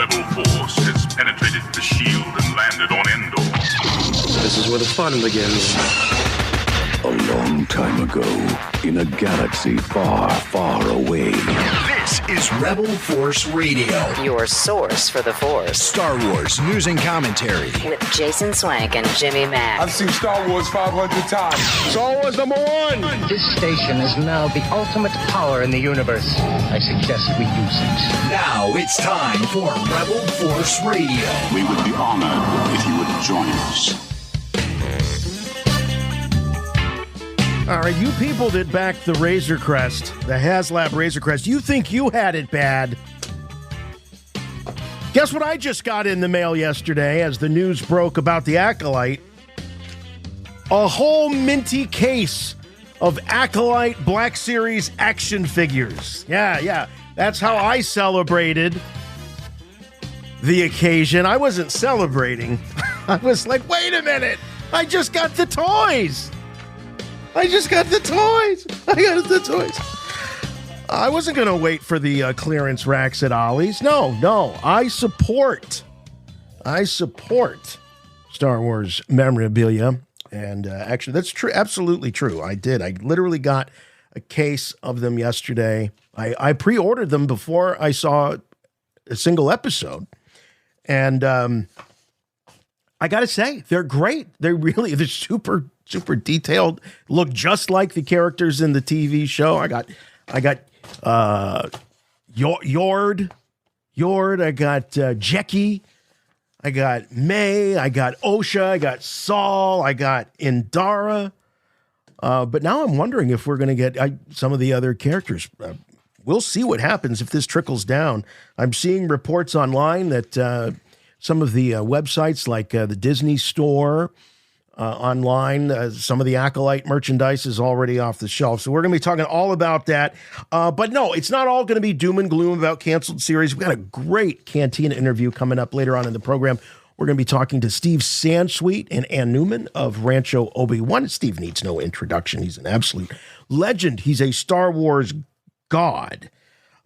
rebel force has penetrated the shield and landed on Endor. This is where the fun begins. A long time ago, in a galaxy far, far away. This is Rebel Force Radio. Your source for the Force. Star Wars news and commentary. With Jason Swank and Jimmy Mack. I've seen Star Wars 500 times. Star Wars #1! This station is now the ultimate power in the universe. I suggest we use it. Now it's time for Rebel Force Radio. We would be honored if you would join us. All right, you people that backed the Razor Crest, the HasLab Razor Crest, you think you had it bad. Guess what I just got in the mail yesterday as the news broke about the Acolyte? A whole minty case of Acolyte Black Series action figures. Yeah. That's how I celebrated the occasion. I wasn't celebrating. I was like, wait a minute. I just got the toys. I got the toys. I wasn't going to wait for the clearance racks at Ollie's. No. I support Star Wars memorabilia. And actually, that's true. Absolutely true. I did. I literally got a case of them yesterday. I pre-ordered them before I saw a single episode. And I got to say, they're great. They're super detailed, look just like the characters in the TV show. I got Yord, I got Jecki, I got May, I got Osha, I got Saul, I got Indara. But now I'm wondering if we're going to get some of the other characters. We'll see what happens if this trickles down. I'm seeing reports online that some of the websites like the Disney Store, online, some of the Acolyte merchandise is already off the shelf. So we're going to be talking all about that. But no, it's not all going to be doom and gloom about canceled series. We've got a great Cantina interview coming up later on in the program. We're going to be talking to Steve Sansweet and Anne Neumann of Rancho Obi-Wan. Steve needs no introduction. He's an absolute legend. He's a Star Wars god.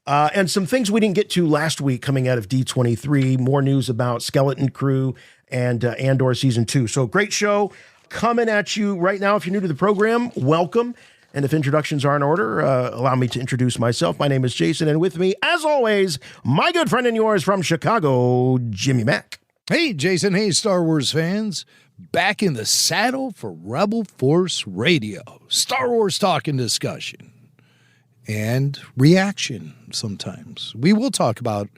And some things we didn't get to last week coming out of D23. More news about Skeleton Crew and Andor Season 2. So great show coming at you right now. If you're new to the program, welcome. And if introductions are in order, allow me to introduce myself. My name is Jason, and with me, as always, my good friend and yours from Chicago, Jimmy Mack. Hey, Jason. Hey, Star Wars fans. Back in the saddle for Rebel Force Radio. Star Wars talk and discussion. And reaction sometimes. We will talk about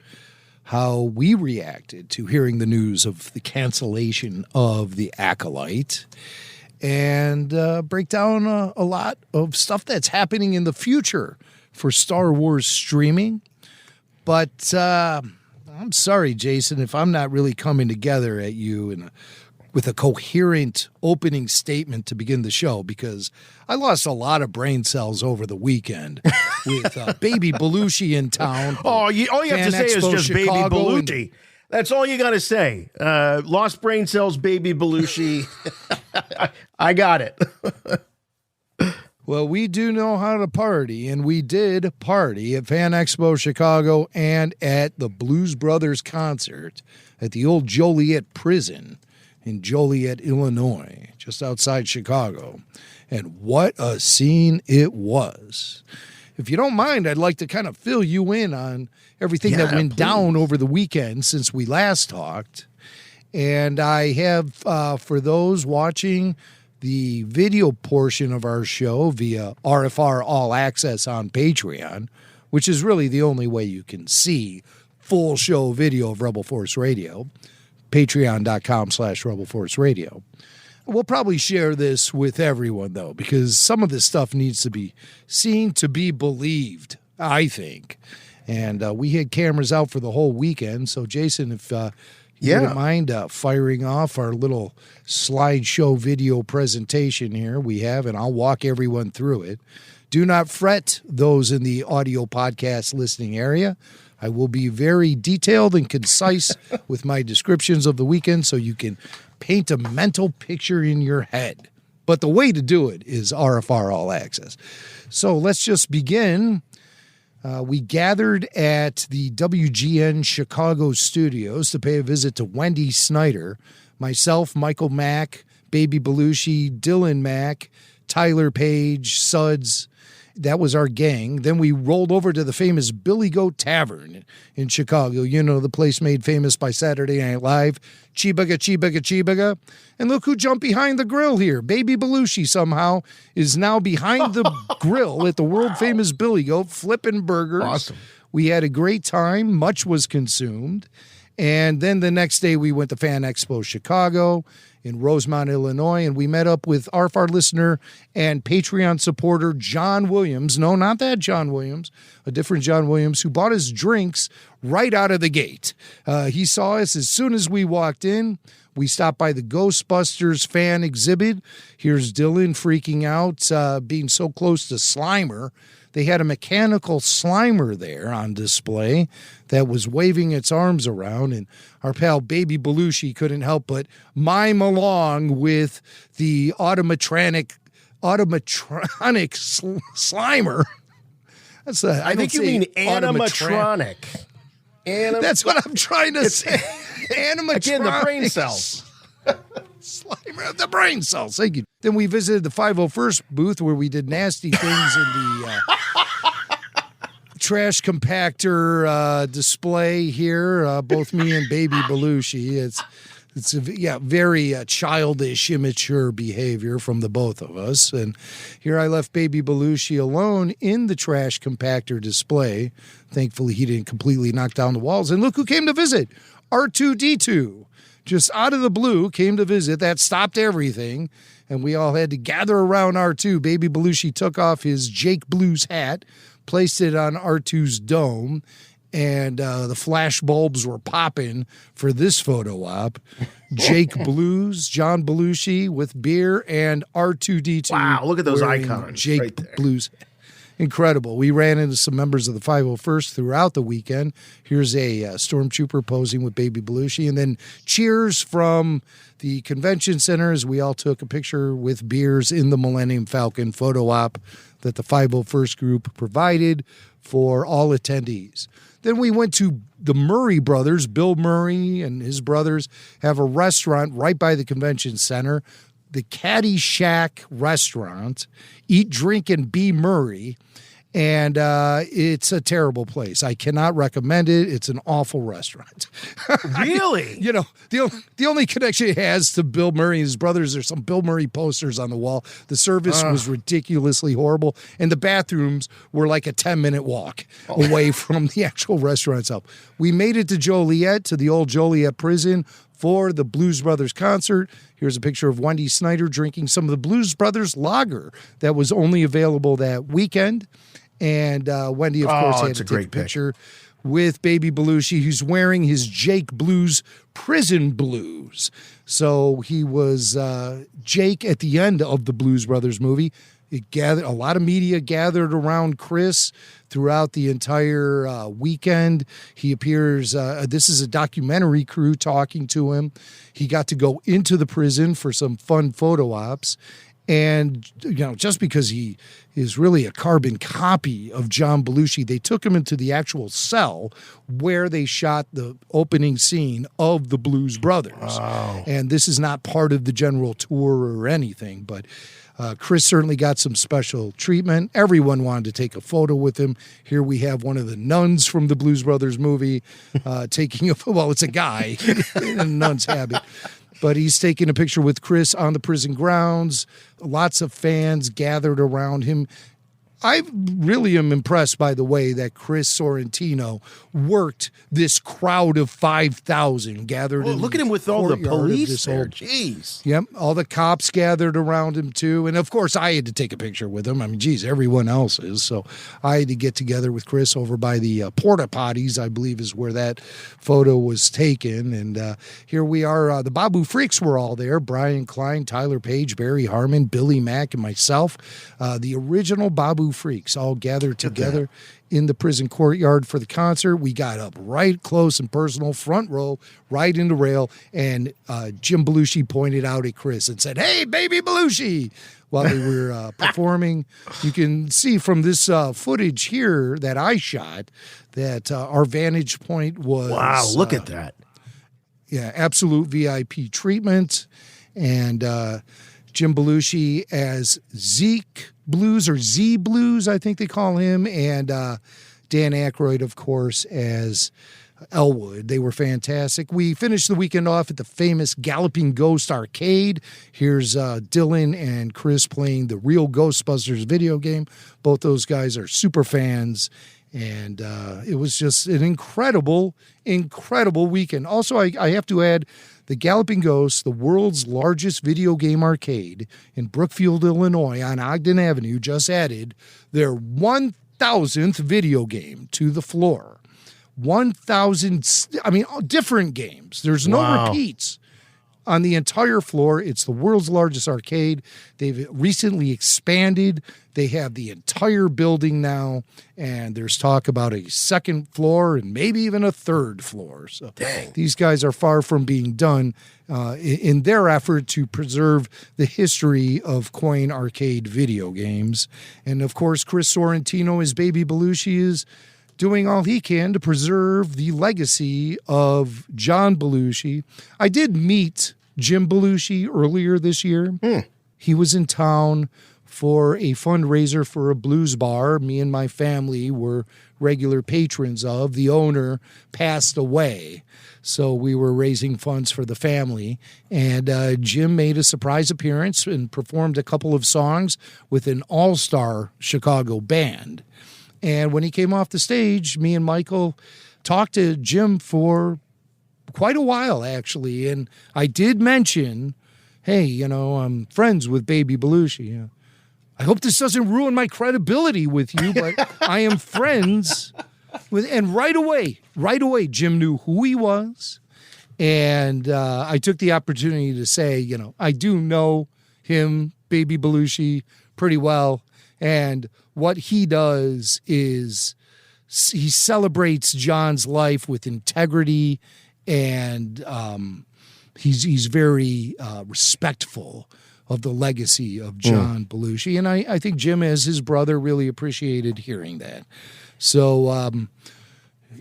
how we reacted to hearing the news of the cancellation of the Acolyte, and break down a lot of stuff that's happening in the future for Star Wars streaming. But I'm sorry, Jason, if I'm not really coming together at you with a coherent opening statement to begin the show, because I lost a lot of brain cells over the weekend with Baby Belushi in town. All you have to say is just Chicago, Baby Belushi. That's all you got to say. Lost brain cells, Baby Belushi. I got it. Well, we do know how to party, and we did party at FanExpo Chicago and at the Blues Brothers concert at the old Joliet prison in Joliet, Illinois, just outside Chicago. And what a scene it was. If you don't mind, I'd like to kind of fill you in on everything that went down over the weekend since we last talked. And I have, for those watching the video portion of our show via RFR All Access on Patreon, which is really the only way you can see full show video of Rebel Force Radio, patreon.com/Rebel Force Radio. We'll probably share this with everyone, though, because some of this stuff needs to be seen to be believed, I think. And we had cameras out for the whole weekend. So, Jason, if you wouldn't mind firing off our little slideshow video presentation here we have, and I'll walk everyone through it. Do not fret those in the audio podcast listening area. I will be very detailed and concise with my descriptions of the weekend so you can paint a mental picture in your head. But the way to do it is RFR All Access. So let's just begin We gathered at the WGN Chicago studios to pay a visit to Wendy Snyder, myself, Michael Mack, Baby Belushi, Dylan Mack, Tyler Page, Suds. That was our gang. Then we rolled over to the famous Billy Goat Tavern in Chicago. You know, the place made famous by Saturday Night Live. Chibaga, chibaga, chibaga. And look who jumped behind the grill here. Baby Belushi somehow is now behind the grill at the world-famous Billy Goat, flipping burgers. Awesome. We had a great time. Much was consumed. And then the next day we went to FanExpo Chicago in Rosemont, Illinois, and we met up with our listener and Patreon supporter John Williams. No, not that John Williams, a different John Williams, who bought his drinks right out of the gate. He saw us as soon as we walked in. We stopped by the Ghostbusters fan exhibit. Here's Dylan freaking out, being so close to Slimer. They had a mechanical Slimer there on display that was waving its arms around, and our pal Baby Belushi couldn't help but mime along with the automatronic Slimer. That's I think you mean animatronic. That's what I'm trying to say. Animatronic. Again, the brain cells. Slimer of the brain cells. Thank you. Then we visited the 501st booth where we did nasty things in the trash compactor display here. Both me and Baby Belushi. It's very childish, immature behavior from the both of us. And here I left Baby Belushi alone in the trash compactor display. Thankfully, he didn't completely knock down the walls. And look who came to visit. R2-D2. Just out of the blue, came to visit. That stopped everything. And we all had to gather around R2. Baby Belushi took off his Jake Blues hat, placed it on R2's dome, and the flash bulbs were popping for this photo op. Jake Blues, John Belushi with beer, and R2-D2. Wow, look at those icons. Jake right Blues. Incredible. We ran into some members of the 501st throughout the weekend. Here's a stormtrooper posing with Baby Belushi. And then cheers from the convention center as we all took a picture with beers in the Millennium Falcon photo op that the 501st group provided for all attendees. Then we went to the Murray brothers. Bill Murray and his brothers have a restaurant right by the convention center, the Caddy Shack Restaurant. Eat, drink, and be Murray. And it's a terrible place. I cannot recommend it. It's an awful restaurant. Really? You know, the only connection it has to Bill Murray and his brothers, there's some Bill Murray posters on the wall. The service was ridiculously horrible. And the bathrooms were like a 10-minute walk away from the actual restaurant itself. We made it to Joliet, to the old Joliet prison, for the Blues Brothers concert. Here's a picture of Wendy Snyder drinking some of the Blues Brothers lager that was only available that weekend. And Wendy, of course, had to take a picture with Baby Belushi, who's wearing his Jake Blues prison blues. So he was Jake at the end of the Blues Brothers movie. A lot of media gathered around Chris throughout the entire weekend. He appears, this is a documentary crew talking to him. He got to go into the prison for some fun photo ops. And, you know, just because he is really a carbon copy of John Belushi, they took him into the actual cell where they shot the opening scene of the Blues Brothers. Wow. And this is not part of the general tour or anything, but Chris certainly got some special treatment. Everyone wanted to take a photo with him. Here we have one of the nuns from the Blues Brothers movie taking it's a guy in a nun's habit. But he's taking a picture with Chris on the prison grounds. Lots of fans gathered around him. I really am impressed by the way that Chris Sorrentino worked this crowd of 5,000 gathered. Look at him with all the police there. Jeez. Yep. All the cops gathered around him too. And of course I had to take a picture with him. I mean, geez, everyone else is. So I had to get together with Chris over by the porta potties, I believe is where that photo was taken. And here we are. The Babu Freaks were all there. Brian Klein, Tyler Page, Barry Harmon, Billy Mack, and myself. The original Babu Babu freaks all gathered together in the prison courtyard for the concert. We got up right close and personal, front row, right in the rail, and Jim Belushi pointed out at Chris and said, "Hey, Baby Belushi!" while they were performing. You can see from this footage here that I shot that our vantage point was... Wow, look at that. Yeah, absolute VIP treatment. And Jim Belushi as Zeke Blues, or Z Blues, I think they call him, and Dan Aykroyd, of course, as Elwood. They were fantastic. We finished the weekend off at the famous Galloping Ghost arcade. Here's Dylan and Chris playing the real Ghostbusters video game. Both those guys are super fans, and it was just an incredible weekend. Also, I have to add, the Galloping Ghost, the world's largest video game arcade in Brookfield, Illinois, on Ogden Avenue, just added their 1,000th video game to the floor. 1,000, different games. There's no repeats on the entire floor. It's the world's largest arcade. They've recently expanded. They have the entire building now, and there's talk about a second floor and maybe even a third floor. So these guys are far from being done in their effort to preserve the history of coin arcade video games. And of course, Chris Sorrentino as Baby Belushi is doing all he can to preserve the legacy of John Belushi. I did meet Jim Belushi earlier this year. He was in town for a fundraiser for a blues bar me and my family were regular patrons of. The owner passed away, so we were raising funds for the family. And Jim made a surprise appearance and performed a couple of songs with an all-star Chicago band. And when he came off the stage, me and Michael talked to Jim for quite a while, actually. And I did mention, hey, I'm friends with Baby Belushi. I hope this doesn't ruin my credibility with you, but I am friends with... And right away, Jim knew who he was. And I took the opportunity to say, I do know him, Baby Belushi, pretty well. And what he does is he celebrates John's life with integrity, and he's very respectful of the legacy of John Belushi. And I think Jim, as his brother, really appreciated hearing that. So,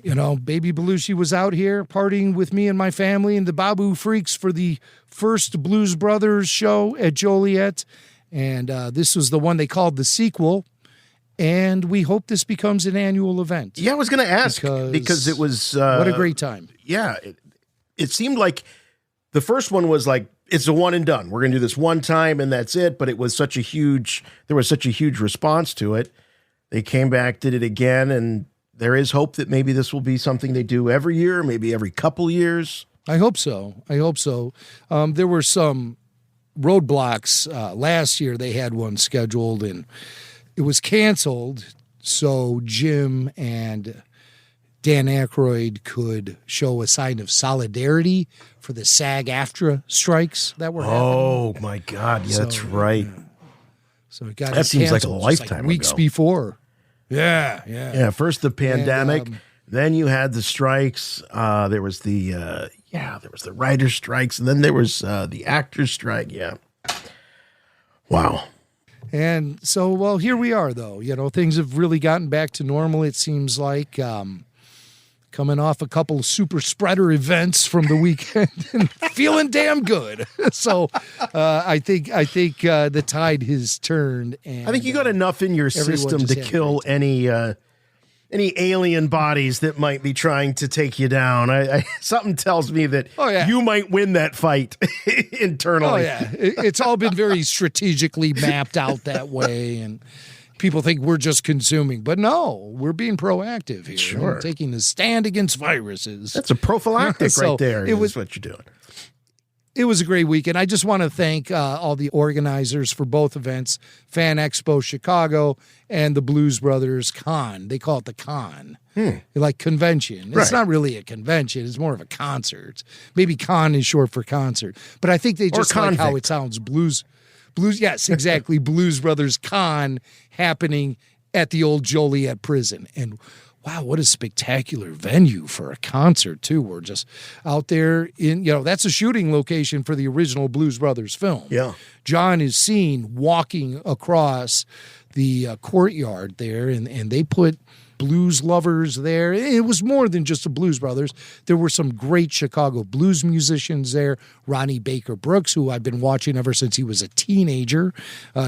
Baby Belushi was out here partying with me and my family and the Babu Freaks for the first Blues Brothers show at Joliet. And this was the one they called the sequel. And we hope this becomes an annual event. Yeah, I was going to ask because it was... what a great time. Yeah, it seemed like the first one was like, it's a one and done. We're going to do this one time and that's it. But there was such a huge response to it. They came back, did it again. And there is hope that maybe this will be something they do every year, maybe every couple years. I hope so. There were some roadblocks. Last year they had one scheduled and it was canceled so Jim and Dan Aykroyd could show a sign of solidarity for the SAG-AFTRA strikes that were happening. Oh, my God. Yeah, that's right. So it got that seems like a canceled lifetime weeks ago. Before. Yeah. Yeah, first the pandemic, then you had the strikes. There was the writer's strikes, and then there was the actor's strike. Yeah. Wow. And so, well, here we are, though. Things have really gotten back to normal, it seems like. Coming off a couple of super spreader events from the weekend and feeling damn good. So I think the tide has turned. And I think you got enough in your system to kill any alien bodies that might be trying to take you down. Something tells me that you might win that fight internally. Oh, yeah. It's all been very strategically mapped out that way. And people think we're just consuming. But no, we're being proactive here. Sure. We're taking a stand against viruses. That's a prophylactic right there. It was what you're doing. It was a great weekend. I just want to thank all the organizers for both events, FanExpo Chicago and the Blues Brothers Con. They call it the Con. Like convention. It's not really a convention. It's more of a concert. Maybe con is short for concert. But I think they just like how it sounds. Blues, yes, exactly. Blues Brothers Con happening at the old Joliet prison. And wow, what a spectacular venue for a concert, too. We're just out there in, that's a shooting location for the original Blues Brothers film. Yeah. John is seen walking across the courtyard there, and they put blues lovers there. It was more than just the Blues Brothers. There were some great Chicago blues musicians there. Ronnie Baker Brooks, who I've been watching ever since he was a teenager.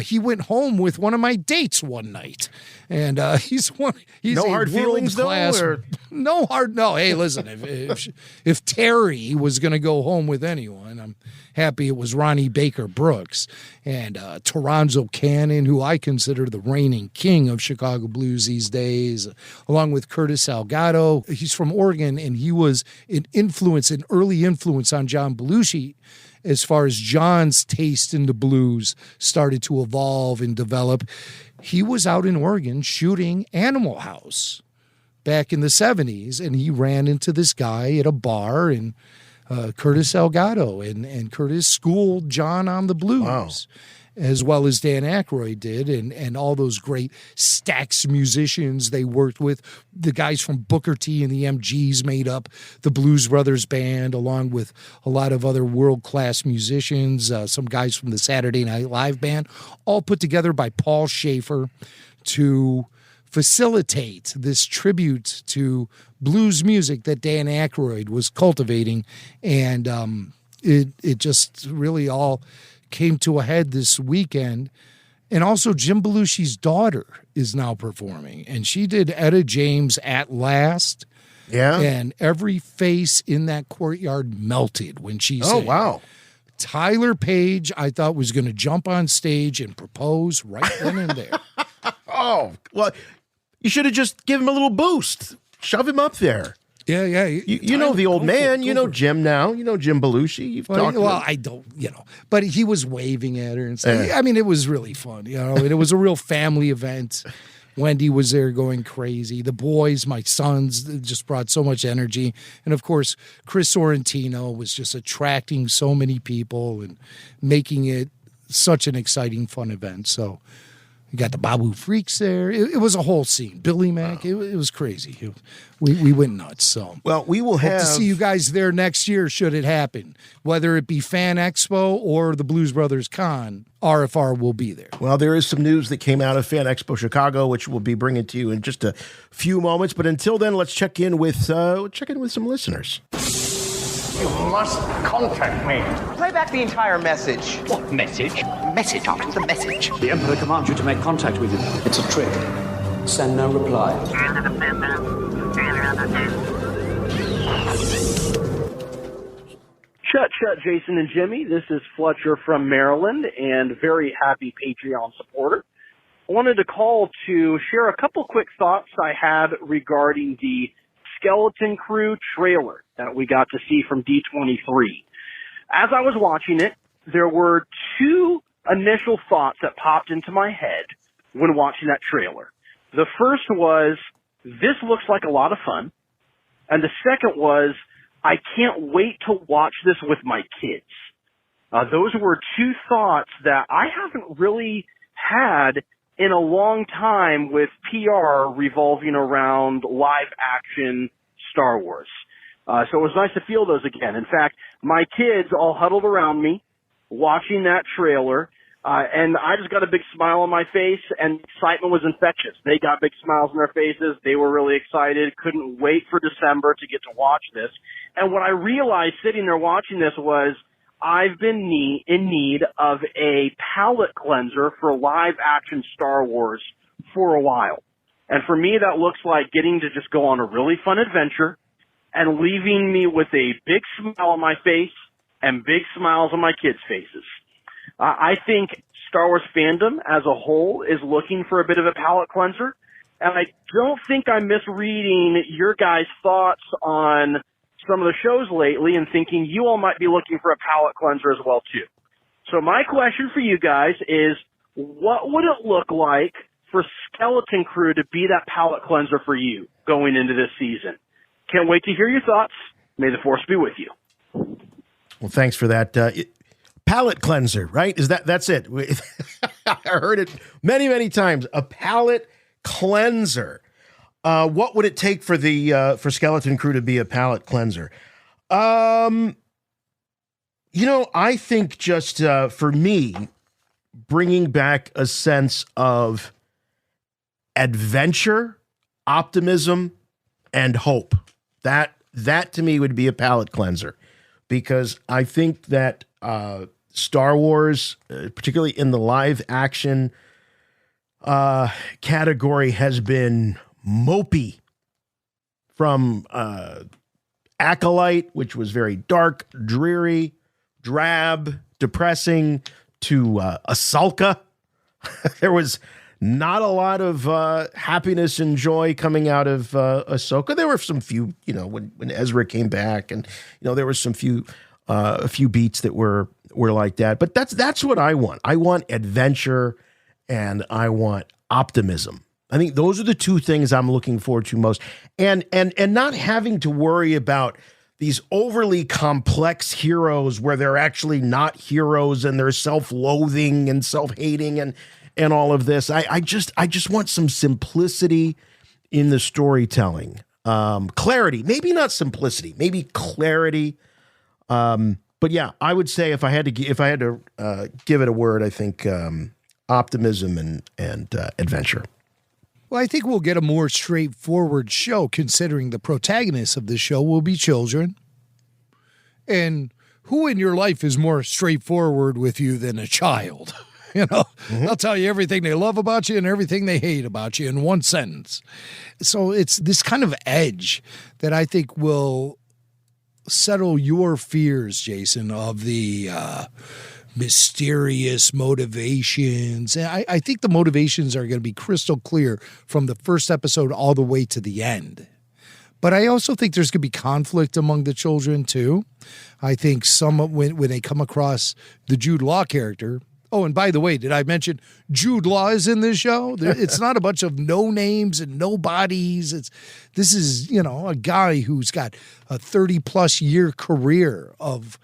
He went home with one of my dates one night, and he's no hard feelings though. No. Hey, listen, if Terry was going to go home with anyone, I'm happy it was Ronnie Baker Brooks and Toronzo Cannon, who I consider the reigning king of Chicago blues these days, along with Curtis Salgado. He's from Oregon, and he was an early influence on John Belushi as far as John's taste in the blues started to evolve and develop. He was out in Oregon shooting Animal House back in the 70s, and he ran into this guy at a bar, and Curtis Salgado, and Curtis schooled John on the blues, as well as Dan Aykroyd did, and all those great Stax musicians they worked with. The guys from Booker T and the MGs made up the Blues Brothers Band, along with a lot of other world-class musicians, some guys from the Saturday Night Live Band, all put together by Paul Schaefer to facilitate this tribute to blues music that Dan Aykroyd was cultivating. And it just really all came to a head this weekend. And also Jim Belushi's daughter is now performing, and she did Etta James At Last. Yeah. And every face in that courtyard melted when she sang. Oh, wow. Tyler Page, I thought, was going to jump on stage and propose right then and there. Oh, well, you should have just given him a little boost. Shove him up there. Yeah. You know the old man. You know Jim now. You know Jim Belushi. You've talked to him. I don't, but he was waving at her and stuff. I mean, it was really fun. It was a real family event. Wendy was there going crazy. The boys, my sons, just brought so much energy. And, of course, Chris Sorrentino was just attracting so many people and making it such an exciting, fun event. So you got the Babu Freaks there. It was a whole scene. Billy Mack. It was crazy. We went nuts. So we will hope to see you guys there next year, should it happen. Whether it be FanExpo or the Blues Brothers Con, RFR will be there. Well, there is some news that came out of FanExpo Chicago, which we'll be bringing to you in just a few moments. But until then, let's check in with some listeners. You must contact me. Play back the entire message. What message? Message after the message. The Emperor commands you to make contact with him. It's a trick. Send no reply. Shut, Jason and Jimmy. This is Fletcher from Maryland and very happy Patreon supporter. I wanted to call to share a couple quick thoughts I had regarding the Skeleton Crew trailer that we got to see from D23. As I was watching it, there were two initial thoughts that popped into my head when watching that trailer. The first was, this looks like a lot of fun. And the second was, I can't wait to watch this with my kids. Those were two thoughts that I haven't really had in a long time with PR revolving around live action Star Wars. So it was nice to feel those again. In fact, my kids all huddled around me watching that trailer, and I just got a big smile on my face, and excitement was infectious. They got big smiles on their faces. They were really excited, couldn't wait for December to get to watch this. And what I realized sitting there watching this was, I've been in need of a palate cleanser for live action Star Wars for a while. And for me, that looks like getting to just go on a really fun adventure and leaving me with a big smile on my face and big smiles on my kids' faces. I think Star Wars fandom as a whole is looking for a bit of a palate cleanser. And I don't think I'm misreading your guys' thoughts on some of the shows lately and thinking you all might be looking for a palate cleanser as well, too. So my question for you guys is, what would it look like for Skeleton Crew to be that palate cleanser for you going into this season? Can't wait to hear your thoughts. May the Force be with you. Well, thanks for that. Palate cleanser, right? That's it? I heard it many, many times. A palate cleanser. What would it take for the for Skeleton Crew to be a palate cleanser? I think just for me, bringing back a sense of adventure, optimism, and hope. That to me would be a palate cleanser, because I think that Star Wars, particularly in the live action category, has been mopey, from Acolyte, which was very dark, dreary, drab, depressing, to Ahsoka. There was not a lot of happiness and joy coming out of Ahsoka. There were some few, when Ezra came back, and there were some a few beats that were like that. But that's what I want. I want adventure, and I want optimism. I think those are the two things I'm looking forward to most, and not having to worry about these overly complex heroes where they're actually not heroes and they're self-loathing and self-hating and all of this. I just want some simplicity in the storytelling, clarity, maybe not simplicity, maybe clarity. But yeah, I would say if I had to give it a word, I think optimism and adventure. Well, I think we'll get a more straightforward show, considering the protagonists of the show will be children. And who in your life is more straightforward with you than a child? They'll tell you everything they love about you and everything they hate about you in one sentence. So it's this kind of edge that I think will settle your fears, Jason, of the mysterious motivations. And I think the motivations are going to be crystal clear from the first episode all the way to the end. But I also think there's going to be conflict among the children too. I think when they come across the Jude Law character. Oh, and by the way, did I mention Jude Law is in this show? It's not a bunch of no names and nobodies. This is, a guy who's got a 30-plus year career of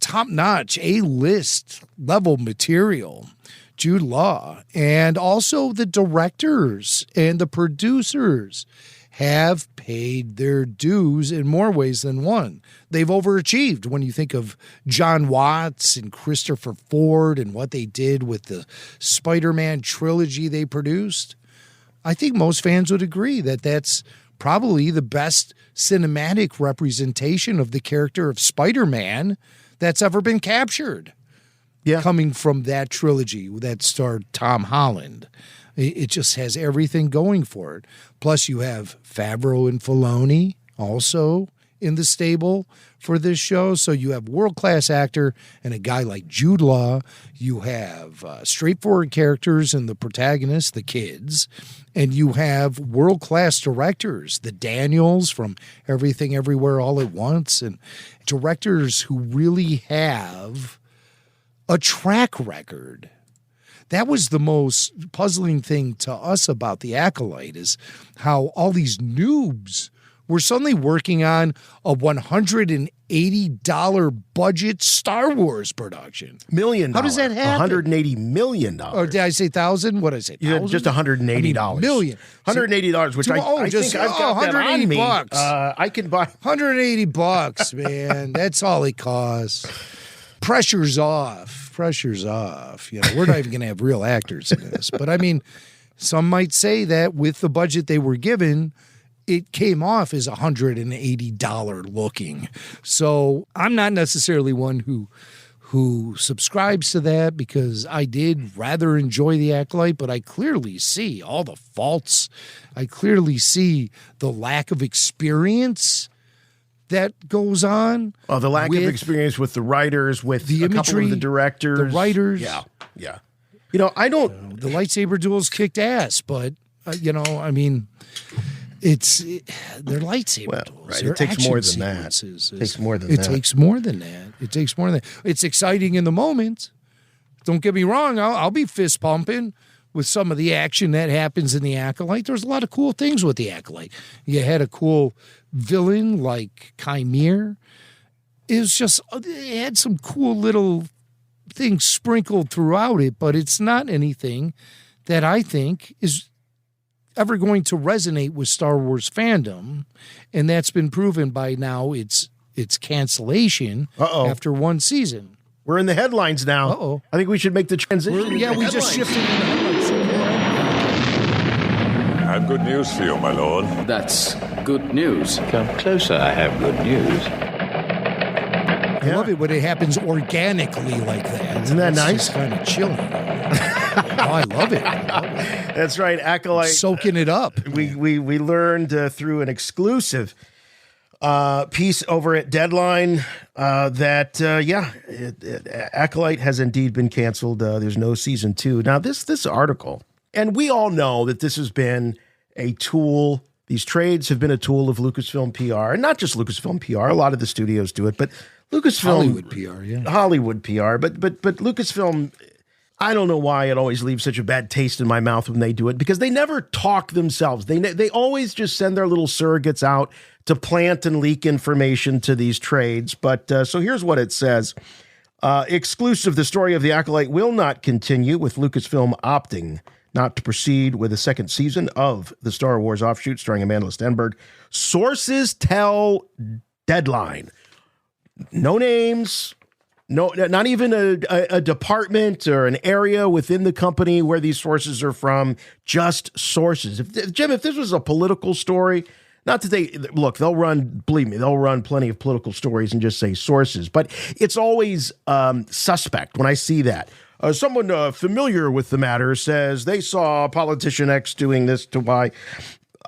top-notch, A-list level material, Jude Law. And also the directors and the producers have paid their dues in more ways than one. They've overachieved when you think of John Watts and Christopher Ford and what they did with the Spider-Man trilogy they produced. I think most fans would agree that that's probably the best cinematic representation of the character of Spider-Man that's ever been captured. Yeah. Coming from that trilogy that starred Tom Holland. It just has everything going for it. Plus you have Favreau and Filoni also in the stable for this show. So you have world-class actor and a guy like Jude Law. You have straightforward characters and the protagonists, the kids. And you have world-class directors, the Daniels from Everything Everywhere All at Once, and directors who really have a track record. That was the most puzzling thing to us about The Acolyte, is how all these noobs were suddenly working on a $180 budget Star Wars production. Million. How does that happen? $180 million. Or did I say $1,000? What did I say? Yeah, just $180. Million. $180, which I think I've got that on me. I can buy $180, man. That's all it costs. Pressure's off. We're not even going to have real actors in this. But I mean, some might say that with the budget they were given, it came off as $180 looking. So I'm not necessarily one who subscribes to that, because I did rather enjoy The Acolyte, but I clearly see all the faults. I clearly see the lack of experience that goes on. Oh, the lack of experience with the writers, with the imagery, couple of the directors. The writers. Yeah. The lightsaber duels kicked ass, but, they're lightsaber duels. Right. They're It takes more than sequences. that. It takes more than It that. takes more than that. It's exciting in the moment. Don't get me wrong. I'll be fist pumping with some of the action that happens in The Acolyte. There's a lot of cool things with The Acolyte. You had a cool villain like Chimere. It had some cool little things sprinkled throughout it, but it's not anything that I think is ever going to resonate with Star Wars fandom, and that's been proven by now its cancellation after one season. We're in the headlines now. Uh-oh. I think we should make the transition. We just shifted into the headlines. I have good news for you, my lord. That's good news. Come closer, I have good news. I love it when it happens organically like that. Isn't that nice? It's kind of chilling. I love it. That's right, Acolyte. Soaking it up. We learned through an exclusive piece over at Deadline that Acolyte has indeed been canceled. There's no season 2. Now this article, and we all know that this has been a tool. These trades have been a tool of Lucasfilm PR, and not just Lucasfilm PR. A lot of the studios do it, but Lucasfilm Hollywood PR, but Lucasfilm. I don't know why it always leaves such a bad taste in my mouth when they do it, because they never talk themselves. They always just send their little surrogates out to plant and leak information to these trades. But so here's what it says. Exclusive, the story of the Acolyte will not continue, with Lucasfilm opting not to proceed with a second season of the Star Wars offshoot starring Amanda Stenberg. Sources tell Deadline. No names. No, not even a department or an area within the company where these sources are from, just sources. Jim, if this was a political story, not that they'll run plenty of political stories and just say sources, but it's always suspect when I see that. Someone familiar with the matter says they saw politician X doing this to Y.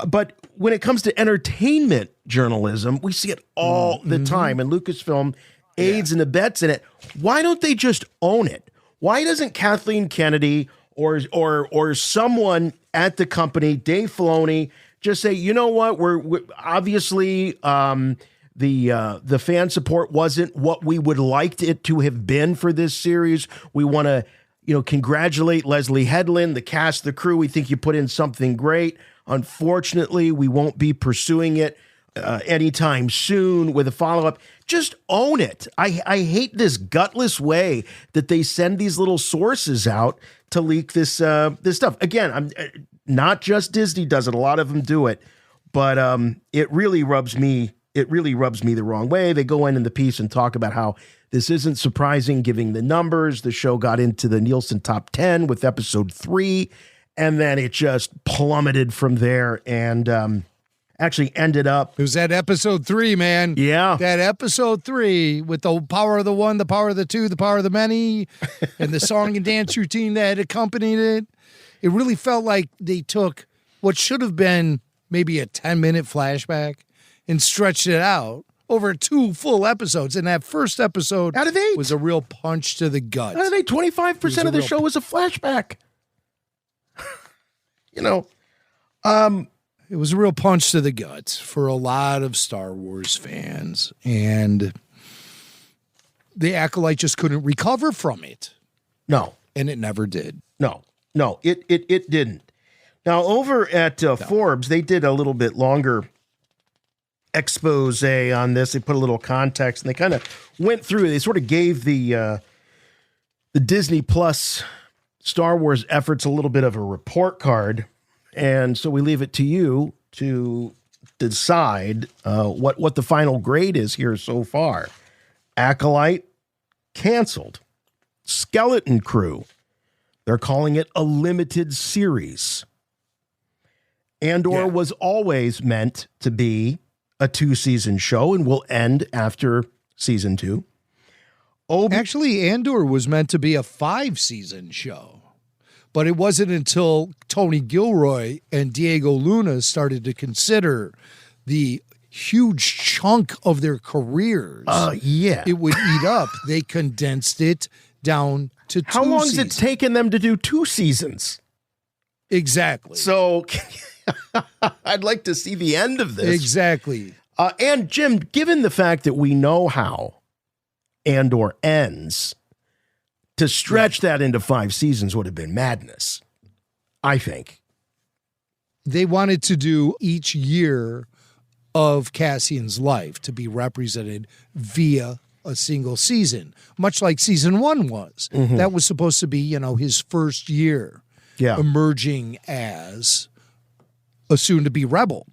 But when it comes to entertainment journalism, we see it all the time, and Lucasfilm aids and abets in it. Why don't they just own it? Why doesn't Kathleen Kennedy or someone at the company, Dave Filoni, just say, you know what, we're obviously the fan support wasn't what we would like it to have been for this series. We want to, congratulate Leslie Headland, the cast, the crew. We think you put in something great. Unfortunately, we won't be pursuing it anytime soon with a follow-up. Just own it. I hate this gutless way that they send these little sources out to leak this stuff. Again, I'm not just Disney does it. A lot of them do it, but it really rubs me the wrong way. They go in the piece and talk about how this isn't surprising, giving the numbers. The show got into the Nielsen top 10 with episode 3, and then it just plummeted from there and actually ended up. It was that episode 3, man. Yeah. That episode 3 with the power of the one, the power of the two, the power of the many, and the song and dance routine that accompanied it. It really felt like they took what should have been maybe a 10-minute flashback and stretched it out over 2 full episodes. And that first episode out of 8 was a real punch to the gut. Out of 8, 25% of the show was a flashback. It was a real punch to the gut for a lot of Star Wars fans, and the Acolyte just couldn't recover from it. No. And it never did. No, it didn't. Now, over at Forbes, they did a little bit longer expose on this. They put a little context, and they kind of went through. They sort of gave the Disney Plus Star Wars efforts a little bit of a report card. And so we leave it to you to decide what the final grade is here so far. Acolyte, canceled. Skeleton Crew, they're calling it a limited series. Andor was always meant to be a 2-season show and will end after season 2. Actually, Andor was meant to be a 5-season show. But it wasn't until Tony Gilroy and Diego Luna started to consider the huge chunk of their careers it would eat up. They condensed it down to 2 seasons. How long has it taken them to do 2 seasons? Exactly. So I'd like to see the end of this. Exactly. And Jim, given the fact that we know how Andor ends, to stretch that into 5 seasons would have been madness, I think. They wanted to do each year of Cassian's life to be represented via a single season, much like season 1 was. Mm-hmm. That was supposed to be, his first year emerging as a soon-to-be Rebel.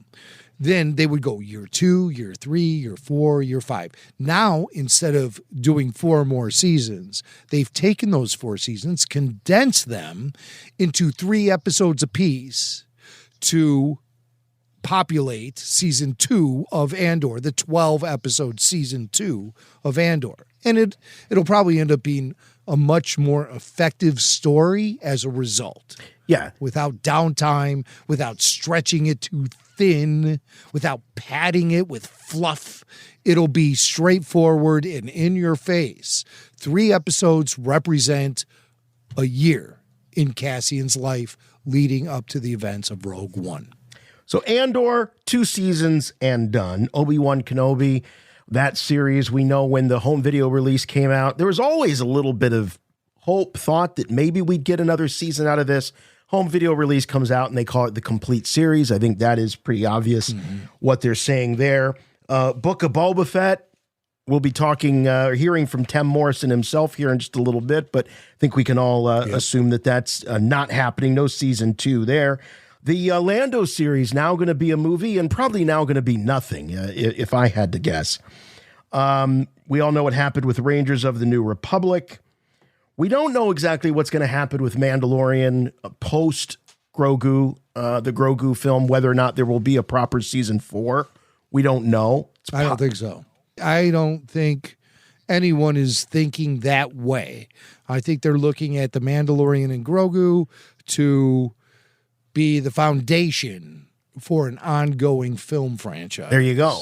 Then they would go year 2, year 3, year 4, year 5. Now, instead of doing 4 more seasons, they've taken those 4 seasons, condensed them into 3 episodes apiece to populate season 2 of Andor, the 12-episode season 2 of Andor. And it'll probably end up being a much more effective story as a result. Yeah. Without downtime, without stretching it too thin, without padding it with fluff. It'll be straightforward and in your face. 3 episodes represent a year in Cassian's life leading up to the events of Rogue One. So Andor, 2 seasons and done. Obi-Wan Kenobi, that series, we know when the home video release came out, there was always a little bit of hope, thought that maybe we'd get another season out of this. Home video release comes out and they call it the complete series. I think that is pretty obvious what they're saying there. Book of Boba Fett, we'll be talking, hearing from Temuera Morrison himself here in just a little bit, but I think we can all assume that that's not happening. No season 2 there. The Lando series now going to be a movie and probably now going to be nothing, if I had to guess. We all know what happened with Rangers of the New Republic. We don't know exactly what's going to happen with Mandalorian post Grogu, the Grogu film, whether or not there will be a proper season 4. We don't know. I don't think so. I don't think anyone is thinking that way. I think they're looking at the Mandalorian and Grogu to be the foundation for an ongoing film franchise. There you go.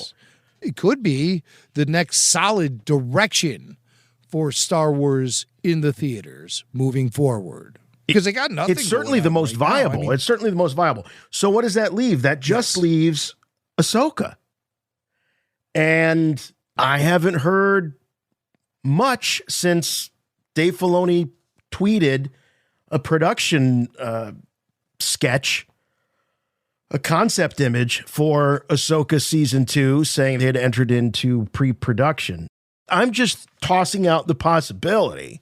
It could be the next solid direction for Star Wars in the theaters moving forward. Because they got nothing. It's certainly the most viable. It's certainly the most viable. So what does that leave? That just leaves Ahsoka. And I haven't heard much since Dave Filoni tweeted a production sketch, a concept image for Ahsoka season 2, saying they had entered into pre-production. I'm just tossing out the possibility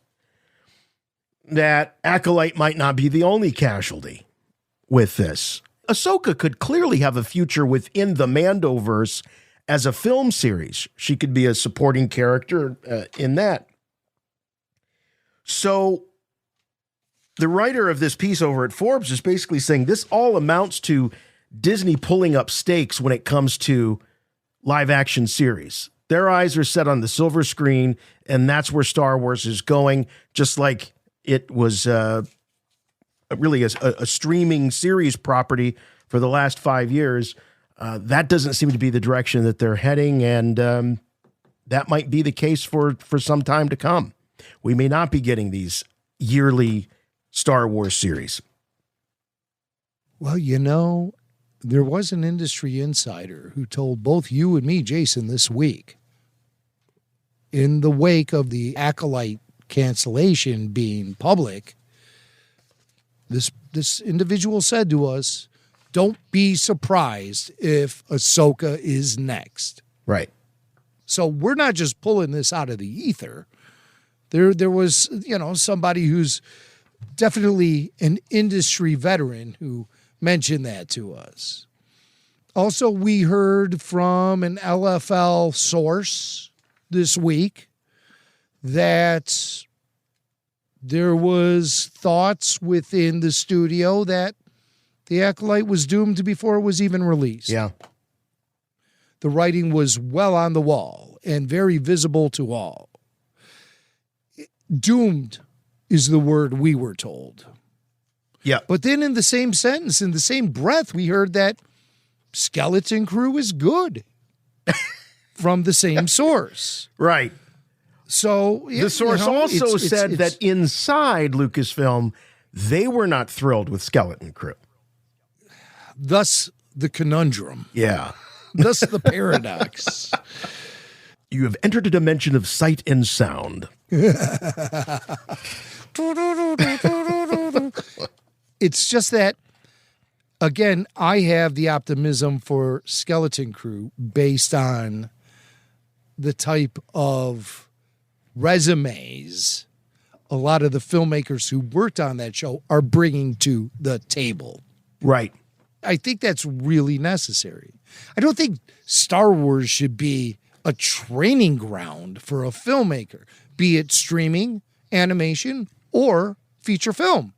that Acolyte might not be the only casualty with this. Ahsoka could clearly have a future within the Mandoverse as a film series. She could be a supporting character in that. So the writer of this piece over at Forbes is basically saying this all amounts to Disney pulling up stakes when it comes to live action series. Their eyes are set on the silver screen, and that's where Star Wars is going, just like it was really a streaming series property for the last 5 years. That doesn't seem to be the direction that they're heading, and that might be the case for some time to come. We may not be getting these yearly Star Wars series. Well, there was an industry insider who told both you and me, Jason, this week, in the wake of the Acolyte cancellation being public, this individual said to us, don't be surprised if Ahsoka is next. Right. So we're not just pulling this out of the ether. There was, somebody who's definitely an industry veteran who mentioned that to us. Also, we heard from an LFL source this week that there was thoughts within the studio that the Acolyte was doomed before it was even released. Yeah. The writing was well on the wall and very visible to all. Doomed is the word we were told. Yeah. But then in the same sentence, in the same breath, we heard that Skeleton Crew is good from the same source. Right. So the source also said that inside Lucasfilm, they were not thrilled with Skeleton Crew. Thus the conundrum. Yeah. Thus the paradox. You have entered a dimension of sight and sound. It's just that, again, I have the optimism for Skeleton Crew based on the type of resumes a lot of the filmmakers who worked on that show are bringing to the table. Right. I think that's really necessary. I don't think Star Wars should be a training ground for a filmmaker, be it streaming, animation, or feature film.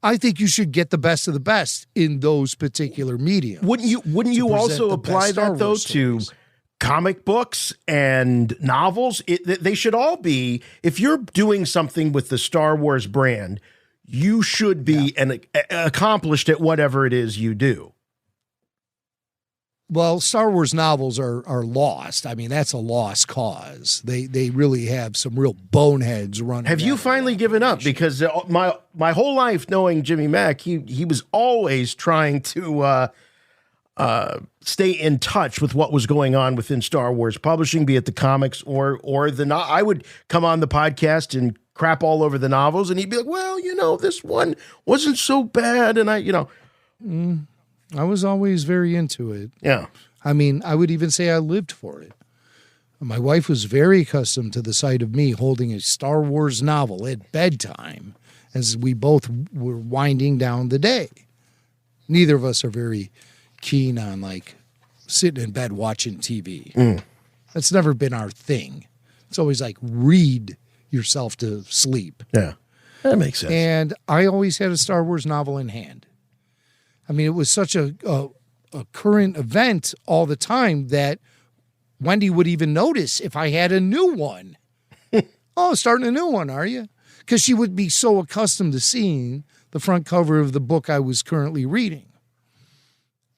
I think you should get the best of the best in those particular mediums. Wouldn't you also apply that, though, to comic books and novels? They should all be, if you're doing something with the Star Wars brand, you should be accomplished at whatever it is you do. Well, Star Wars novels are lost. I mean, that's a lost cause. They really have some real boneheads running. Have you finally given up? Because my whole life knowing Jimmy Mack, he was always trying to stay in touch with what was going on within Star Wars publishing, be it the comics or the I would come on the podcast and crap all over the novels, and he'd be like, well, this one wasn't so bad, and I was always very into it. Yeah. I mean, I would even say I lived for it. My wife was very accustomed to the sight of me holding a Star Wars novel at bedtime as we both were winding down the day. Neither of us are very keen on, sitting in bed watching TV. That's never been our thing. It's always read yourself to sleep. Yeah, that makes sense. And I always had a Star Wars novel in hand. I mean, it was such a current event all the time that Wendy would even notice if I had a new one. Oh, starting a new one, are you? Because she would be so accustomed to seeing the front cover of the book I was currently reading.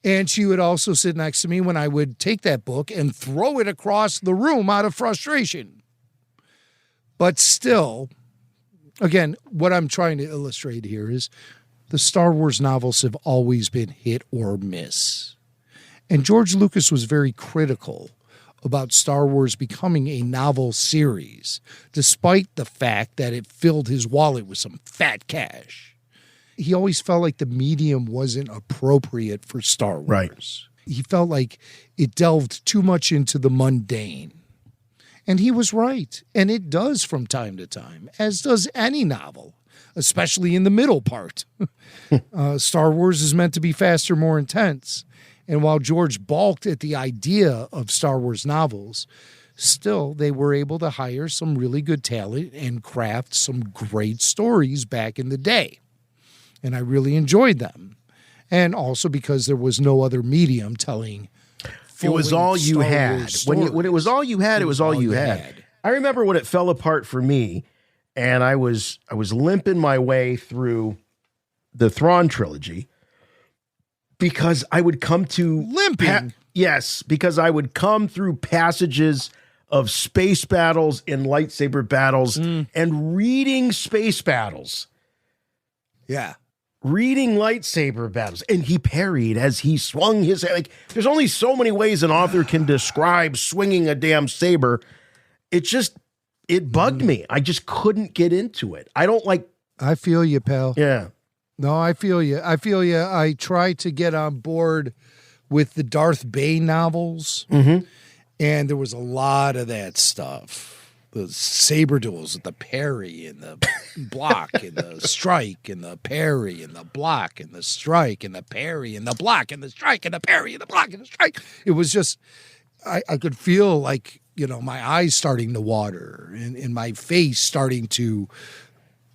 And she would also sit next to me when I would take that book and throw it across the room out of frustration. But still, again, what I'm trying to illustrate here is the Star Wars novels have always been hit or miss. And George Lucas was very critical about Star Wars becoming a novel series, despite the fact that it filled his wallet with some fat cash. He always felt like the medium wasn't appropriate for Star Wars. Right. He felt like it delved too much into the mundane. And he was right. And it does from time to time, as does any novel, especially in the middle part. Star Wars is meant to be faster, more intense. And while George balked at the idea of Star Wars novels, still they were able to hire some really good talent and craft some great stories back in the day. And I really enjoyed them. And also because there was no other medium telling. It was all you had. When it was all you had, it was all you had. I remember when it fell apart for me, and I was limping my way through the Thrawn trilogy because I would come to limping. Yes, because I would come through passages of space battles and lightsaber battles and reading space battles. Yeah. Reading lightsaber battles, and he parried as he swung his, there's only so many ways an author can describe swinging a damn saber. It bugged me. I just couldn't get into it. I feel you, pal. Yeah. No, I feel you. I tried to get on board with the Darth Bane novels, and there was a lot of that stuff. The saber duels, the parry and the block and the strike and the parry and the block and the strike and the parry and the block and the strike and the parry and the block and the strike. It was just, I could feel my eyes starting to water and my face starting to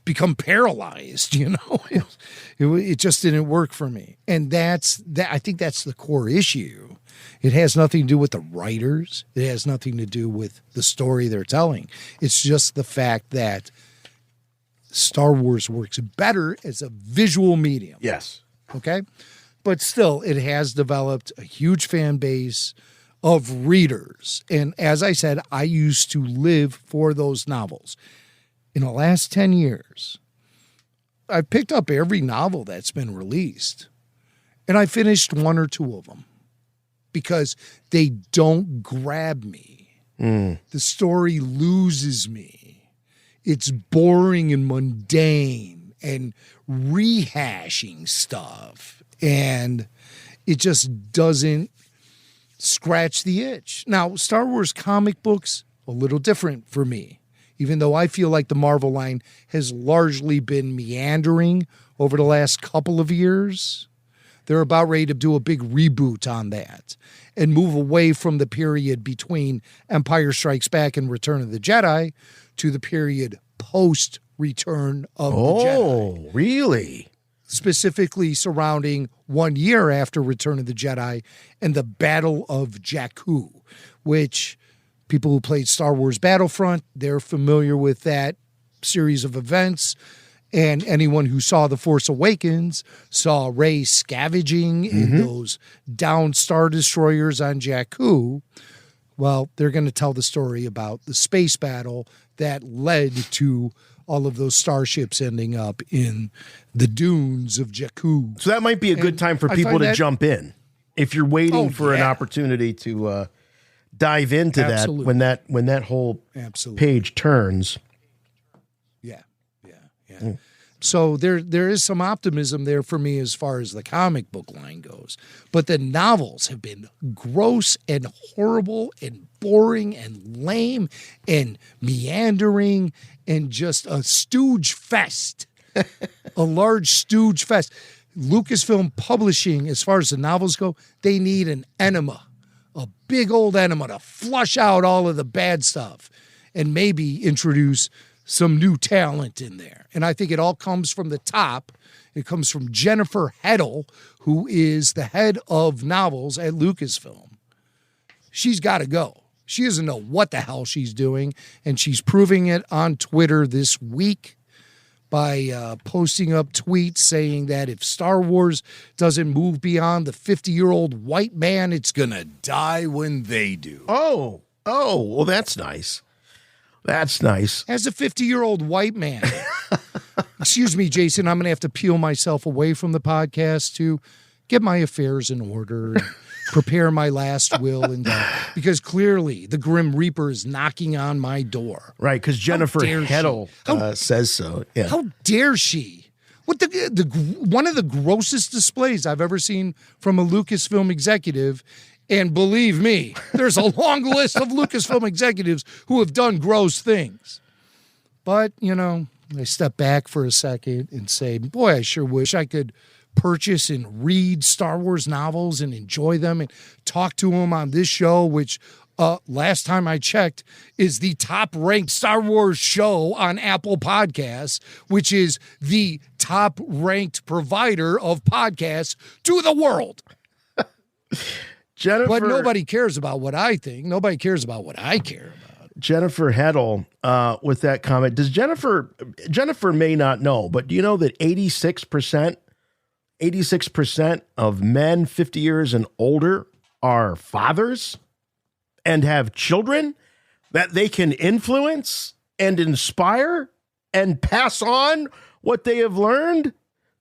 become paralyzed, It just didn't work for me. And I think that's the core issue. It has nothing to do with the writers. It has nothing to do with the story they're telling. It's just the fact that Star Wars works better as a visual medium. Yes. Okay? But still, it has developed a huge fan base of readers. And as I said, I used to live for those novels. In the last 10 years, I've picked up every novel that's been released. And I finished one or two of them. Because they don't grab me. The story loses me. It's boring and mundane and rehashing stuff. And it just doesn't scratch the itch. Now, Star Wars comic books, a little different for me. Even though I feel like the Marvel line has largely been meandering over the last couple of years. they're about ready to do a big reboot on that and move away from the period between Empire Strikes Back and Return of the Jedi to the period post Return of the Jedi. Oh, really? Specifically surrounding 1 year after Return of the Jedi and the Battle of Jakku, which people who played Star Wars Battlefront, they're familiar with that series of events. And anyone who saw The Force Awakens saw Rey scavenging in those downed Star Destroyers on Jakku. Well, they're going to tell the story about the space battle that led to all of those starships ending up in the dunes of Jakku. So that might be a good time for people to jump in. If you're waiting for an opportunity to dive into that when that whole page turns. So there is some optimism there for me as far as the comic book line goes. But the novels have been gross and horrible and boring and lame and meandering and just a stooge fest. A large stooge fest. Lucasfilm Publishing, as far as the novels go, they need an enema. A big old enema to flush out all of the bad stuff and maybe introduce some new talent in there. And I think it all comes from the top. It comes from Jennifer Heddle, who is the head of novels at Lucasfilm. She's got to go. She doesn't know what the hell she's doing, and she's proving it on Twitter this week by posting up tweets saying that if Star Wars doesn't move beyond the 50-year-old white man, it's going to die when they do. Oh, well, that's nice. That's nice. As a 50-year-old white man, excuse me, Jason, I'm going to have to peel myself away from the podcast to get my affairs in order and prepare my last will and because clearly the Grim Reaper is knocking on my door. Right, because Jennifer Heddle says so. Yeah. How dare she? What one of the grossest displays I've ever seen from a Lucasfilm executive. And believe me, there's a long list of Lucasfilm executives who have done gross things. But, I step back for a second and say, boy, I sure wish I could purchase and read Star Wars novels and enjoy them and talk to them on this show, which last time I checked is the top-ranked Star Wars show on Apple Podcasts, which is the top-ranked provider of podcasts to the world. Jennifer, but nobody cares about what I think. Nobody cares about what I care about. Jennifer Heddle, with that comment, does Jennifer may not know, but do you know that 86% of men 50 years and older are fathers and have children that they can influence and inspire and pass on what they have learned?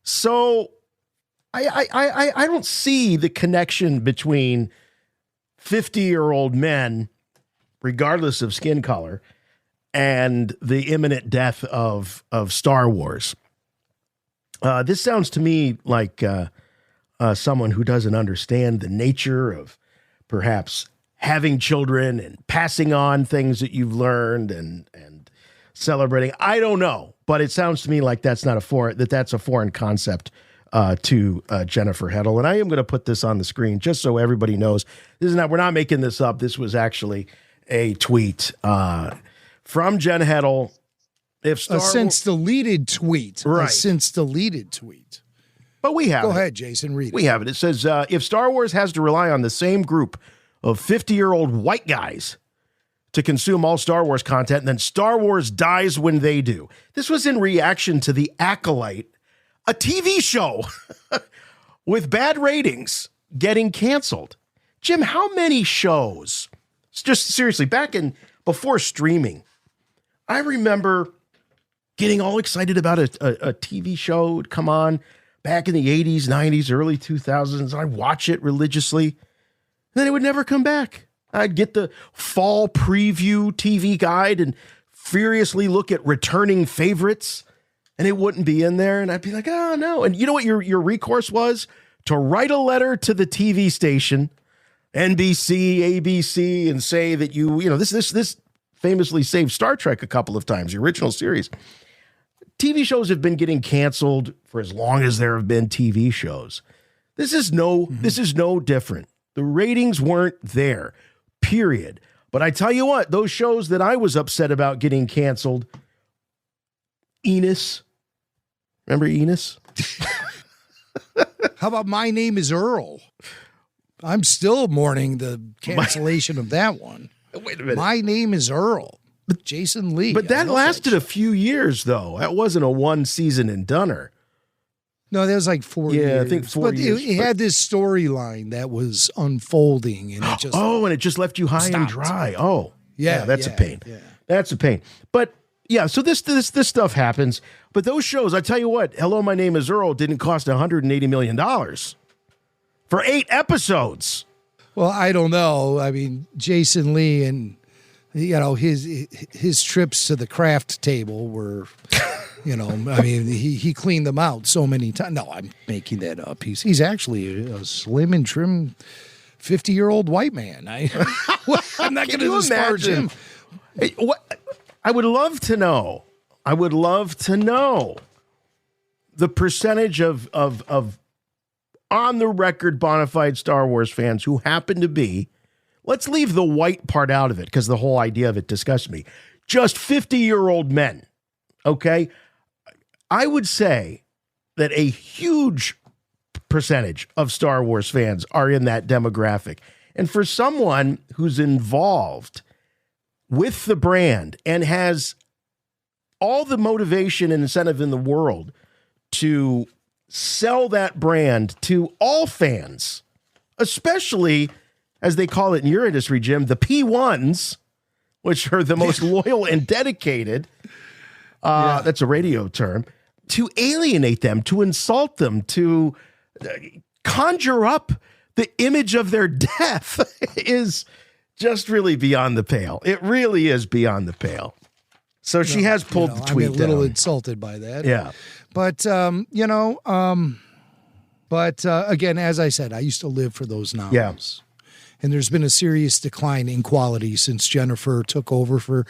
So I don't see the connection between 50-year-old men, regardless of skin color, and the imminent death of Star Wars. This sounds to me like someone who doesn't understand the nature of perhaps having children and passing on things that you've learned and celebrating. I don't know, but it sounds to me like that's a foreign concept to Jennifer Heddle. And I am going to put this on the screen just so everybody knows. We're not making this up. This was actually a tweet from Jen Heddle. Since deleted tweet. Right. A since deleted tweet. But we have Go ahead, Jason, read it. We have it. It says, if Star Wars has to rely on the same group of 50-year-old white guys to consume all Star Wars content, then Star Wars dies when they do. This was in reaction to The Acolyte, a TV show with bad ratings getting canceled. Jim, how many shows, just seriously, before streaming, I remember getting all excited about a TV show would come on back in the 80s, 90s, early 2000s. I'd watch it religiously. And then it would never come back. I'd get the fall preview TV guide and furiously look at returning favorites, and it wouldn't be in there. And I'd be like, oh, no. And you know what your recourse was? To write a letter to the TV station, NBC, ABC, and say that this famously saved Star Trek a couple of times, the original series. TV shows have been getting canceled for as long as there have been TV shows. This is no different. The ratings weren't there, period. But I tell you what, those shows that I was upset about getting canceled, Enos. Remember Enos? How about My Name is Earl? I'm still mourning the cancellation of that one. Wait a minute. My Name is Earl. Jason Lee. But that lasted a few years, though. That wasn't a one season and doneer. No, that was like 4 years. Yeah, I think 4 years. It had this storyline that was unfolding, and it just and it just left you high and dry. Oh, yeah, that's a pain. Yeah. That's a pain. But yeah, so this stuff happens. But those shows, I tell you what, Hello, My Name is Earl didn't cost $180 million for 8 episodes. Well, I don't know. I mean, Jason Lee and his trips to the craft table were. I mean, he cleaned them out so many times. No, I'm making that up. He's actually a slim and trim 50-year-old white man. I'm not going to disparage him. Hey, I would love to know. The percentage of on the record bona fide Star Wars fans who happen to be, let's leave the white part out of it because the whole idea of it disgusts me. Just 50-year-old men. Okay. I would say that a huge percentage of Star Wars fans are in that demographic. And for someone who's involved with the brand and has all the motivation and incentive in the world to sell that brand to all fans, especially, as they call it in your industry, Jim, the P1s, which are the most loyal and dedicated, that's a radio term, to alienate them, to insult them, to conjure up the image of their death is just really beyond the pale. It really is beyond the pale. So she has pulled the tweet down. I'm a little insulted by that. Yeah. But, again, as I said, I used to live for those novels. Yeah. And there's been a serious decline in quality since Jennifer took over for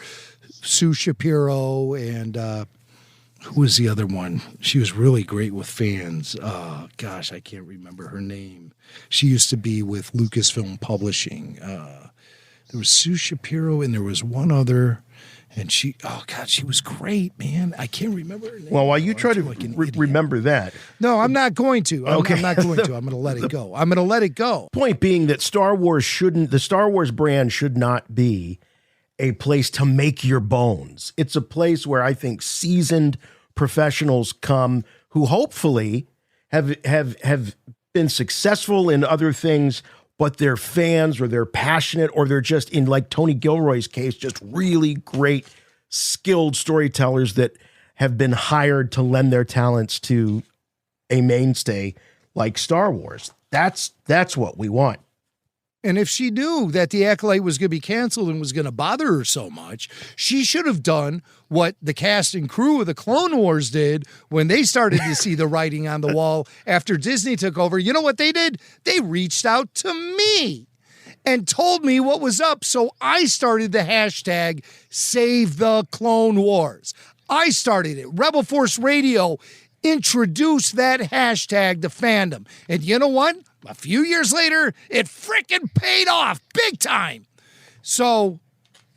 Sue Shapiro and who was the other one? She was really great with fans. Gosh, I can't remember her name. She used to be with Lucasfilm Publishing. There was Sue Shapiro and there was one other. And she was great, man. I can't remember her name. Well, while you try to remember that. No, I'm not going to. I'm not going to. I'm going to let it go. Point being that the Star Wars brand should not be a place to make your bones. It's a place where I think seasoned professionals come who hopefully have been successful in other things, but they're fans or they're passionate or they're just, in like Tony Gilroy's case, just really great, skilled storytellers that have been hired to lend their talents to a mainstay like Star Wars. That's what we want. And if she knew that the Acolyte was going to be canceled and was going to bother her so much, she should have done what the cast and crew of the Clone Wars did when they started to see the writing on the wall after Disney took over. You know what they did? They reached out to me and told me what was up. So I started the hashtag Save the Clone Wars. I started it. Rebel Force Radio introduced that hashtag to fandom. And you know what? A few years later, it frickin' paid off big time. So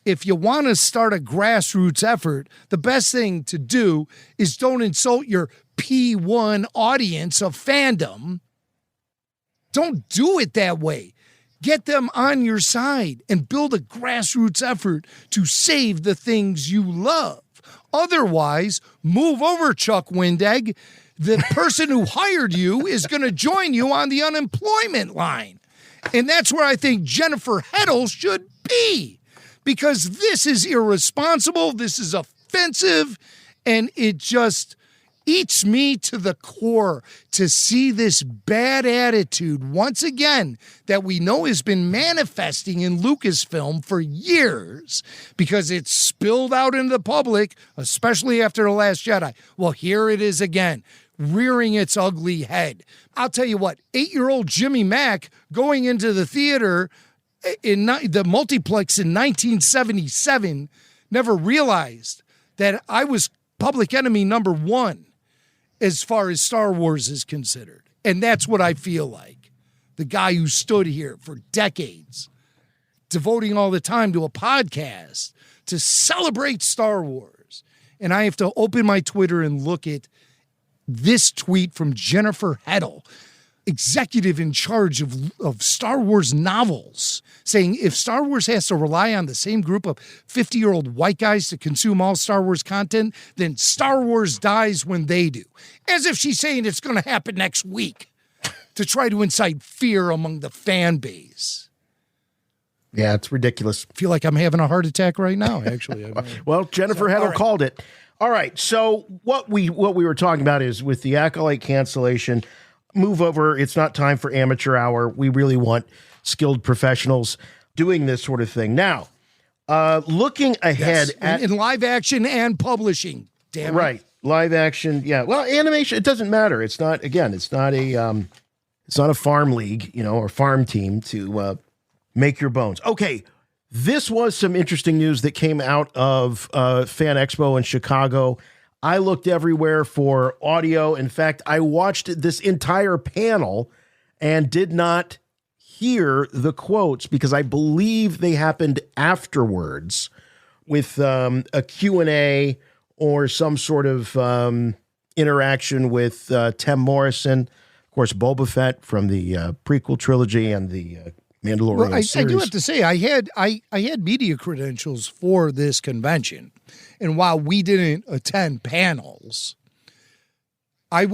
if you want to start a grassroots effort, the best thing to do is don't insult your P1 audience of fandom. Don't do it that way. Get them on your side and build a grassroots effort to save the things you love. Otherwise, move over, Chuck Wendig. The person who hired you is going to join you on the unemployment line. And that's where I think Jennifer Heddle should be, because this is irresponsible, this is offensive, and it just eats me to the core to see this bad attitude once again that we know has been manifesting in Lucasfilm for years, because it's spilled out into the public, especially after The Last Jedi. Well, here it is again, rearing its ugly head. I'll tell you what, 8-year-old Jimmy Mack going into the theater in the multiplex in 1977 never realized that I was public enemy number one as far as Star Wars is considered. And that's what I feel like. The guy who stood here for decades, devoting all the time to a podcast to celebrate Star Wars. And I have to open my Twitter and look at this tweet from Jennifer Heddle, executive in charge of Star Wars novels, saying if Star Wars has to rely on the same group of 50-year-old white guys to consume all Star Wars content, then Star Wars dies when they do. As if she's saying it's going to happen next week to try to incite fear among the fan base. Yeah, it's ridiculous. I feel like I'm having a heart attack right now, actually. Well, Jennifer Heddle called it. All right, so what we were talking about is with the Acolyte cancellation, move over. It's not time for amateur hour. We really want skilled professionals doing this sort of thing. Now, looking ahead in live action and publishing, damn it. Right, live action, yeah. Well, animation, it doesn't matter. It's not a farm league, or farm team to make your bones. Okay, this was some interesting news that came out of FanExpo in Chicago. I looked everywhere for audio. In fact, I watched this entire panel and did not hear the quotes because I believe they happened afterwards with a Q&A or some sort of interaction with Temuera Morrison, of course, Boba Fett from the prequel trilogy and the Mandalorian series. I do have to say, I had media credentials for this convention, and while we didn't attend panels, I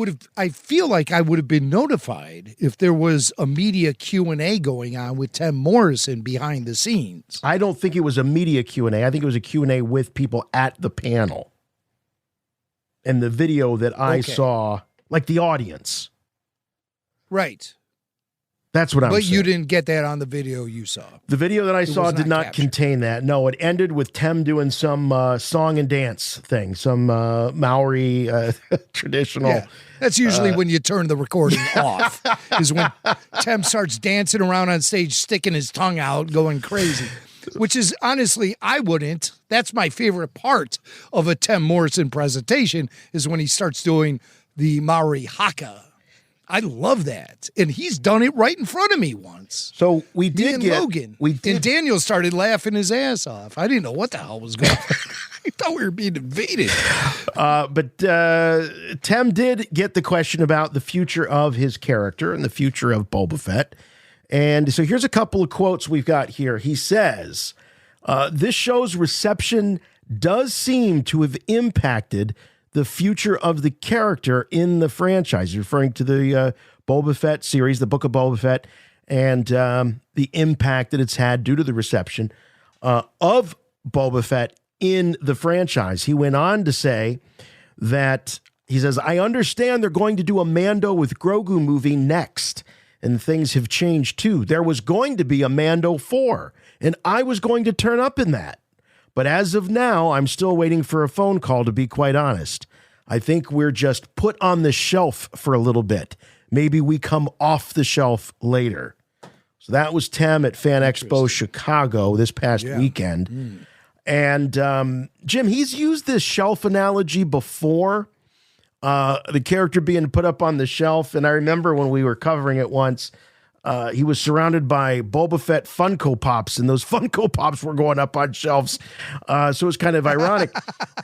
feel like I would have been notified if there was a media Q&A going on with Temuera Morrison behind the scenes. I don't think it was a media Q&A. I think it was a Q&A with people at the panel. And the video that I saw, like the audience. Right. That's what I'm saying. But you didn't get that on the video you saw. The video that I saw did not contain that. No, it ended with Tem doing some song and dance thing, some Maori traditional. Yeah, that's usually when you turn the recording off, is when Tem starts dancing around on stage, sticking his tongue out, going crazy. Which is, honestly, I wouldn't. That's my favorite part of a Tem Morrison presentation, is when he starts doing the Maori haka. I love that. And he's done it right in front of me once. So we did get Logan. And Daniel started laughing his ass off. I didn't know what the hell was going on. I thought we were being invaded. But Tem did get the question about the future of his character and the future of Boba Fett. And so here's a couple of quotes we've got here. He says, this show's reception does seem to have impacted the future of the character in the franchise, referring to the Boba Fett series, the Book of Boba Fett, and the impact that it's had due to the reception of Boba Fett in the franchise. He went on to say that, he says, I understand they're going to do a Mando with Grogu movie next, and things have changed too. There was going to be a Mando 4, and I was going to turn up in that. But as of now, I'm still waiting for a phone call, to be quite honest. I think we're just put on the shelf for a little bit. Maybe we come off the shelf later. So that was Tem at FanExpo Chicago this past weekend. And Jim, he's used this shelf analogy before, the character being put up on the shelf. And I remember when we were covering it once, he was surrounded by Boba Fett Funko Pops, and those Funko Pops were going up on shelves. So it was kind of ironic.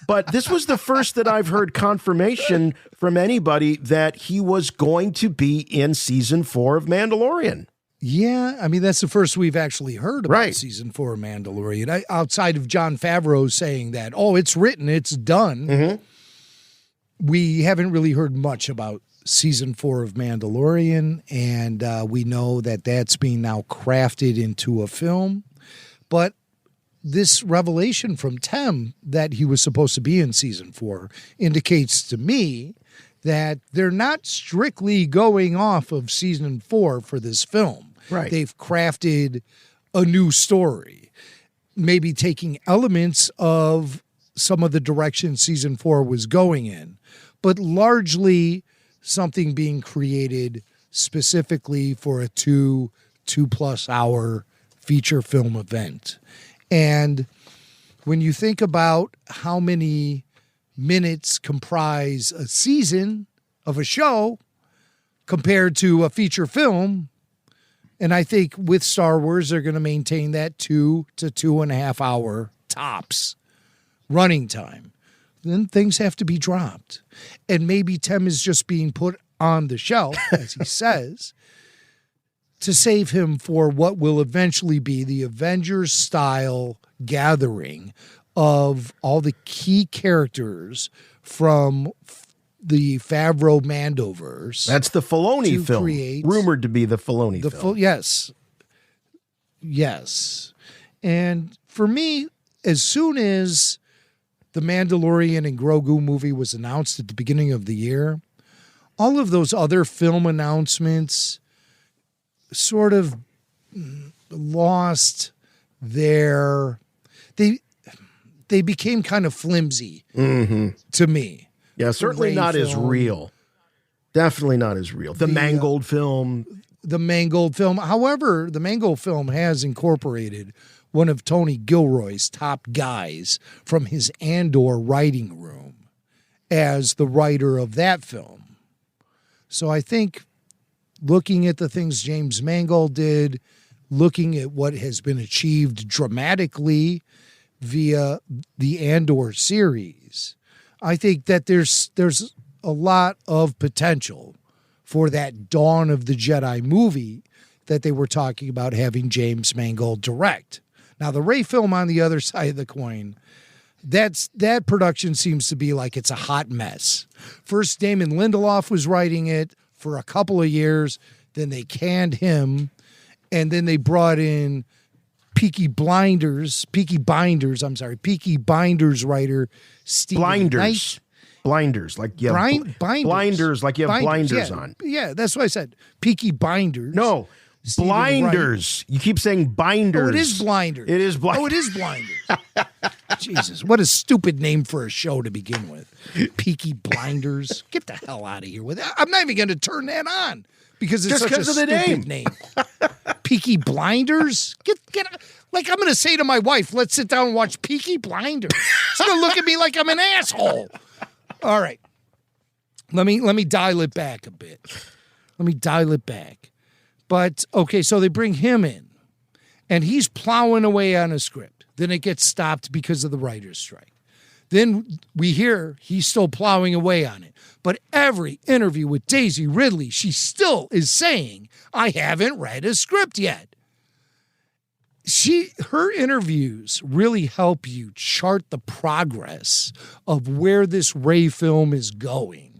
But this was the first that I've heard confirmation from anybody that he was going to be in season 4 of Mandalorian. Yeah, I mean, that's the first we've actually heard about season 4 of Mandalorian. Outside of Jon Favreau saying that, it's written, it's done. We haven't really heard much about season 4 of Mandalorian, and we know that that's being now crafted into a film. But this revelation from Tem that he was supposed to be in season 4 indicates to me that they're not strictly going off of season 4 for this film. Right. They've crafted a new story, maybe taking elements of some of the direction season 4 was going in, but largely something being created specifically for a 2+ hour feature film event. And when you think about how many minutes comprise a season of a show, compared to a feature film. And I think with Star Wars, they're going to maintain that 2 to 2.5 hour tops running time. Then things have to be dropped. And maybe Tem is just being put on the shelf, as he says, to save him for what will eventually be the Avengers-style gathering of all the key characters from the Favreau Mandoverse. That's the Filoni film. Rumored to be the Filoni film. Yes. Yes. And for me, as soon as the Mandalorian and Grogu movie was announced at the beginning of the year, all of those other film announcements sort of lost their... They became kind of flimsy to me. Yeah, certainly not as real. Definitely not as real. The Mangold film. The Mangold film. However, the Mangold film has incorporated one of Tony Gilroy's top guys from his Andor writing room as the writer of that film. So I think looking at the things James Mangold did, looking at what has been achieved dramatically via the Andor series, I think that there's a lot of potential for that Dawn of the Jedi movie that they were talking about having James Mangold direct. Now, the Rey film on the other side of the coin, that production seems to be like it's a hot mess. First, Damon Lindelof was writing it for a couple of years, then they canned him, and then they brought in Peaky Blinders writer Steve Knight. Blinders, like you have blinders, like you have blinders on. Yeah, that's what I said. Peaky Blinders. No, Stephen blinders. Wright. You keep saying binders. Oh, it is blinders. It is blinders. Oh, it is blinders. Jesus, what a stupid name for a show to begin with. Peaky Blinders. Get the hell out of here with it. I'm not even going to turn that on because it's just such a stupid name. Peaky Blinders? Get like I'm going to say to my wife, let's sit down and watch Peaky Blinders. She's going to look at me like I'm an asshole. All right. Let me dial it back a bit. But, okay, so they bring him in, and he's plowing away on a script. Then it gets stopped because of the writer's strike. Then we hear he's still plowing away on it. But every interview with Daisy Ridley, she still is saying, I haven't read a script yet. Her interviews really help you chart the progress of where this Rey film is going.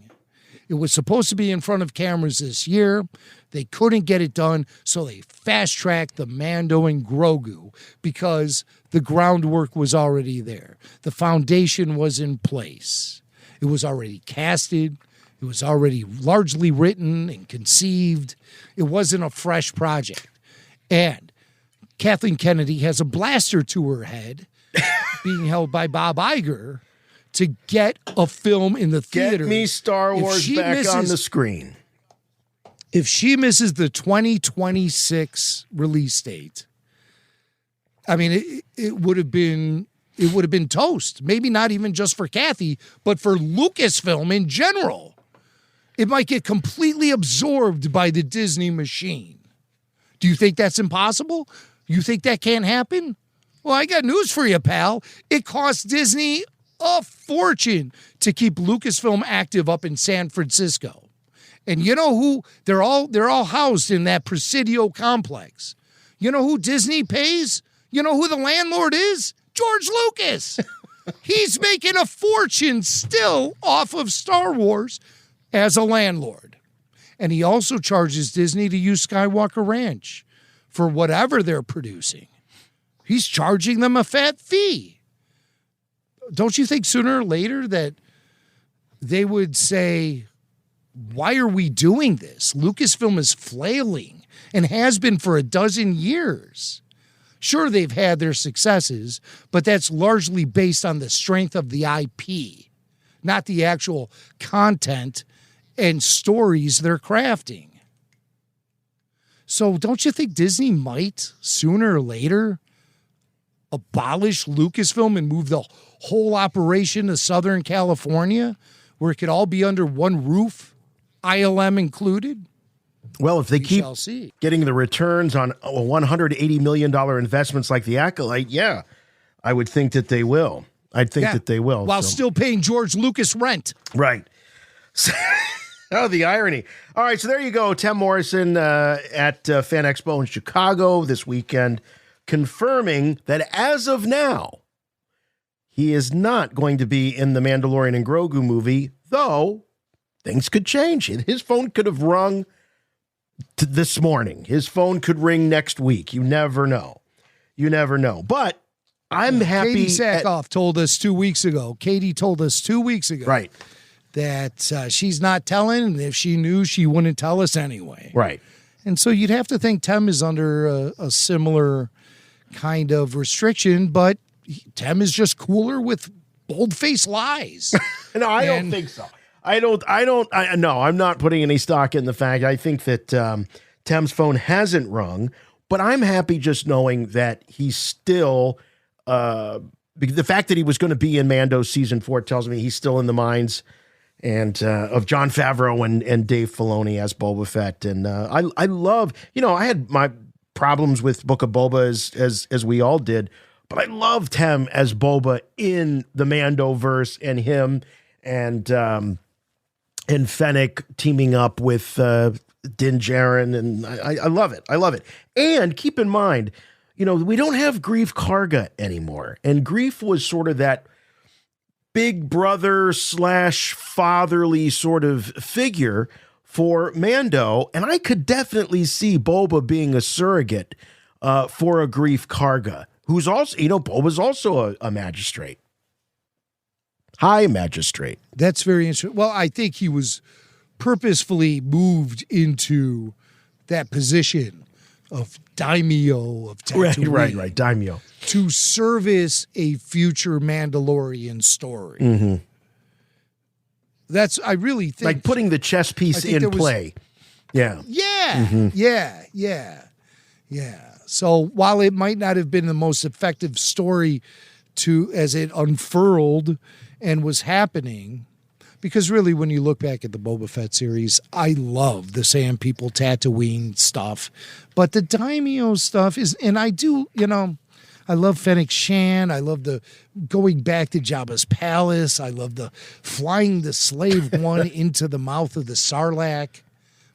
It was supposed to be in front of cameras this year. They couldn't get it done, so they fast-tracked the Mando and Grogu because the groundwork was already there. The foundation was in place. It was already casted. It was already largely written and conceived. It wasn't a fresh project. And Kathleen Kennedy has a blaster to her head being held by Bob Iger to get a film in the theater. Get me Star Wars back on the screen. If she misses the 2026 release date, I mean, it would have been toast. Maybe not even just for Kathy, but for Lucasfilm in general. It might get completely absorbed by the Disney machine. Do you think that's impossible? You think that can't happen? Well, I got news for you, pal. It costs Disney a fortune to keep Lucasfilm active up in San Francisco. And you know who? They're all housed in that Presidio complex. You know who Disney pays? You know who the landlord is? George Lucas. He's making a fortune still off of Star Wars as a landlord. And he also charges Disney to use Skywalker Ranch for whatever they're producing. He's charging them a fat fee. Don't you think sooner or later that they would say, why are we doing this? Lucasfilm is flailing and has been for a dozen years. Sure, they've had their successes, but that's largely based on the strength of the IP, not the actual content and stories they're crafting. So don't you think Disney might, sooner or later, abolish Lucasfilm and move the whole operation to Southern California, where it could all be under one roof, ILM included? Well, if they keep shall see. getting the returns on $180 million investments like the Acolyte, yeah, I would think that they will. I'd think that they will. While still paying George Lucas rent. Right. Oh, the irony. All right, so there you go. Tem Morrison at FanExpo in Chicago this weekend, confirming that as of now, he is not going to be in the Mandalorian and Grogu movie, though things could change. His phone could have rung this morning. His phone could ring next week. You never know. You never know. But I'm happy. Katie Sackhoff told us 2 weeks ago. Katie told us 2 weeks ago. Right. That she's not telling, and if she knew, she wouldn't tell us anyway. Right. And so you'd have to think Tem is under a similar kind of restriction, but Tem is just cooler with bold-faced lies. No, I don't think so. No, I'm not putting any stock in the fact. I think that Tem's phone hasn't rung, but I'm happy just knowing that he's still, the fact that he was going to be in Mando season 4 tells me he's still in the minds and of Jon Favreau and Dave Filoni as Boba Fett. And I love, I had my problems with Book of Boba as we all did, but I loved him as Boba in the Mandoverse, and him and Fennec teaming up with Din Djarin, and I love it. I love it. And keep in mind, we don't have Greef Karga anymore, and Greef was sort of that big brother / fatherly sort of figure for Mando, and I could definitely see Boba being a surrogate for a Greef Karga, who's also, Boba's also a magistrate. High magistrate. That's very interesting. Well, I think he was purposefully moved into that position of daimyo of Tatooine. Right, daimyo. To service a future Mandalorian story. Mm-hmm. I really think. Like putting the chess piece in play. Yeah. Yeah. Mm-hmm. Yeah. So while it might not have been the most effective story as it unfurled and was happening, because really when you look back at the Boba Fett series, I love the Sand People Tatooine stuff, but the daimyo stuff is, and I do, I love Fennec Shan. I love the going back to Jabba's palace. I love the flying the slave one into the mouth of the Sarlacc.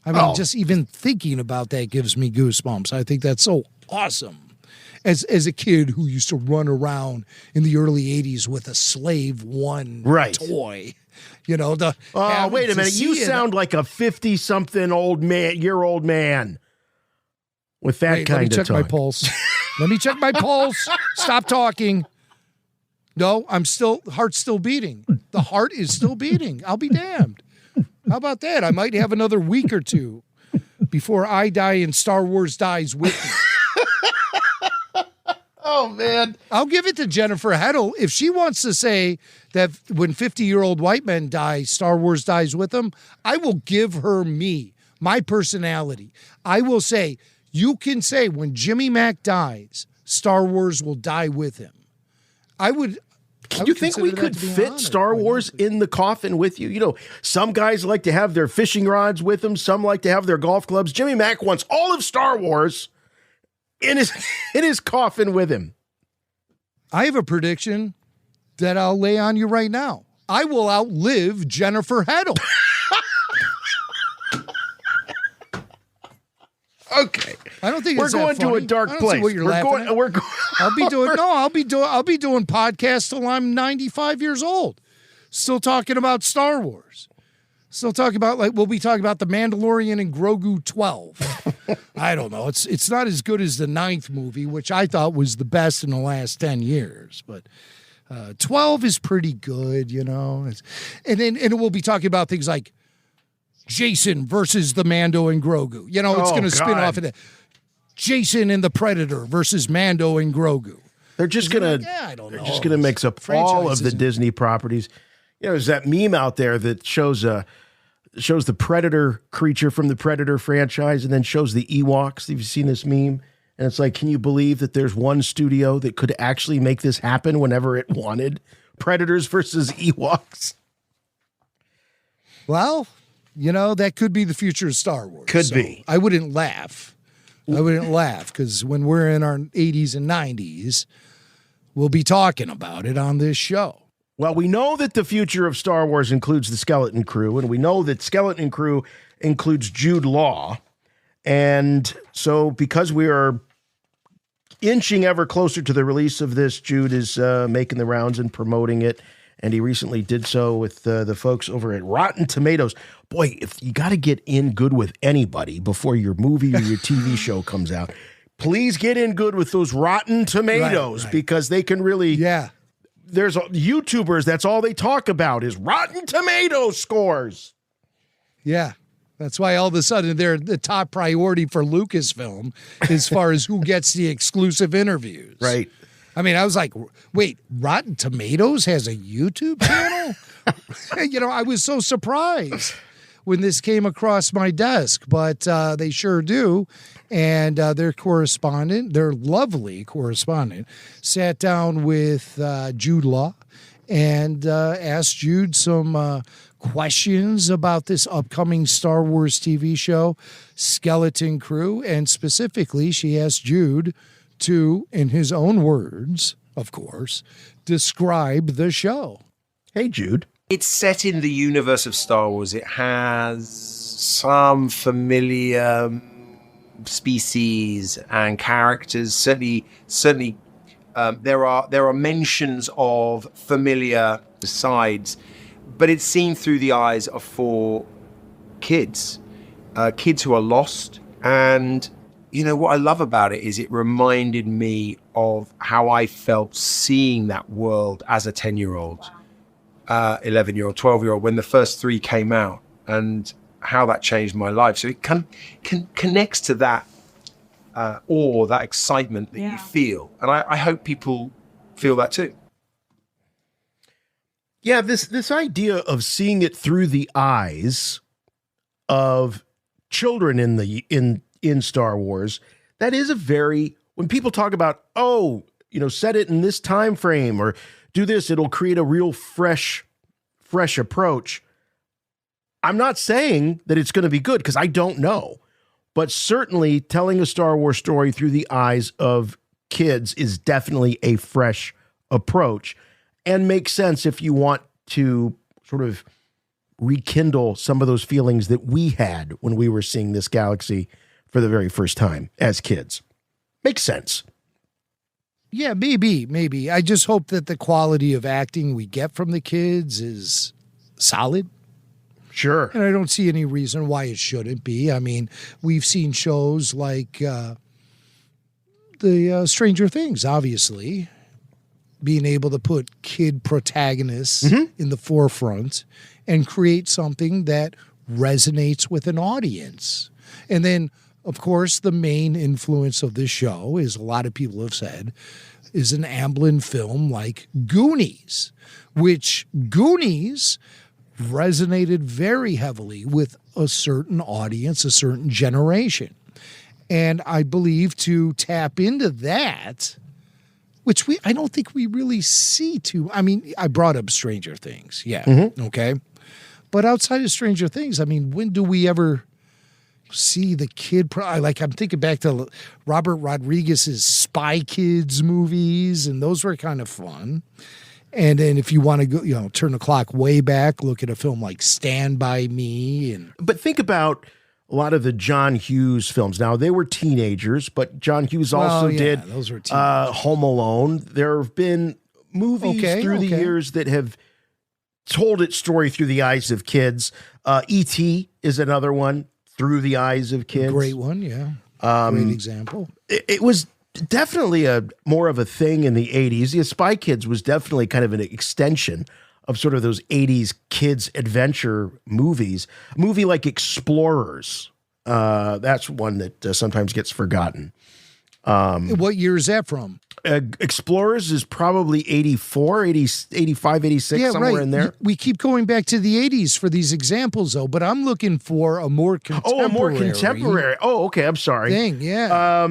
I mean, just even thinking about that gives me goosebumps. I think that's so awesome. As a kid who used to run around in the early 80s with a slave one toy. Wait a minute. You sound like a 50-something old man with that kind of talk. Let me check my pulse. Let me check my pulse. Stop talking. No, heart's still beating. The heart is still beating. I'll be damned. How about that? I might have another week or two before I die and Star Wars dies with me. Oh, man. I'll give it to Jennifer Heddle. If she wants to say that when 50-year-old white men die, Star Wars dies with them, I will give her my personality. I will say, you can say when Jimmy Mack dies, Star Wars will die with him. Do you think we could fit Star Wars in the coffin with you? Some guys like to have their fishing rods with them. Some like to have their golf clubs. Jimmy Mack wants all of Star Wars in his coffin with him. I have a prediction that I'll lay on you right now. I will outlive Jennifer Heddle. Okay. I don't think we're going to a dark place. What you're laughing at. I'll be doing podcasts till I'm 95 years old. Still talking about Star Wars. Still talking about, we'll be talking about the Mandalorian and Grogu 12. I don't know. It's not as good as the 9th movie, which I thought was the best in the last 10 years, but 12 is pretty good, and we'll be talking about things like Jason versus the Mando and Grogu. It's going to spin off of that. Jason and the Predator versus Mando and Grogu. They're just going to mix up all of the Disney properties. There's that meme out there that shows the Predator creature from the Predator franchise and then shows the Ewoks. Have you seen this meme? And it's like, can you believe that there's one studio that could actually make this happen whenever it wanted? Predators versus Ewoks. Well, You know, that could be the future of Star Wars. Could be. I wouldn't laugh. Because when we're in our 80s and 90s, we'll be talking about it on this show. Well, we know that the future of Star Wars includes the Skeleton Crew, and we know that Skeleton Crew includes Jude Law. And so because we are inching ever closer to the release of this, Jude is making the rounds and promoting it. And he recently did so with the folks over at Rotten Tomatoes. Boy, if you got to get in good with anybody before your movie or your TV show comes out, please get in good with those Rotten Tomatoes because they can really... Yeah. There's YouTubers, that's all they talk about is Rotten Tomatoes scores. Yeah. That's why all of a sudden they're the top priority for Lucasfilm as far as who gets the exclusive interviews. Right. I mean, I was like, wait, Rotten Tomatoes has a YouTube channel? You know, I was so surprised when this came across my desk, but they sure do. And their correspondent, their lovely correspondent, sat down with Jude Law and asked Jude some questions about this upcoming Star Wars TV show, Skeleton Crew. And specifically, she asked Jude to, in his own words, of course, describe the show. Hey, Jude. It's set in the universe of Star Wars. It has some familiar species and characters. Certainly, there are mentions of familiar sides, but it's seen through the eyes of 4 kids, kids who are lost. And you know what I love about it is it reminded me of how I felt seeing that world as a 10-year-old, 11-year-old, 12-year-old when the first 3 came out, and how that changed my life. So it connects to that awe, that excitement that you feel. And I hope people feel that too. Yeah, this idea of seeing it through the eyes of children in Star Wars, that is a very, when people talk about, set it in this time frame or do this, it'll create a real fresh approach. I'm not saying that it's going to be good because I don't know, but certainly telling a Star Wars story through the eyes of kids is definitely a fresh approach and makes sense if you want to sort of rekindle some of those feelings that we had when we were seeing this galaxy for the very first time as kids. Makes sense. Yeah, maybe. I just hope that the quality of acting we get from the kids is solid. Sure. And I don't see any reason why it shouldn't be. I mean, we've seen shows like the Stranger Things, obviously, being able to put kid protagonists in the forefront and create something that resonates with an audience. And then, of course, the main influence of this show, is a lot of people have said, is an Amblin film like Goonies, which Goonies resonated very heavily with a certain audience, a certain generation. And I believe to tap into that, which I don't think we really see too. I mean, I brought up Stranger Things. Yeah. Okay. But outside of Stranger Things, I mean, when do we ever see the kid? I'm thinking back to Robert Rodriguez's Spy Kids movies, and those were kind of fun. And then if you want to go, turn the clock way back, look at a film like Stand By Me. But think about a lot of the John Hughes films. Now, they were teenagers, but John Hughes also did those were Home Alone. There have been movies through the years that have told its story through the eyes of kids. E.T. is another one, through the eyes of kids. Great one, yeah. Great example. It was definitely more of a thing in the 80s. The Spy Kids was definitely kind of an extension of sort of those 80s kids adventure movies. A movie like Explorers, that's one that sometimes gets forgotten. What year is that from? Explorers is probably 84, 80, 85, 86, somewhere in there. We keep going back to the 80s for these examples, though, but I'm looking for a more contemporary. Oh, a more contemporary. Oh, okay, I'm sorry. Thing, yeah.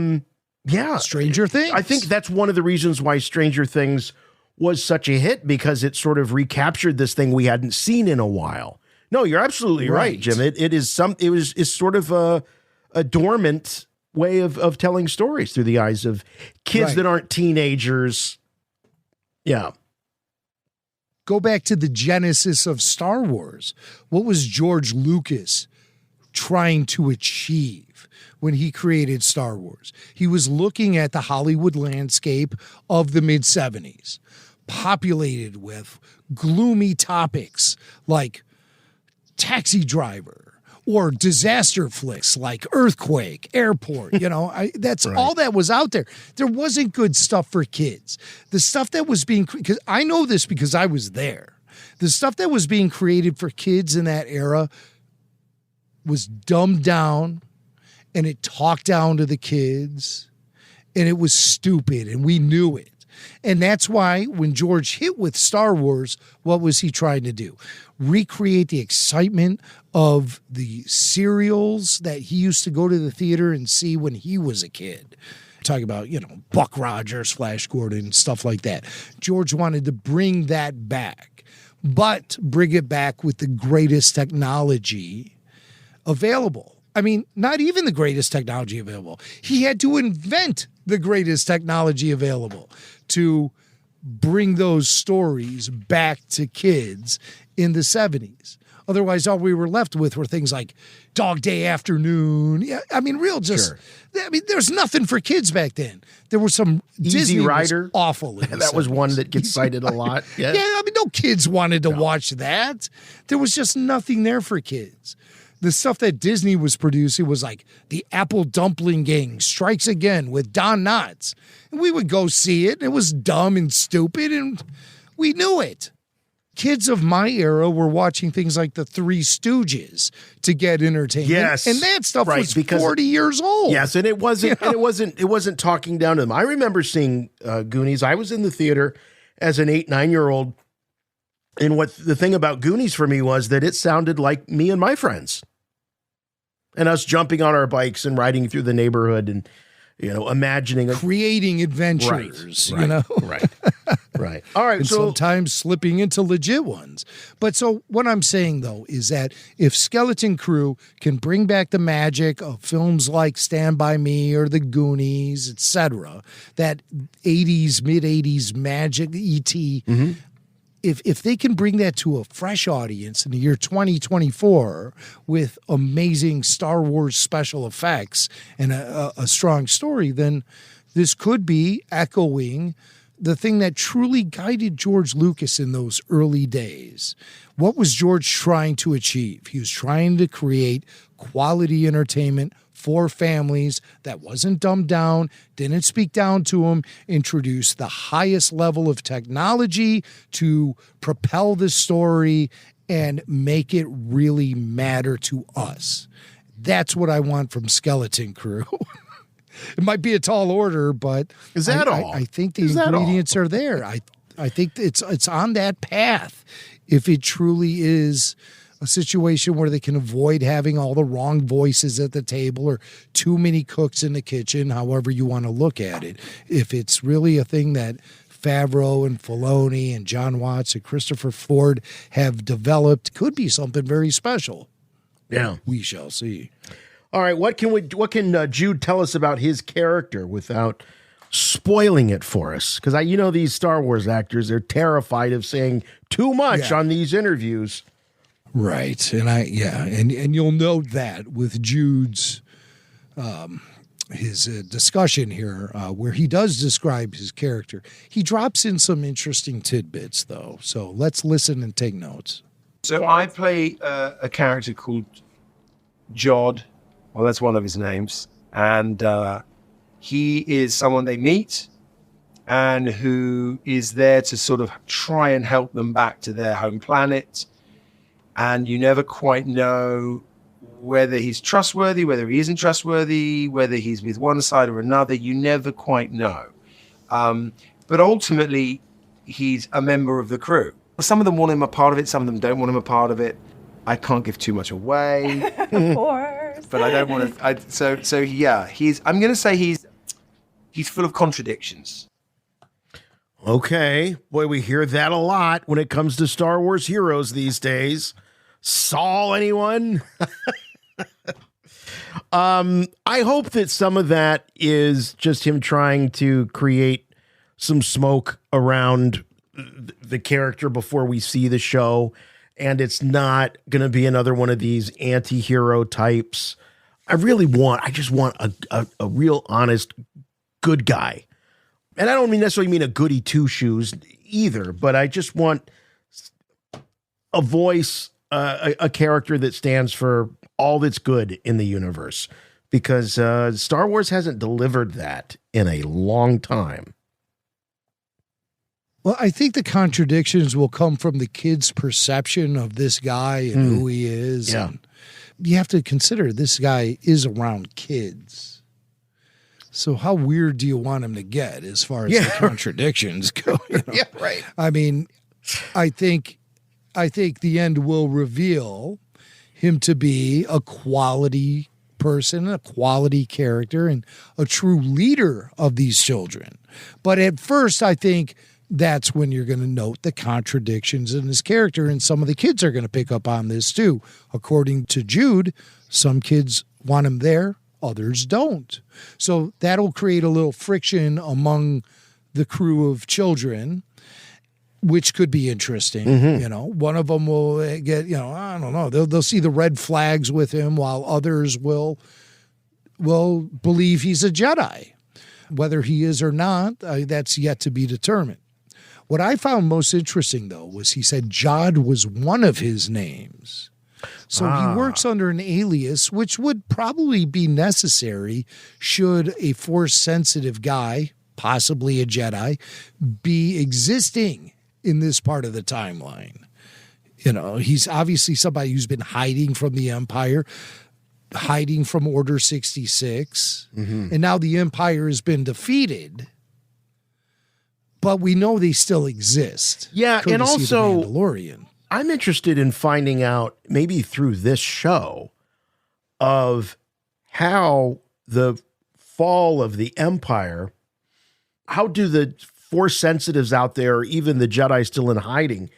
Yeah. Stranger Things. I think that's one of the reasons why Stranger Things was such a hit, because it sort of recaptured this thing we hadn't seen in a while. No, you're absolutely right, Jim. It's sort of a dormant way of telling stories through the eyes of kids that aren't teenagers. Yeah. Go back to the genesis of Star Wars. What was George Lucas trying to achieve when he created Star Wars? He was looking at the Hollywood landscape of the mid-70s, populated with gloomy topics like Taxi Driver or disaster flicks like Earthquake, Airport. That's all that was out there. There wasn't good stuff for kids. The stuff that was being, because I know this because I was there. The stuff that was being created for kids in that era was dumbed down, and it talked down to the kids, and it was stupid, and we knew it. And that's why when George hit with Star Wars, what was he trying to do? Recreate the excitement of the serials that he used to go to the theater and see when he was a kid. Talking about, Buck Rogers, Flash Gordon, stuff like that. George wanted to bring that back, but bring it back with the greatest technology available. I mean, not even the greatest technology available. He had to invent the greatest technology available to bring those stories back to kids in the 70s. Otherwise, all we were left with were things like Dog Day Afternoon. Yeah, I mean, there's nothing for kids back then. There were some Easy Disney Rider. Was awful. In that was one that gets cited a lot. Yeah, I mean, no kids wanted to watch that. There was just nothing there for kids. The stuff that Disney was producing was like the Apple Dumpling Gang Strikes Again with Don Knotts. And we would go see it. And it was dumb and stupid, and we knew it. Kids of my era were watching things like the Three Stooges to get entertainment. Yes, and that stuff was 40 years old. Yes, and it wasn't talking down to them. I remember seeing Goonies. I was in the theater as an 8-9-year-old, and what the thing about Goonies for me was that it sounded like me and my friends, and us jumping on our bikes and riding through the neighborhood and imagining creating adventures. Right. All right. And so sometimes slipping into legit ones. But so what I'm saying, though, is that if Skeleton Crew can bring back the magic of films like Stand By Me or The Goonies, etc., that 80s, mid-80s magic, E.T., if they can bring that to a fresh audience in the year 2024 with amazing Star Wars special effects and a strong story, then this could be echoing the thing that truly guided George Lucas in those early days. What was George trying to achieve? He was trying to create quality entertainment for families that wasn't dumbed down, didn't speak down to them, introduced the highest level of technology to propel the story and make it really matter to us. That's what I want from Skeleton Crew. It might be a tall order, but is that all? I think the ingredients are there. I think it's on that path. If it truly is a situation where they can avoid having all the wrong voices at the table or too many cooks in the kitchen, however you want to look at it. If it's really a thing that Favreau and Filoni and John Watts and Christopher Ford have developed, could be something very special. Yeah. We shall see. All right, what can Jude tell us about his character without spoiling it for us? Because these Star Wars actors, they're terrified of saying too much on these interviews. Right, and you'll note that with Jude's his discussion here, where he does describe his character, he drops in some interesting tidbits, though. So let's listen and take notes. So I play a character called Jod. Well, that's one of his names. And he is someone they meet and who is there to sort of try and help them back to their home planet. And you never quite know whether he's trustworthy, whether he isn't trustworthy, whether he's with one side or another. You never quite know. But ultimately, he's a member of the crew. Some of them want him a part of it. Some of them don't want him a part of it. I can't give too much away. Of course. But I don't want to. So yeah, I'm going to say he's full of contradictions. Okay. Boy, we hear that a lot when it comes to Star Wars heroes these days. Saul, anyone? I hope that some of that is just him trying to create some smoke around the character before we see the show, and it's not going to be another one of these anti-hero types. I just want a real honest good guy. And I don't necessarily mean a goody two-shoes either, but I just want a voice, a character that stands for all that's good in the universe, because Star Wars hasn't delivered that in a long time. Well, I think the contradictions will come from the kid's perception of this guy and who he is. Yeah. And you have to consider this guy is around kids. So how weird do you want him to get as far as the contradictions go? You know? Yeah, right. I mean, I think the end will reveal him to be a quality person, a quality character, and a true leader of these children. But at first, I think that's when you're going to note the contradictions in his character, and some of the kids are going to pick up on this too. According to Jude, some kids want him there, others don't. So that'll create a little friction among the crew of children, which could be interesting. You know, one of them will get, I don't know, they'll see the red flags with him, while others will believe he's a Jedi. Whether he is or not, that's yet to be determined. What I found most interesting, though, was he said Jod was one of his names. So he works under an alias, which would probably be necessary should a Force-sensitive guy, possibly a Jedi, be existing in this part of the timeline. You know, he's obviously somebody who's been hiding from the Empire, hiding from Order 66, and now the Empire has been defeated. But we know they still exist. Yeah, and also, the Mandalorian. I'm interested in finding out, maybe through this show, of how the fall of the Empire, how do the Force sensitives out there, or even the Jedi still in hiding,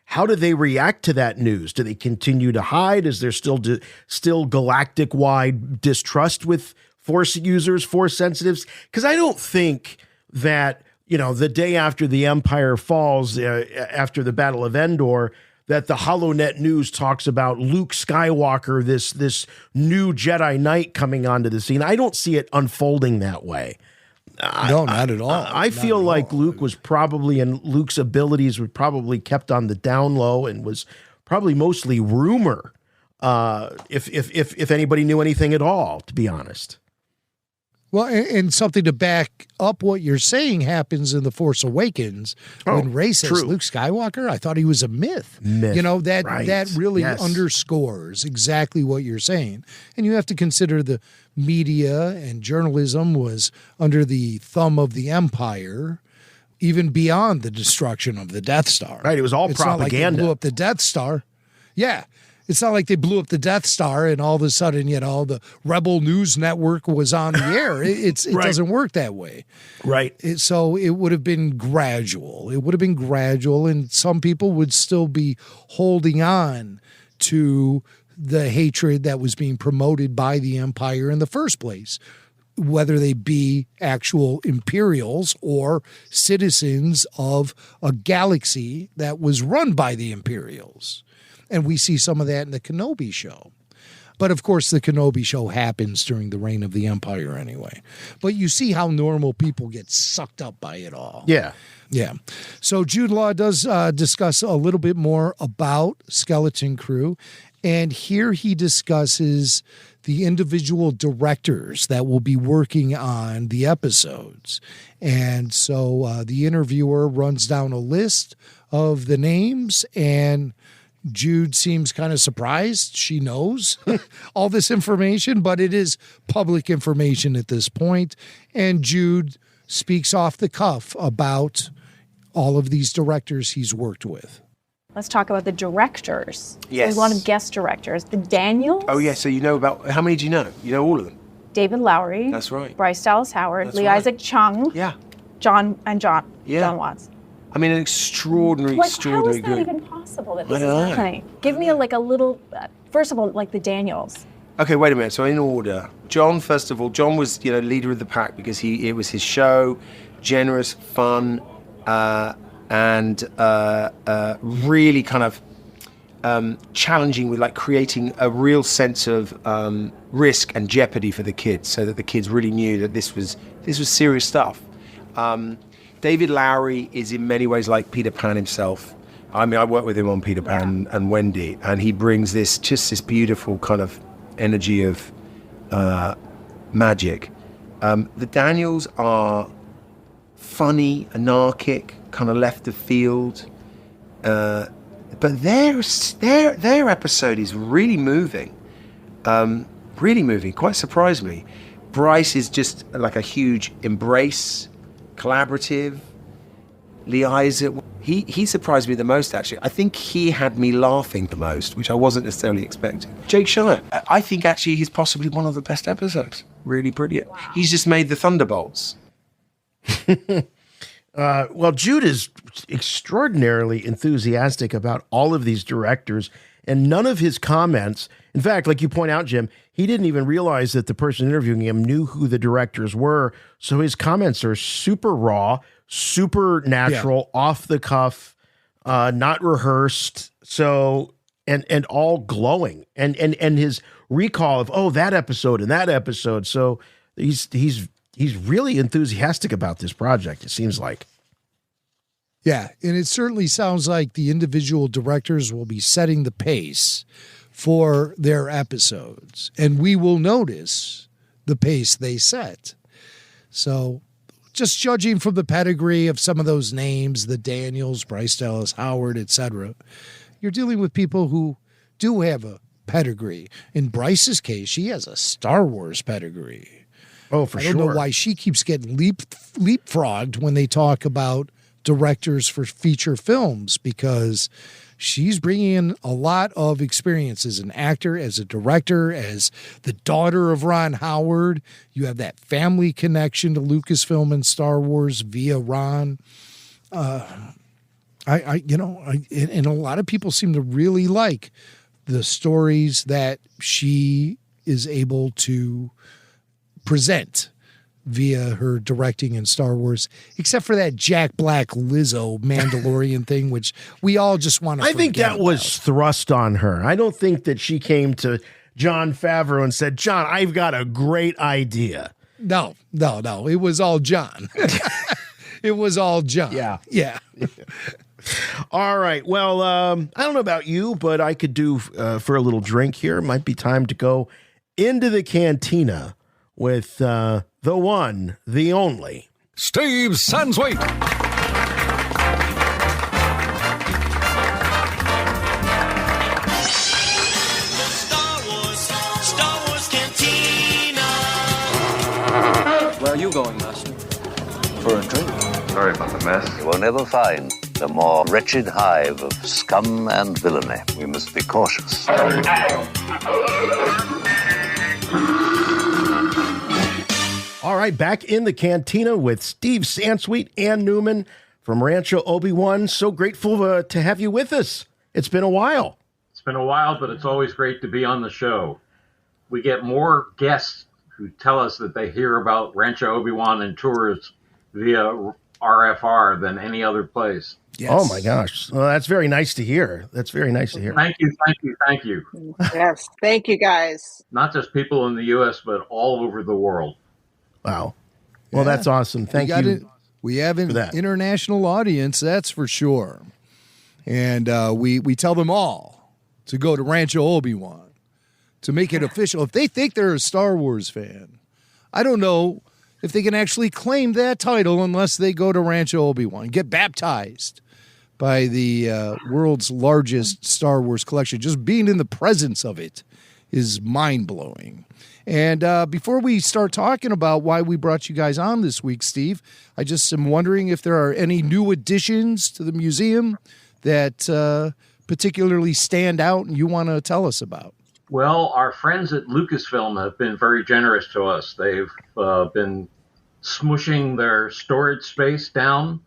how do they react to that news? Do they continue to hide? Is there still galactic-wide distrust with Force users, Force sensitives? Because I don't think that, the day after the Empire falls, after the Battle of Endor, that the HoloNet news talks about Luke Skywalker, this new Jedi Knight coming onto the scene. I don't see it unfolding that way. No, not at all. I feel like Luke was probably, and Luke's abilities were probably kept on the down low, and was probably mostly rumor, if anybody knew anything at all, to be honest. Well, and something to back up what you're saying happens in The Force Awakens when Rey says, Luke Skywalker, I thought he was a myth. That really underscores exactly what you're saying. And you have to consider the media and journalism was under the thumb of the Empire, even beyond the destruction of the Death Star. Right, it was all propaganda. Not like they blew up the Death Star. Yeah. It's not like they blew up the Death Star and all of a sudden, the Rebel News Network was on the air. It doesn't work that way. Right. So it would have been gradual. And some people would still be holding on to the hatred that was being promoted by the Empire in the first place, whether they be actual Imperials or citizens of a galaxy that was run by the Imperials. And we see some of that in the Kenobi show. But, of course, the Kenobi show happens during the reign of the Empire anyway. But you see how normal people get sucked up by it all. Yeah. Yeah. So Jude Law does discuss a little bit more about Skeleton Crew. And here he discusses the individual directors that will be working on the episodes. And so the interviewer runs down a list of the names, and Jude seems kind of surprised. She knows all this information, but it is public information at this point. And Jude speaks off the cuff about all of these directors he's worked with. Let's talk about the directors. Yes. There's a lot of guest directors. The Daniels. Oh, yeah. So you know about, how many do you know? You know all of them? David Lowery. That's right. Bryce Dallas Howard. That's Lee right. Isaac Chung. Yeah. John Watts. I mean, an extraordinary, Like, extraordinary how is that good. even possible that I this is don't know. happening? Give me a little. First of all, like the Daniels. Okay, wait a minute. So in order, John. First of all, John was leader of the pack because it was his show, generous, fun, and really kind of challenging with like creating a real sense of risk and jeopardy for the kids, so that the kids really knew that this was serious stuff. David Lowery is in many ways like Peter Pan himself. I mean, I worked with him on Peter Pan and Wendy, and he brings this beautiful kind of energy of magic. The Daniels are funny, anarchic, kind of left of field, but their episode is really moving. Quite surprised me. Bryce is just like a huge embrace, collaborative. Lee Isaac, he surprised me the most, actually. I think he had me laughing the most, which I wasn't necessarily expecting. Jake Shire, I think actually he's possibly one of the best episodes. Really brilliant. Wow. He's just made the Thunderbolts. Well, Jude is extraordinarily enthusiastic about all of these directors, and none of his comments, in fact, like you point out, Jim, he didn't even realize that the person interviewing him knew who the directors were. So his comments are super raw, super natural, off the cuff, not rehearsed. So, and all glowing, and his recall of, that episode and that episode. So he's really enthusiastic about this project, it seems like. Yeah, and it certainly sounds like the individual directors will be setting the pace for their episodes, and we will notice the pace they set. So just judging from the pedigree of some of those names, the Daniels, Bryce Dallas Howard, etc., you're dealing with people who do have a pedigree. In Bryce's case, she has a Star Wars pedigree. Oh, for sure. I don't know why she keeps getting leapfrogged when they talk about directors for feature films, because she's bringing in a lot of experience as an actor, as a director, as the daughter of Ron Howard. You have that family connection to Lucasfilm and Star Wars via Ron. And a lot of people seem to really like the stories that she is able to present via her directing in Star Wars, except for that Jack Black Lizzo Mandalorian thing, which we all just want to I think that was thrust on her. I don't think that she came to Jon Favreau and said, John, I've got a great idea. No. It was all John. It was all John. Yeah. All right. Well, I don't know about you, but I could do for a little drink here. It might be time to go into the cantina with the one, the only, Steve Sansweet. Star Wars Cantina. Where are you going, Master? For a drink. Sorry about the mess. You will never find a more wretched hive of scum and villainy. We must be cautious. All right, back in the cantina with Steve Sansweet, Anne Neumann from Rancho Obi-Wan. So grateful to have you with us. It's been a while. It's been a while, but it's always great to be on the show. We get more guests who tell us that they hear about Rancho Obi-Wan and tours via RFR than any other place. Yes. Oh, my gosh. Well, that's very nice to hear. That's very nice to hear. Thank you. Yes, thank you, guys. Not just people in the U.S., but all over the world. Wow. Well, that's awesome. Thank you. We have an international audience, that's for sure. And we tell them all to go to Rancho Obi-Wan to make it official. If they think they're a Star Wars fan, I don't know if they can actually claim that title unless they go to Rancho Obi-Wan, get baptized by the world's largest Star Wars collection. Just being in the presence of it is mind-blowing. And before we start talking about why we brought you guys on this week, Steve, I just am wondering if there are any new additions to the museum that particularly stand out and you want to tell us about. Well, our friends at Lucasfilm have been very generous to us. They've been smushing their storage space down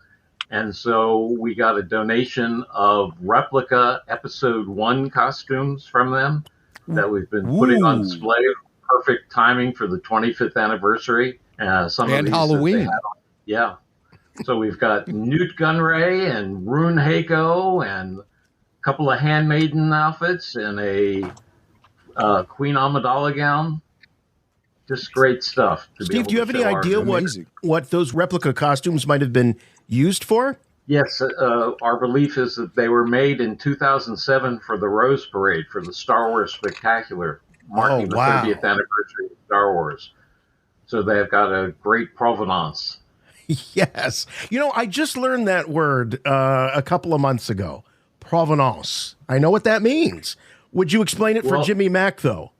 And so we got a donation of replica Episode 1 costumes from them that we've been putting on display. Perfect timing for the 25th anniversary. Some and of these Halloween. Yeah. So we've got Newt Gunray and Rune Haco and a couple of handmaiden outfits and a Queen Amidala gown. Just great stuff. Steve, do you have any idea what those replica costumes might have been used for? Yes, our belief is that they were made in 2007 for the Rose Parade, for the Star Wars Spectacular, marking the 30th anniversary of Star Wars. So they've got a great provenance. Yes. You know, I just learned that word a couple of months ago. Provenance. I know what that means. Would you explain it for Jimmy Mack, though?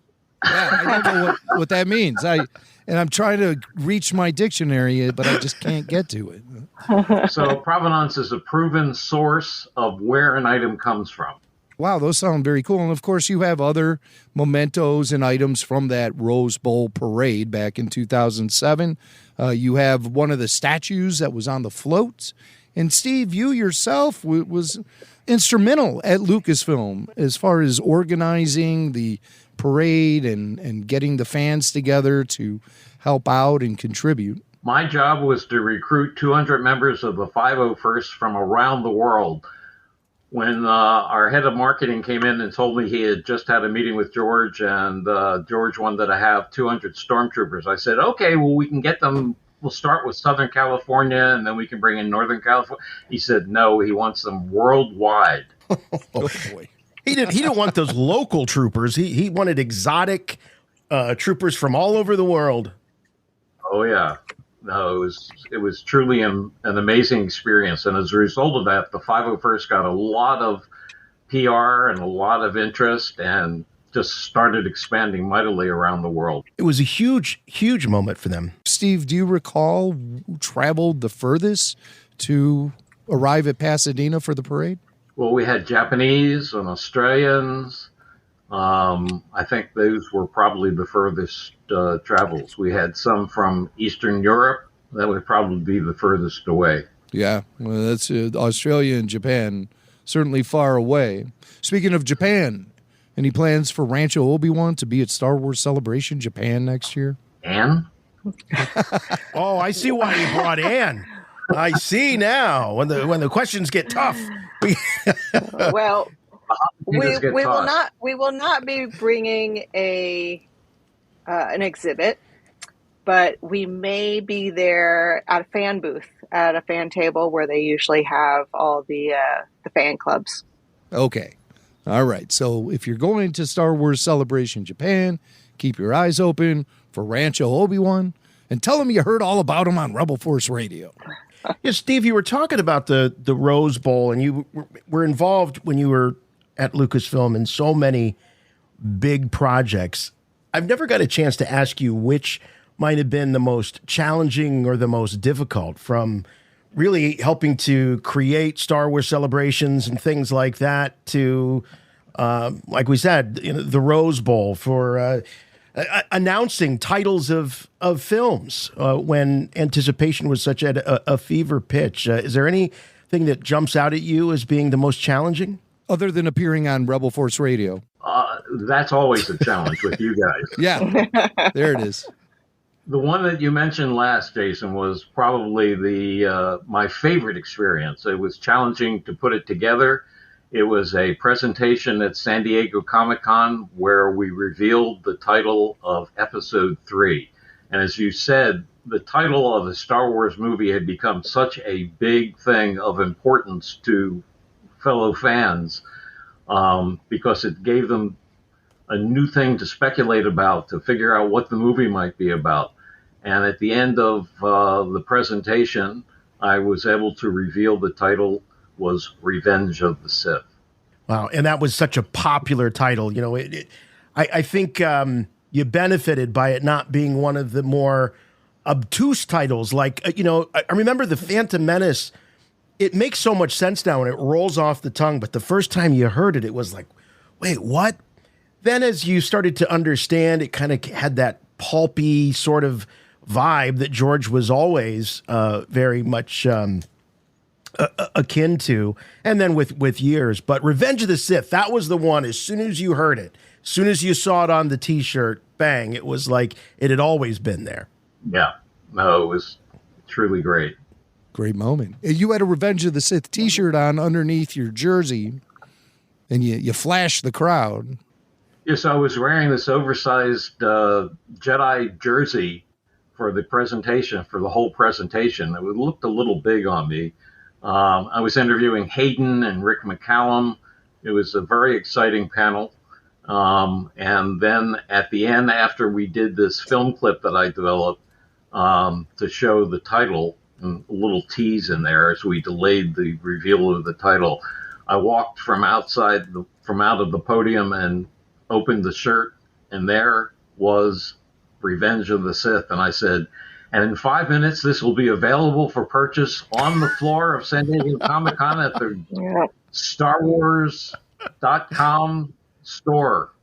Yeah, I don't know what that means. I'm trying to reach my dictionary, but I just can't get to it. So provenance is a proven source of where an item comes from. Wow, those sound very cool. And of course, you have other mementos and items from that Rose Bowl parade back in 2007. You have one of the statues that was on the float. And Steve, you yourself was instrumental at Lucasfilm as far as organizing the parade and getting the fans together to help out and contribute. My job was to recruit 200 members of the 501st from around the world. When our head of marketing came in and told me he had just had a meeting with George and George wanted to have 200 stormtroopers, I said, okay, well, we can get them. We'll start with Southern California and then we can bring in Northern California. He said, no, he wants them worldwide. Oh, boy. He didn't want those local troopers. He wanted exotic troopers from all over the world. Oh, yeah. No, it was truly an amazing experience. And as a result of that, the 501st got a lot of PR and a lot of interest and just started expanding mightily around the world. It was a huge, huge moment for them. Steve, do you recall who traveled the furthest to arrive at Pasadena for the parade? Well, we had Japanese and Australians. I think those were probably the furthest travels. We had some from Eastern Europe. That would probably be the furthest away. Yeah, well, that's Australia and Japan, certainly far away. Speaking of Japan, any plans for Rancho Obi-Wan to be at Star Wars Celebration Japan next year? Anne? Oh, I see why you brought Anne. I see now when the questions get tough. Well, we will not be bringing an exhibit, but we may be there at a fan booth at a fan table where they usually have all the fan clubs. Okay. All right. So if you're going to Star Wars Celebration Japan, keep your eyes open for Rancho Obi-Wan and tell them you heard all about him on Rebel Force Radio. Yeah, Steve, you were talking about the Rose Bowl, and you were involved when you were at Lucasfilm in so many big projects. I've never got a chance to ask you which might have been the most challenging or the most difficult, from really helping to create Star Wars celebrations and things like that to, like we said, the Rose Bowl for announcing titles of films when anticipation was such at a fever pitch. Is there anything that jumps out at you as being the most challenging? Other than appearing on Rebel Force Radio. That's always a challenge with you guys. Yeah, there it is. The one that you mentioned last, Jason, was probably my favorite experience. It was challenging to put it together. It was a presentation at San Diego Comic-Con where we revealed the title of Episode 3. And as you said, the title of a Star Wars movie had become such a big thing of importance to fellow fans because it gave them a new thing to speculate about, to figure out what the movie might be about. And at the end of the presentation, I was able to reveal the title was Revenge of the Sith. Wow, and that was such a popular title. I think you benefited by it not being one of the more obtuse titles. Like, I remember the Phantom Menace. It makes so much sense now and it rolls off the tongue, but the first time you heard it, it was like, wait, what? Then as you started to understand, it kind of had that pulpy sort of vibe that George was always very much akin to, and then with years. But Revenge of the Sith, that was the one. As soon as you heard it, as soon as you saw it on the T-shirt, bang! It was like it had always been there. Yeah, no, it was truly great. Great moment. You had a Revenge of the Sith T-shirt on underneath your jersey, and you flashed the crowd. Yes, I was wearing this oversized Jedi jersey for the presentation, for the whole presentation. It looked a little big on me. I was interviewing Hayden and Rick McCallum. It was a very exciting panel. And then at the end, after we did this film clip that I developed to show the title, and a little tease in there as we delayed the reveal of the title, I walked from out of the podium and opened the shirt, and there was Revenge of the Sith. And I said, and in 5 minutes, this will be available for purchase on the floor of San Diego Comic-Con at the StarWars.com store.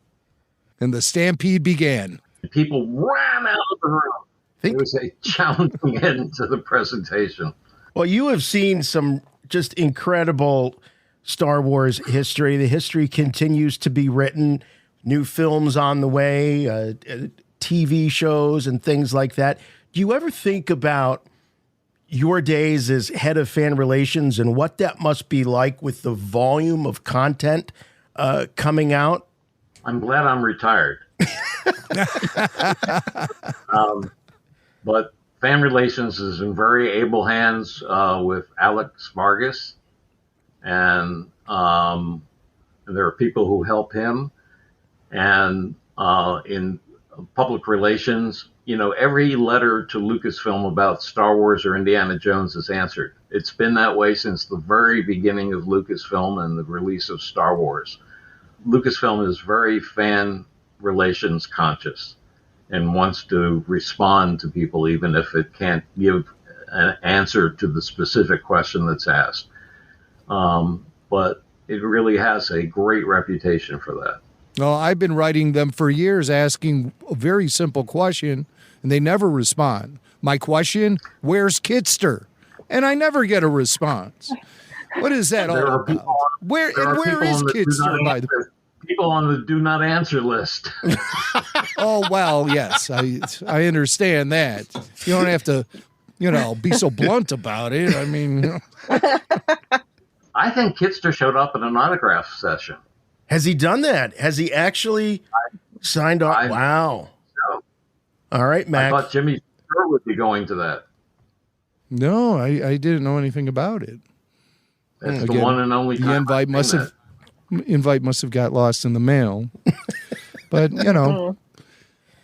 And the stampede began. People ran out of the room. It was a challenging end to the presentation. Well, you have seen some just incredible Star Wars history. The history continues to be written. New films on the way, TV shows and things like that. Do you ever think about your days as head of fan relations and what that must be like with the volume of content coming out? I'm glad I'm retired. But fan relations is in very able hands with Alex Vargas, and there are people who help him. And in public relations, every letter to Lucasfilm about Star Wars or Indiana Jones is answered. It's been that way since the very beginning of Lucasfilm and the release of Star Wars. Lucasfilm is very fan relations conscious and wants to respond to people even if it can't give an answer to the specific question that's asked. But it really has a great reputation for that. Well, I've been writing them for years asking a very simple question, and they never respond. My question, where's Kitster? And I never get a response. What is that all about? Where is Kitster, by the way? People on the do not answer list. Oh, well, yes, I understand that. You don't have to, be so blunt about it. I mean, I think Kitster showed up at an autograph session. Has he done that? Has he actually signed off? Wow. No. All right, Mac. I thought Jimmy Stewart would be going to that. No, I didn't know anything about it. That's the one and only time. The invite must have got lost in the mail. But,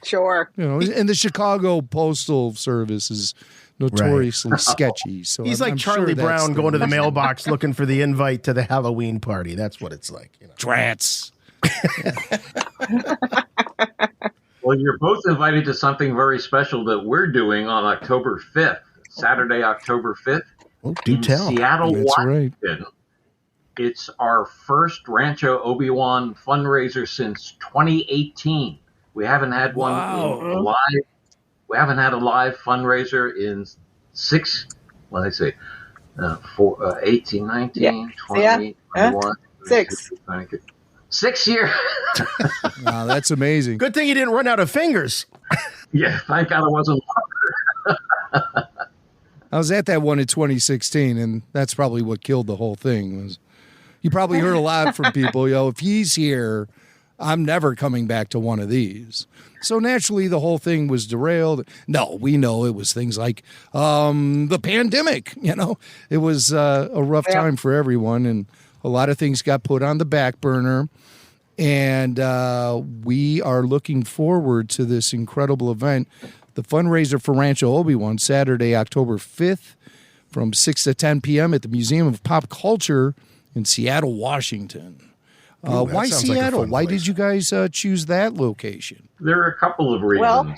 Sure. And the Chicago Postal Service is notoriously sketchy. So he's like Charlie Brown going to the mailbox looking for the invite to the Halloween party. That's what it's like. Drats. Well, you're both invited to something very special that we're doing on October 5th, Saturday, October 5th. Oh, do tell. Seattle, That's Washington. Right. It's our first Rancho Obi-Wan fundraiser since 2018. We haven't had one live. We haven't had a live fundraiser in 18, 19, 20, 21. 6 years. Wow, that's amazing. Good thing you didn't run out of fingers. Yeah, thank God it wasn't longer. I was at that one in 2016, and that's probably what killed the whole thing. Was you probably heard a lot from people, if he's here, I'm never coming back to one of these. So naturally, the whole thing was derailed. No, we know it was things like the pandemic. It was a rough time for everyone, and a lot of things got put on the back burner. And we are looking forward to this incredible event, the fundraiser for Rancho Obi-Wan, Saturday, October 5th, from 6 to 10 p.m. at the Museum of Pop Culture in Seattle, Washington. Why Seattle? Why did you guys choose that location? There are a couple of reasons. Well,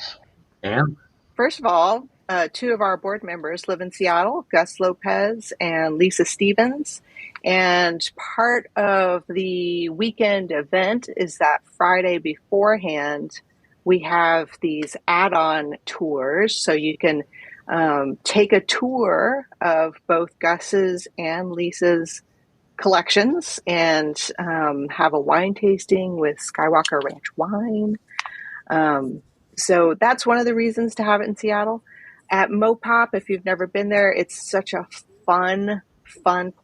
and first of all, two of our board members live in Seattle, Gus Lopez and Lisa Stevens. And part of the weekend event is that Friday beforehand, we have these add-on tours. So you can take a tour of both Gus's and Lisa's collections and have a wine tasting with Skywalker Ranch wine. So that's one of the reasons to have it in Seattle. At Mopop, if you've never been there, it's such a fun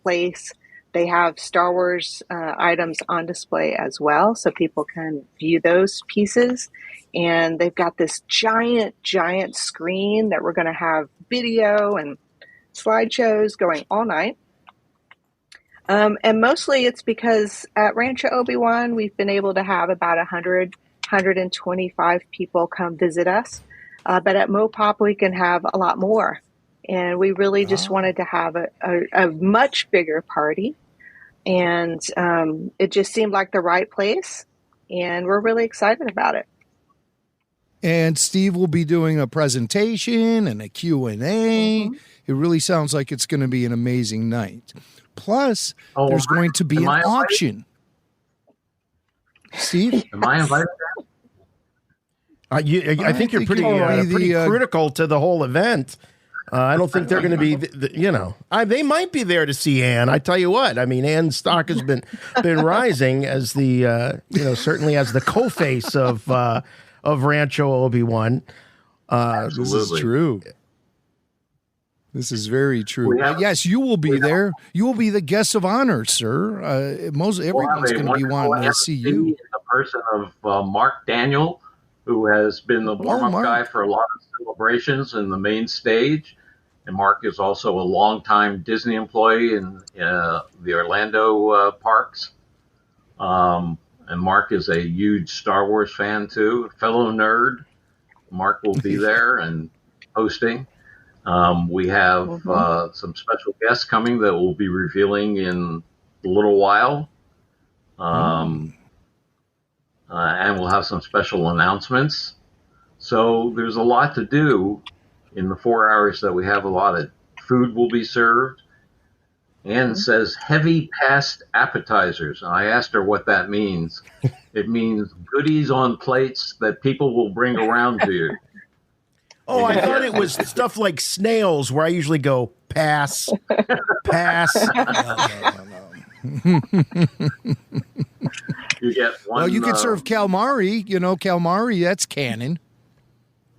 place. They have Star Wars items on display as well, so people can view those pieces. And they've got this giant screen that we're going to have video and slideshows going all night. And mostly it's because at Rancho Obi-Wan, we've been able to have about 125 people come visit us. But at Mopop, we can have a lot more. And we really just wanted to have a much bigger party. And it just seemed like the right place. And we're really excited about it. And Steve will be doing a presentation and a Q&A. Mm-hmm. It really sounds like it's going to be an amazing night. Plus, there's going to be an auction. Steve? Am I invited? I think you're pretty critical to the whole event. I don't think they're going to be, they might be there to see Anne. I tell you what, I mean, Anne's stock has been rising as the, certainly as the co-face of Rancho Obi-Wan. This is true. This is very true. Yes, you will be there. You will be the guest of honor, sir. Everyone's going to be wanting to see you. The person of Mark Daniel, who has been the warm-up guy for a lot of celebrations in the main stage. And Mark is also a longtime Disney employee in the Orlando parks. And Mark is a huge Star Wars fan, too. Fellow nerd. Mark will be there and hosting. We have some special guests coming that we'll be revealing in a little while. And we'll have some special announcements. So there's a lot to do in the 4 hours that we have allotted. Food will be served. Anne says heavy past appetizers. And I asked her what that means. It means goodies on plates that people will bring around to you. Oh, I thought it was stuff like snails, where I usually go, pass. No. You get one. Well, you could serve calamari. Calamari, that's canon.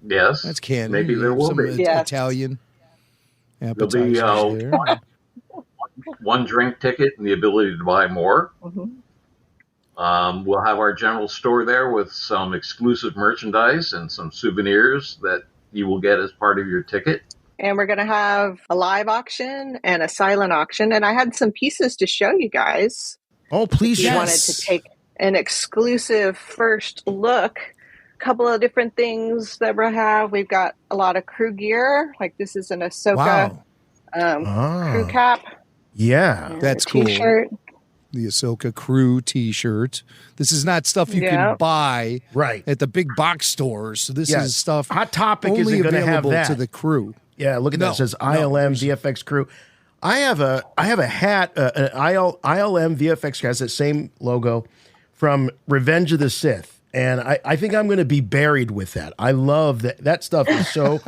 Yes. That's canon. Maybe there will be. Italian appetizers there'll be one drink ticket and the ability to buy more. Mm-hmm. We'll have our general store there with some exclusive merchandise and some souvenirs that you will get as part of your ticket. And we're going to have a live auction and a silent auction. And I had some pieces to show you guys. Oh, please, yes. Wanted to take an exclusive first look. A couple of different things that we'll have. We've got a lot of crew gear. Like this is an Ahsoka crew cap. Yeah. That's t-shirt. Cool. The Ahsoka crew t-shirt. This is not stuff you can buy at the big box stores. So this is stuff Hot Topic only isn't going to have that to the crew. Yeah, look at that. It says ILM VFX crew. I have a hat, an ILM VFX has that same logo from Revenge of the Sith. And I think I'm going to be buried with that. I love that. That stuff is so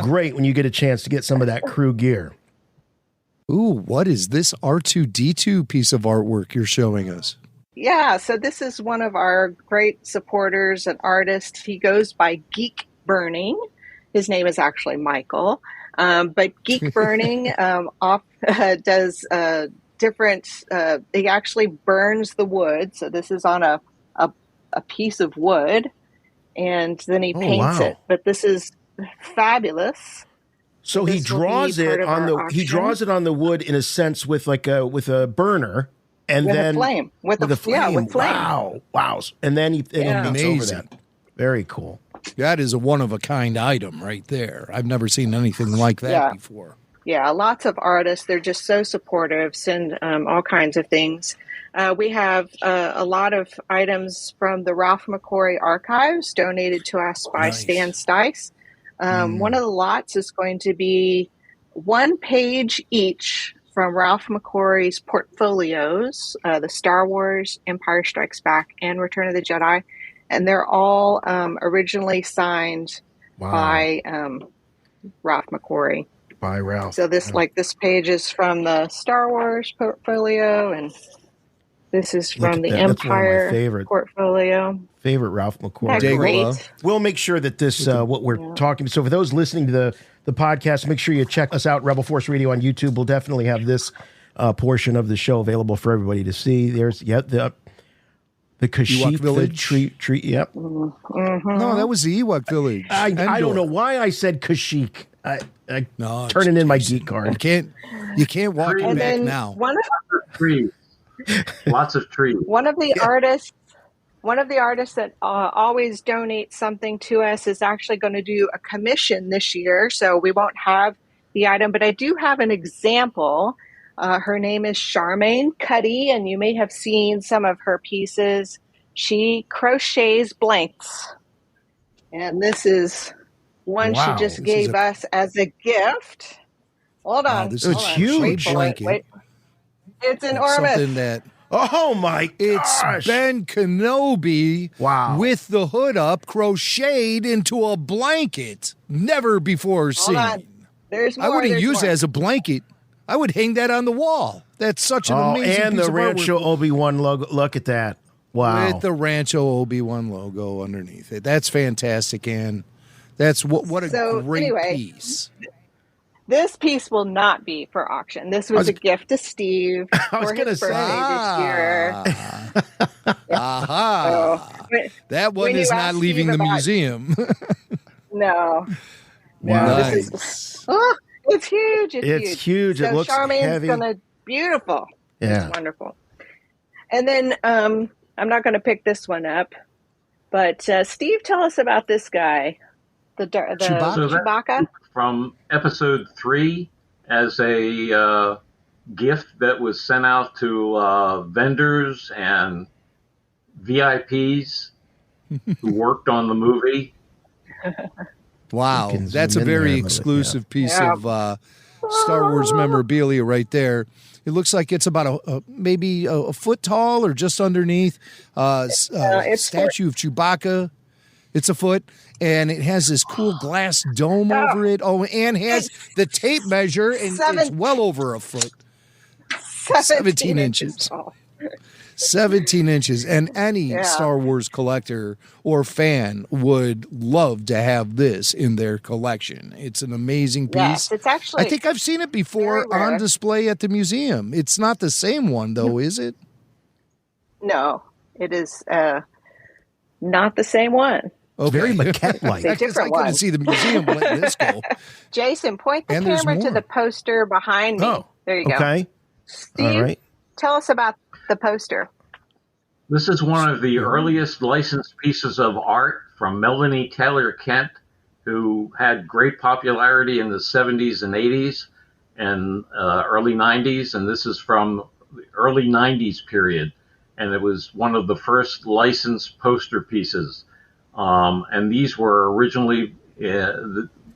great when you get a chance to get some of that crew gear. Ooh, what is this R2-D2 piece of artwork you're showing us? Yeah, so this is one of our great supporters and artists. He goes by Geek Burning. His name is actually Michael. But Geek Burning does different, he actually burns the wood. So this is on a piece of wood, and then he paints it. But this is fabulous. So he draws it on the wood in a sense with a burner, and with then a flame. With a flame. Yeah, with flame. Wow! And then he paints over that. Very cool. That is a one-of-a-kind item right there. I've never seen anything like that before. Yeah, lots of artists. They're just so supportive, send all kinds of things. We have a lot of items from the Ralph McQuarrie archives donated to us by Stan Stice. One of the lots is going to be 1 page each from Ralph McQuarrie's portfolios, the Star Wars, Empire Strikes Back, and Return of the Jedi. And they're all originally signed by Ralph McQuarrie. By Ralph. So this page is from the Star Wars portfolio, and this is from the Empire portfolio. Favorite Ralph McQuarrie. Great. We'll make sure that this, what we're talking. So for those listening to the podcast, make sure you check us out, Rebel Force Radio on YouTube. We'll definitely have this portion of the show available for everybody to see. There's the Kashyyyk village tree. Yep. Mm-hmm. No, that was the Ewok village. I don't know why I said Kashyyyk. Turning in my geek card. You can't walk it back now. Lots of trees. One of the artists that always donates something to us is actually going to do a commission this year, so we won't have the item, but I do have an example. Her name is Charmaine Cuddy, and you may have seen some of her pieces. She crochets blanks, and this is one she just gave us as a gift. Hold on. This is huge. Wait. It's an Orbis. Something that. Oh my! It's Ben Kenobi. Wow. With the hood up, crocheted into a blanket. Never before seen. Hold on. There's more. I wouldn't use it as a blanket. I would hang that on the wall. That's such an amazing and piece the of Rancho Obi-Wan logo. Look at that. Wow. With the Rancho Obi-Wan logo underneath it. That's fantastic, Anne. That's what a great piece. This piece will not be for auction. This was a gift to Steve for his birthday this year. That one is not leaving the museum. No. Wow. It's huge. It's huge. So it looks heavy. Beautiful. Yeah. It's wonderful. And then I'm not going to pick this one up, but Steve, tell us about this guy, the Chewbacca. From episode 3 as a gift that was sent out to vendors and VIPs who worked on the movie. Wow, that's a very exclusive piece of Star Wars memorabilia right there. It looks like it's about maybe a foot tall or just underneath. Statue of Chewbacca. It's a foot, and it has this cool glass dome over it. Oh, and has the tape measure, and it's well over a foot. 17 inches. 17 inches. And any Star Wars collector or fan would love to have this in their collection. It's an amazing piece. Yes, it's actually. I think I've seen it before on display at the museum. It's not the same one, though, is it? No, it is not the same one. Okay. Very maquette-like. It's a different I one. couldn't see the museum letting this go. Jason, point the camera to the poster behind me. Oh, there you go. Okay. Steve, all right. Tell us about the poster. This is one of the earliest licensed pieces of art from Melanie Taylor Kent, who had great popularity in the 70s and 80s and early 90s. And this is from the early 90s period. And it was one of the first licensed poster pieces. And these were originally,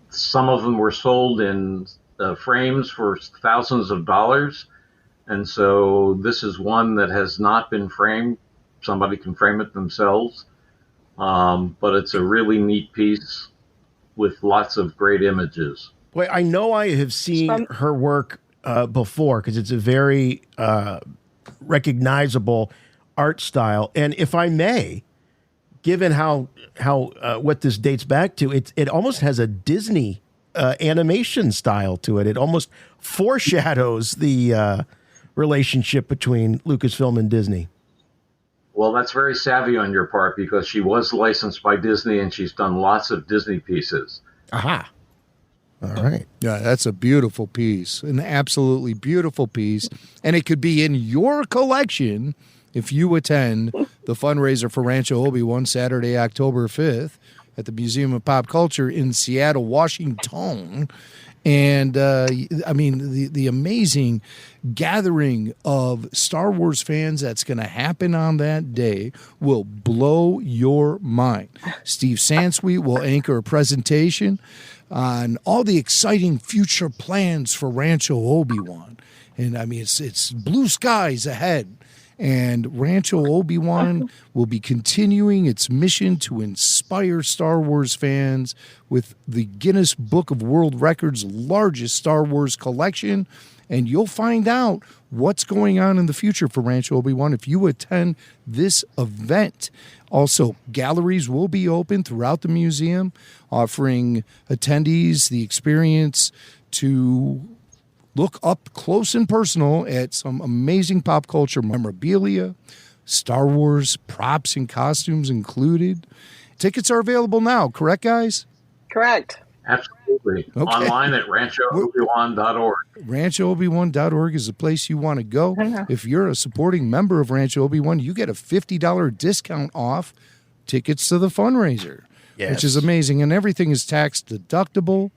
some of them were sold in frames for thousands of dollars. And so this is one that has not been framed. Somebody can frame it themselves. But it's a really neat piece with lots of great images. Boy, I know I have seen her work before because it's a very recognizable art style. And if I may, given how what this dates back to, it almost has a Disney animation style to it. It almost foreshadows the relationship between Lucasfilm and Disney. Well, that's very savvy on your part because she was licensed by Disney and she's done lots of Disney pieces. Aha. All right. Yeah, that's a beautiful piece, an absolutely beautiful piece. And it could be in your collection if you attend the fundraiser for Rancho Obi-Wan Saturday, October 5th at the Museum of Pop Culture in Seattle, Washington. And, I mean, the amazing gathering of Star Wars fans that's going to happen on that day will blow your mind. Steve Sansweet will anchor a presentation on all the exciting future plans for Rancho Obi-Wan. And, I mean, it's blue skies ahead. And Rancho Obi-Wan will be continuing its mission to inspire Star Wars fans with the Guinness Book of World Records' largest Star Wars collection. And you'll find out what's going on in the future for Rancho Obi-Wan if you attend this event. Also, galleries will be open throughout the museum, offering attendees the experience to look up close and personal at some amazing pop culture memorabilia, Star Wars props and costumes included. Tickets are available now, correct, guys? Correct. Absolutely. Okay. Online at ranchoobi-wan.org. RanchoObi-Wan.org is the place you want to go. If you're a supporting member of Rancho Obi-Wan, you get a $50 discount off tickets to the fundraiser, which is amazing. And everything is tax deductible.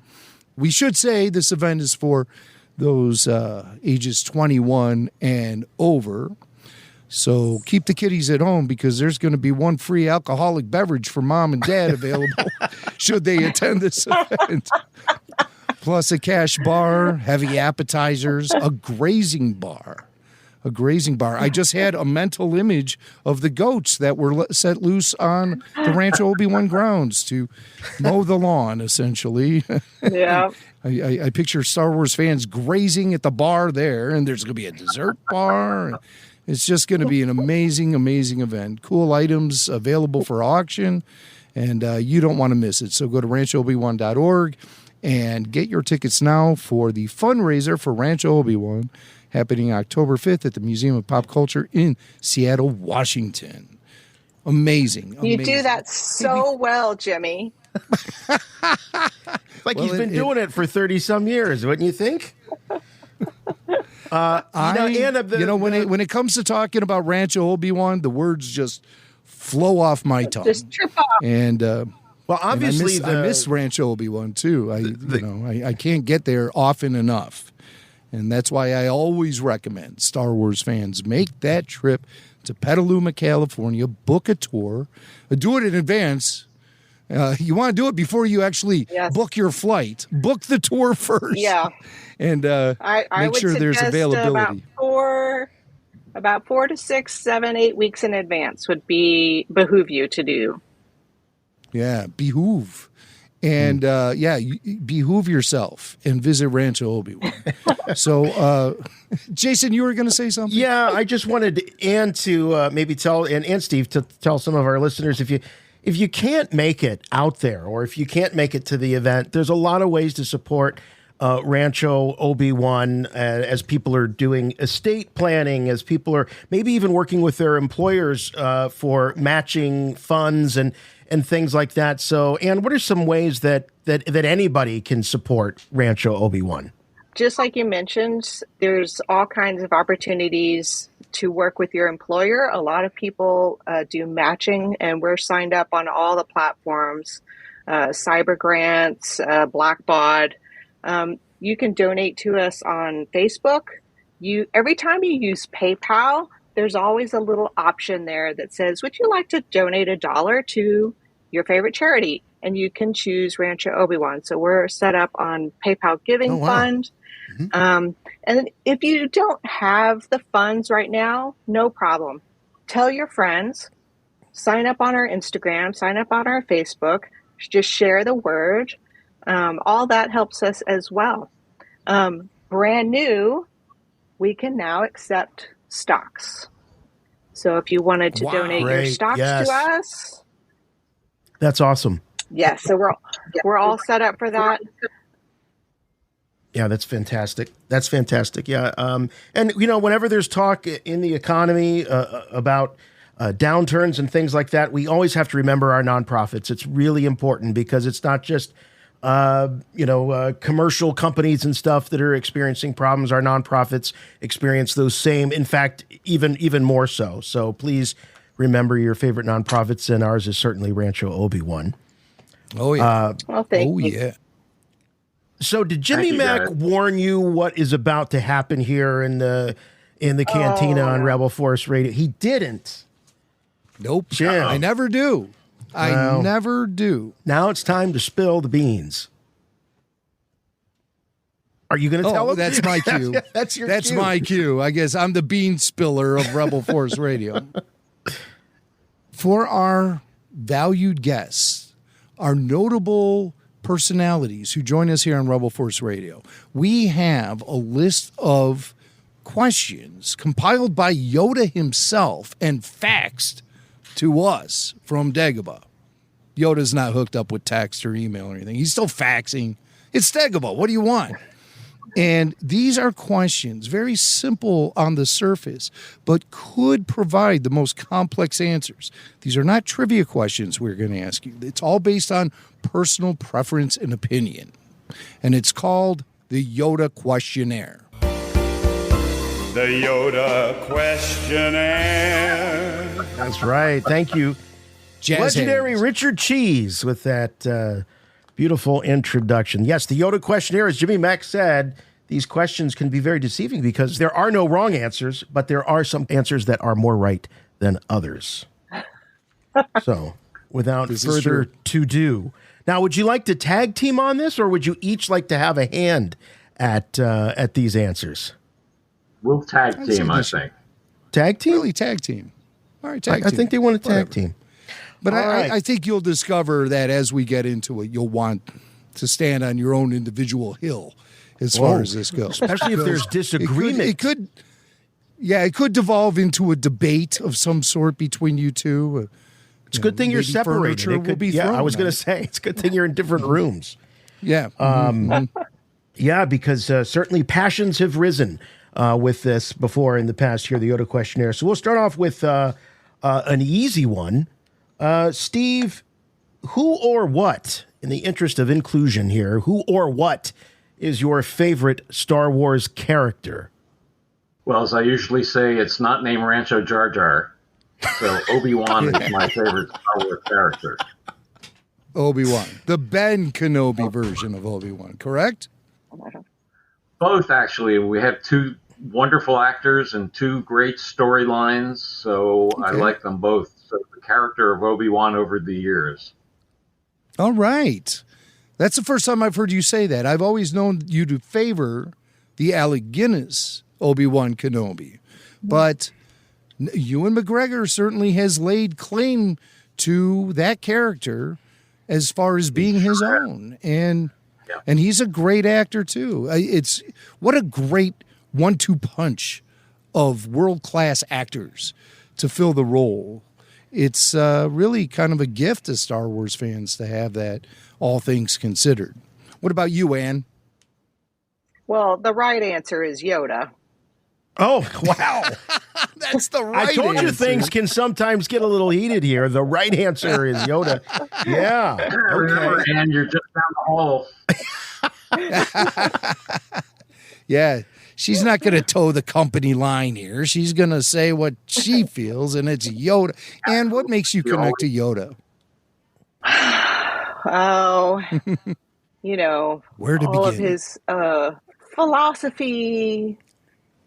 We should say this event is for those ages 21 and over. So keep the kiddies at home because there's going to be one free alcoholic beverage for mom and dad available should they attend this event. Plus a cash bar, heavy appetizers, a grazing bar. I just had a mental image of the goats that were set loose on the Rancho Obi-Wan grounds to mow the lawn, essentially. Yeah. I picture Star Wars fans grazing at the bar there, and there's going to be a dessert bar. It's just going to be an amazing, amazing event. Cool items available for auction, and you don't want to miss it. So go to ranchoobi-wan.org and get your tickets now for the fundraiser for Rancho Obi-Wan, happening October 5th at the Museum of Pop Culture in Seattle, Washington. Amazing. You do that so well, Jimmy. He's been doing it for 30-some years, wouldn't you think? When it comes to talking about Rancho Obi-Wan, the words just flow off my tongue. Just trip off. And obviously, I miss Rancho Obi-Wan too. I can't get there often enough, and that's why I always recommend Star Wars fans make that trip to Petaluma, California. Book a tour, do it in advance. You want to do it before you actually book your flight. Book the tour first. Yeah. And I make sure there's availability. About 4 to 6, 7, 8 weeks in advance would behoove you to do. Yeah, behoove. And behoove yourself and visit Rancho Obi-Wan. So, Jason, you were going to say something? Yeah, I just wanted Anne to maybe tell, and Steve, to tell some of our listeners, if you can't make it out there, or if you can't make it to the event, there's a lot of ways to support Rancho Obi-Wan as people are doing estate planning, as people are maybe even working with their employers for matching funds and things like that. So, Anne, what are some ways that anybody can support Rancho Obi-Wan? Just like you mentioned, there's all kinds of opportunities to work with your employer. A lot of people do matching, and we're signed up on all the platforms, Cyber Grants, Blackbaud. You can donate to us on Facebook. Every time you use PayPal, there's always a little option there that says, would you like to donate $1 to your favorite charity? And you can choose Rancho Obi-Wan. So we're set up on PayPal Giving Fund. Mm-hmm. And if you don't have the funds right now, no problem. Tell your friends, sign up on our Instagram, sign up on our Facebook, just share the word. All that helps us as well. Brand new, we can now accept stocks. So if you wanted to donate your stocks to us. That's awesome. Yes, so we're all set up for that. Yeah, that's fantastic. That's fantastic. Yeah, and whenever there's talk in the economy about downturns and things like that, we always have to remember our nonprofits. It's really important because it's not just commercial companies and stuff that are experiencing problems. Our nonprofits experience those same. In fact, even more so. So please remember your favorite nonprofits, and ours is certainly Rancho Obi-Wan. Oh yeah. Thank you. Yeah. So did Jimmy Mack warn you what is about to happen here in the cantina on Rebel Force Radio? He didn't. Nope. Jim. I never do. I never do. Now it's time to spill the beans. Are you going to tell him? That's my cue. That's your That's cue. my cue. I guess I'm the bean spiller of Rebel Force Radio. For our valued guests, our notable personalities who join us here on Rebel Force Radio, we have a list of questions compiled by Yoda himself and faxed to us from Dagobah. Yoda's not hooked up with text or email or anything. He's still faxing. It's Dagobah. What do you want? And these are questions, very simple on the surface, but could provide the most complex answers. These are not trivia questions we're going to ask you. It's all based on personal preference and opinion. And it's called the Yoda questionnaire. The Yoda questionnaire. That's right. Thank you. Legendary Richard Cheese with that beautiful introduction. Yes, the Yoda questionnaire, as Jimmy Mack said, these questions can be very deceiving because there are no wrong answers, but there are some answers that are more right than others. So, without further to-do. Now, would you like to tag team on this, or would you each like to have a hand at these answers? We'll tag team, I think. Tag team? Really, tag team. All right, tag team. I think they want to tag team. But right. I think you'll discover that as we get into it, you'll want to stand on your own individual hill as far as this goes. Especially if there's disagreement. It could devolve into a debate of some sort between you two. It's a good thing you're separated. I was going to say, it's a good thing you're in different rooms. Yeah. Yeah, because certainly passions have risen with this before in the past here, the Yoda questionnaire. So we'll start off with an easy one. Steve, who or what, in the interest of inclusion here, who or what is your favorite Star Wars character? Well, as I usually say, it's not named Rancho Jar Jar. So Obi-Wan is my favorite Star Wars character. Obi-Wan. The Ben Kenobi version of Obi-Wan, correct? Both, actually. We have two wonderful actors and two great storylines, so I like them both. So the character of Obi-Wan over the years. All right. That's the first time I've heard you say that. I've always known you to favor the Alec Guinness Obi-Wan Kenobi. But Ewan McGregor certainly has laid claim to that character as far as being his own. And he's a great actor, too. It's what a great 1-2 punch of world-class actors to fill the role. It's really kind of a gift to Star Wars fans to have that, all things considered. What about you, Anne? Well, the right answer is Yoda. Oh, wow. That's the right I told you answer. things can sometimes get a little heated here. The right answer is Yoda. Yeah. Remember, Anne, you're just down the hall. Yeah. She's not going to toe the company line here. She's going to say what she feels, and it's Yoda. And what makes you connect to Yoda? Oh, where to all begin? of his philosophy,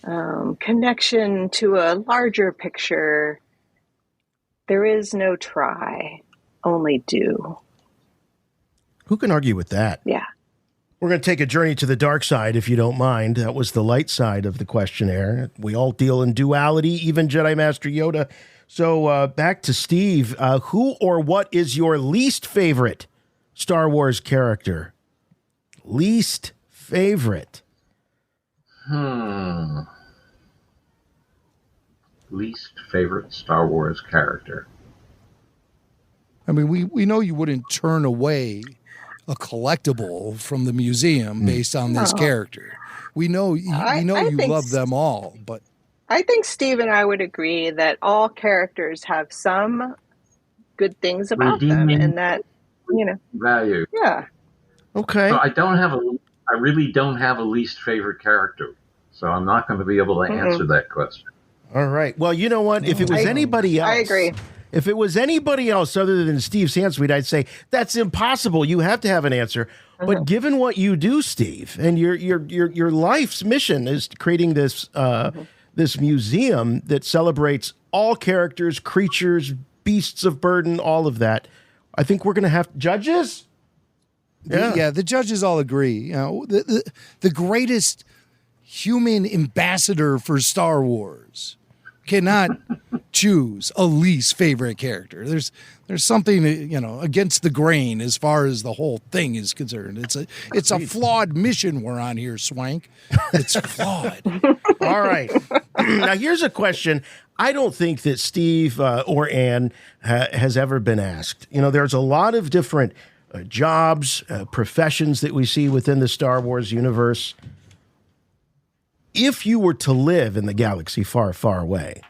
connection to a larger picture. There is no try, only do. Who can argue with that? Yeah. We're going to take a journey to the dark side, if you don't mind. That was the light side of the questionnaire. We all deal in duality, even Jedi Master Yoda. So back to Steve. Who or what is your least favorite Star Wars character? Least favorite. Least favorite Star Wars character. I mean, we know you wouldn't turn away a collectible from the museum based on this character. We know you love them all, but I think Steve and I would agree that all characters have some good things about them, and that value. Yeah. Okay. So I really don't have a least favorite character, so I'm not going to be able to answer that question. All right. Well, you know what? If it was anybody else, I agree. If it was anybody else other than Steve Sansweet, I'd say that's impossible. You have to have an answer. But given what you do, Steve, and your life's mission is creating this this museum that celebrates all characters, creatures, beasts of burden, all of that. I think we're going to have judges. Yeah. The judges all agree. You know, the greatest human ambassador for Star Wars cannot choose a least favorite character. There's something, against the grain as far as the whole thing is concerned. It's a flawed mission we're on here, Swank. It's flawed. All right. Now here's a question I don't think that Steve or Anne has ever been asked. There's a lot of different jobs, professions that we see within the Star Wars universe. If you were to live in the galaxy far, far away,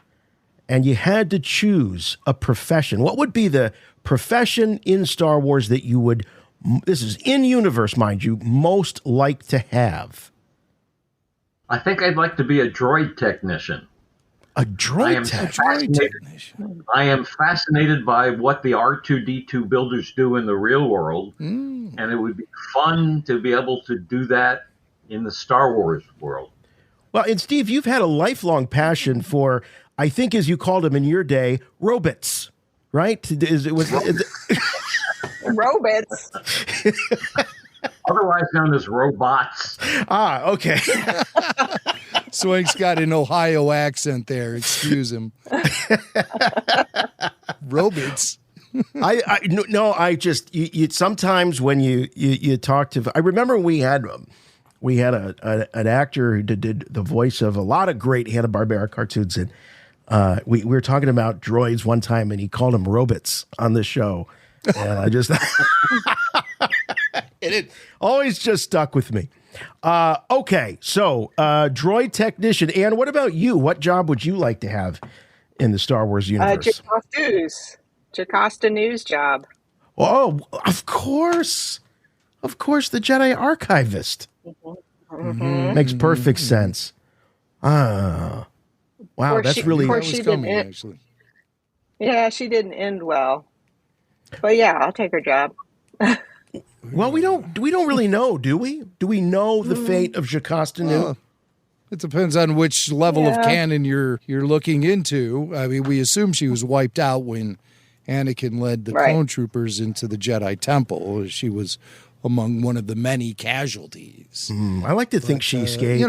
and you had to choose a profession, what would be the profession in Star Wars that you would, this is in universe, mind you, most like to have? I think I'd like to be a droid technician. A droid technician. I am fascinated by what the R2-D2 builders do in the real world, and it would be fun to be able to do that in the Star Wars world. Well, and Steve, you've had a lifelong passion for, I think as you called them in your day, robots, right? Robots. Otherwise known as robots. Ah, okay. Swank's got an Ohio accent there. Excuse him. Robots. Sometimes when you talk to, I remember we had an actor who did the voice of a lot of great Hanna-Barbera cartoons, and we were talking about droids one time, and he called them robots on the show, and I just it always just stuck with me. Okay, so droid technician. Anne, what about you? What job would you like to have in the Star Wars universe? Jocasta News job. Oh, of course, the Jedi archivist. Mm-hmm. Makes perfect sense. Wow, that's really actually. Yeah, she didn't end well, but yeah, I'll take her job. Well, we don't really know, do we? Do we know the fate of Jocasta Nu? Well, it depends on which level of canon you're looking into. I mean, we assume she was wiped out when Anakin led the clone troopers into the Jedi Temple. She was among one of the many casualties. I like to think she escaped.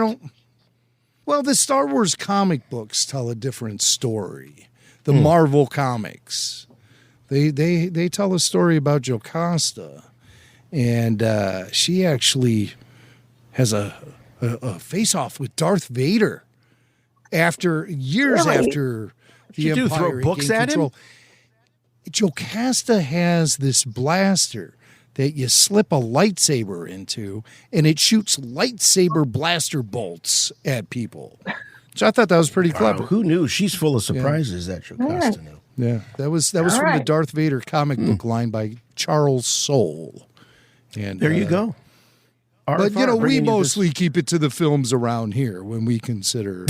Well, the Star Wars comic books tell a different story. The Marvel comics, they tell a story about Jocasta. And she actually has a face-off with Darth Vader years after the Empire throw books at him? Jocasta has this blaster that you slip a lightsaber into, and it shoots lightsaber blaster bolts at people. So I thought that was pretty clever. Who knew? She's full of surprises, that Jocasta Nu. Yeah, that was from the Darth Vader comic book line by Charles Soule. And there you go. But we mostly keep it to the films around here when we consider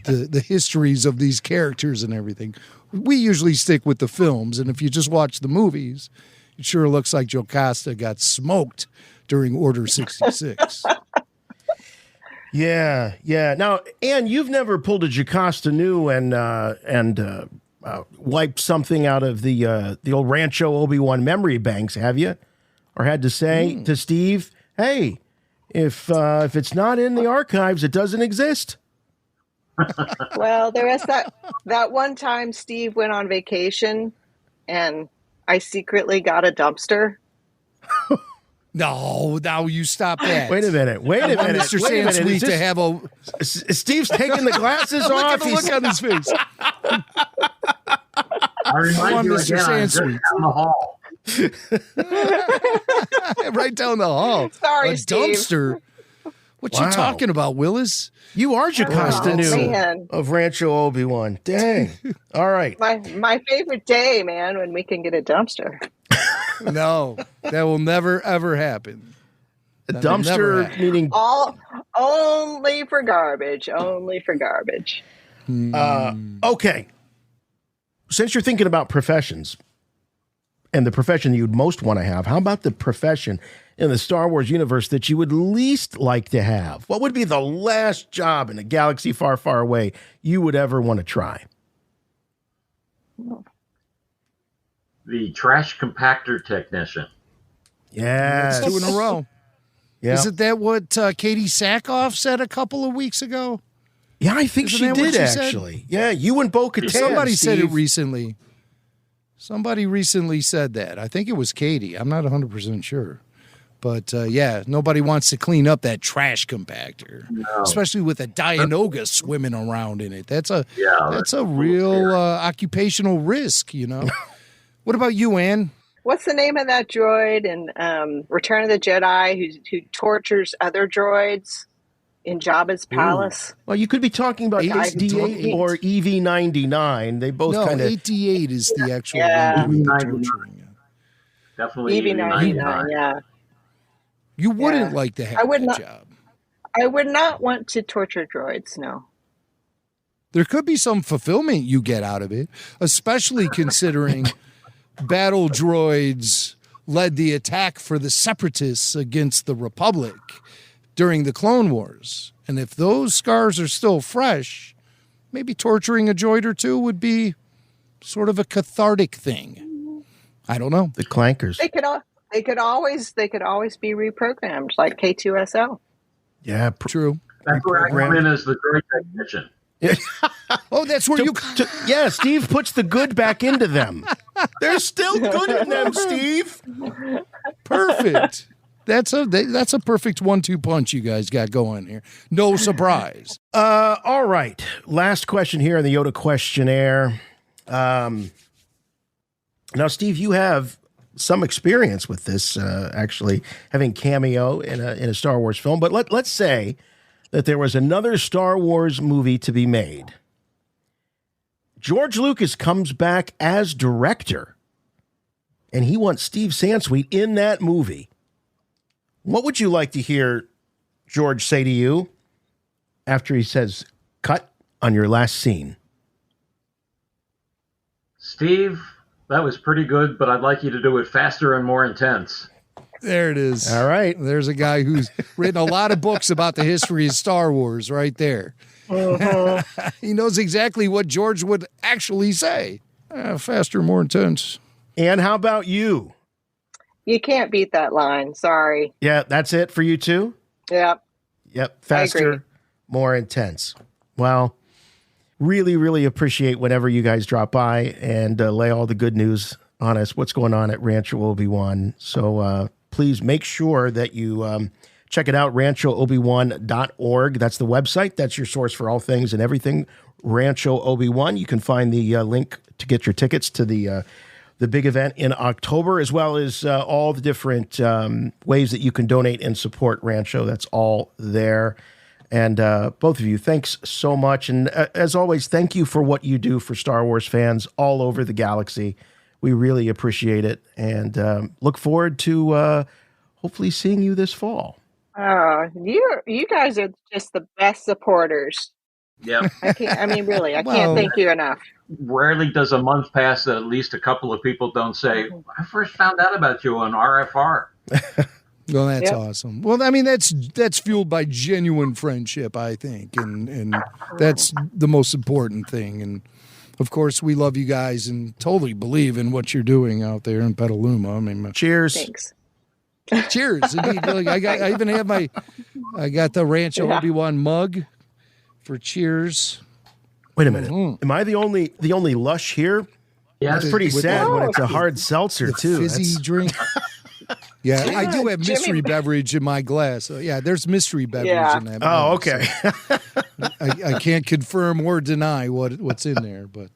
the histories of these characters and everything. We usually stick with the films, and if you just watch the movies, it sure looks like Jocasta got smoked during Order 66. Yeah. Now, Anne, you've never pulled a Jocasta Nu and wiped something out of the old Rancho Obi-Wan memory banks, have you? Or had to say to Steve, hey, if it's not in the archives, it doesn't exist. Well, there was that one time Steve went on vacation, and I secretly got a dumpster. No, now you stop that. Wait a minute. Mr. Sansweet to have a... Steve's taking the glasses off. Look on his face. I remind you Mr. again, Sansweet. down the hall. Right down the hall. Sorry, a Steve. Dumpster. What you talking about, Willis? You are Jocasta Nu of Rancho Obi-Wan. Dang. All right. My favorite day, man, when we can get a dumpster. No, that will never, ever happen. A dumpster meaning... Only for garbage. Only for garbage. Okay. Since you're thinking about professions, and the profession you'd most want to have, how about the profession in the Star Wars universe that you would least like to have? What would be the last job in a galaxy far, far away you would ever want to try? The trash compactor technician. Yes. That's 2 in a row. Yeah. Isn't that what Katie Sackhoff said a couple of weeks ago? Yeah, I think Isn't she that what did, she said? actually. Yeah, you and Bo-Katan, Somebody said it Steve. recently. Somebody recently said that. I think it was Katie. I'm not 100% sure. But, yeah, nobody wants to clean up that trash compactor, especially with a Dianoga swimming around in it. That's a real occupational risk, you know. What about you, Ann? What's the name of that droid in Return of the Jedi who tortures other droids in Jabba's palace? Well, you could be talking about 8D8 or EV99. They both kind of... 8D8 is the actual one. Definitely EV99, yeah. You wouldn't like to have that job. I would not want to torture droids, no. There could be some fulfillment you get out of it, especially considering battle droids led the attack for the Separatists against the Republic during the Clone Wars. And if those scars are still fresh, maybe torturing a droid or two would be sort of a cathartic thing. I don't know. The clankers. They could always be reprogrammed like K2SO. Yeah, true. That's where I come in as the droid technician. Oh, that's where yeah, Steve puts the good back into them. There's still good in them, Steve. Perfect. That's a perfect 1-2 punch you guys got going here. No surprise. All right. Last question here on the Yoda questionnaire. Now, Steve, you have some experience with this, actually having cameo in a Star Wars film. But let's say that there was another Star Wars movie to be made. George Lucas comes back as director, and he wants Steve Sansweet in that movie. What would you like to hear George say to you after he says, cut on your last scene? Steve, that was pretty good, but I'd like you to do it faster and more intense. There it is. All right. There's a guy who's written a lot of books about the history of Star Wars right there. He knows exactly what George would actually say. Faster, more intense. And how about you? You can't beat that line. Sorry. Yeah, that's it for you too? Yep. Yep. Faster, more intense. Well, really, really appreciate whenever you guys drop by and lay all the good news on us, what's going on at Rancho Obi-Wan. So please make sure that you check it out, ranchoobi-wan.org. That's the website. That's your source for all things and everything. Rancho Obi-Wan. You can find the link to get your tickets to the big event in October, as well as all the different ways that you can donate and support Rancho. That's all there. And both of you, thanks so much. And as always, thank you for what you do for Star Wars fans all over the galaxy. We really appreciate it, and look forward to hopefully seeing you this fall. You guys are just the best supporters. Yeah. I can't thank you enough. Rarely does a month pass that at least a couple of people don't say, I first found out about you on RFR. Well, that's awesome. Well, I mean, that's fueled by genuine friendship, I think, and that's the most important thing. And of course, we love you guys and totally believe in what you're doing out there in Petaluma. I mean, cheers. Thanks. Cheers. Indeed. I even have I got the Rancho Obi-Wan mug for cheers. Wait a minute. Am I the only lush here? Yeah, that's pretty sad when it's a hard seltzer too. Fizzy drink. Yeah, I do have mystery beverage in my glass. So yeah, there's mystery beverage in that. Oh, okay. So I can't confirm or deny what's in there, but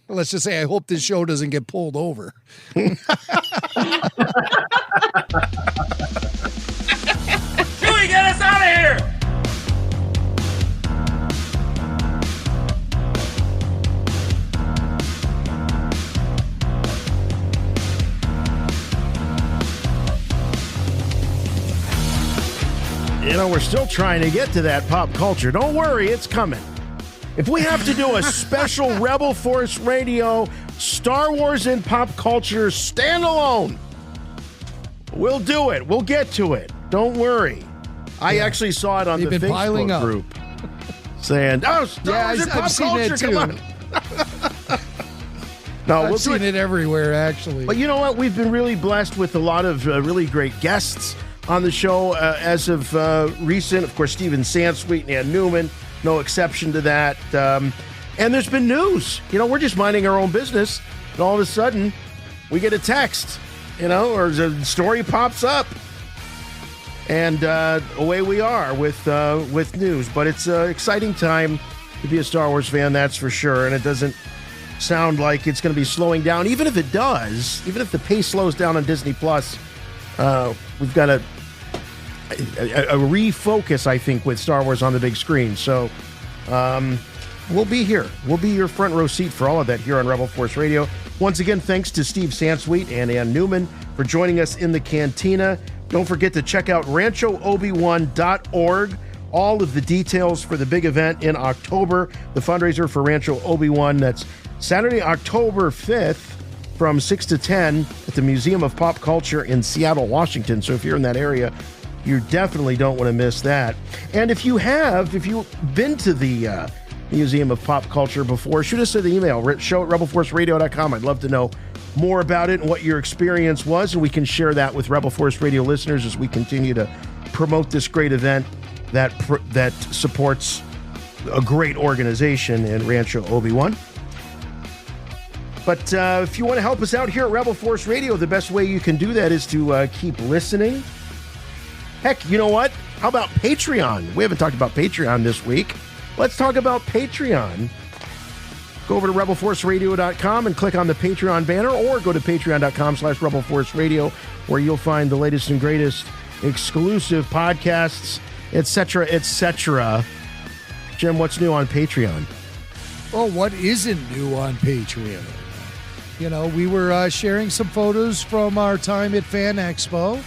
let's just say I hope this show doesn't get pulled over. Chewie, get us out of here! You know, we're still trying to get to that pop culture. Don't worry, it's coming. If we have to do a special Rebel Force Radio Star Wars and pop culture standalone, we'll do it. We'll get to it. Don't worry. I actually saw it on the Facebook group saying, "Oh, Star Wars and pop culture, come on." No, I've seen it everywhere, actually. But you know what? We've been really blessed with a lot of really great guests on the show as of recent. Of course, Steve Sansweet and Anne Neumann, no exception to that. And there's been news. We're just minding our own business, and all of a sudden, we get a text, or a story pops up. And away we are with news. But it's an exciting time to be a Star Wars fan, that's for sure. And it doesn't sound like it's going to be slowing down. Even if it does, even if the pace slows down on Disney Plus, we've got a refocus, I think, with Star Wars on the big screen. So we'll be here. We'll be your front row seat for all of that here on Rebel Force Radio. Once again, thanks to Steve Sansweet and Anne Neumann for joining us in the cantina. Don't forget to check out ranchoobi-wan.org. All of the details for the big event in October, the fundraiser for Rancho Obi-Wan. That's Saturday, October 5th from 6 to 10 at the Museum of Pop Culture in Seattle, Washington. So if you're in that area, you definitely don't want to miss that. And if you've been to the Museum of Pop Culture before, shoot us an email, show@rebelforceradio.com. I'd love to know more about it and what your experience was, and we can share that with Rebel Force Radio listeners as we continue to promote this great event that supports a great organization in Rancho Obi-Wan. But if you want to help us out here at Rebel Force Radio, the best way you can do that is to keep listening. Heck, you know what? How about Patreon? We haven't talked about Patreon this week. Let's talk about Patreon. Go over to rebelforceradio.com and click on the Patreon banner, or go to patreon.com/rebelforceradio, where you'll find the latest and greatest exclusive podcasts, etc., etc. Jim, what's new on Patreon? Well, what isn't new on Patreon? We were sharing some photos from our time at FanExpo,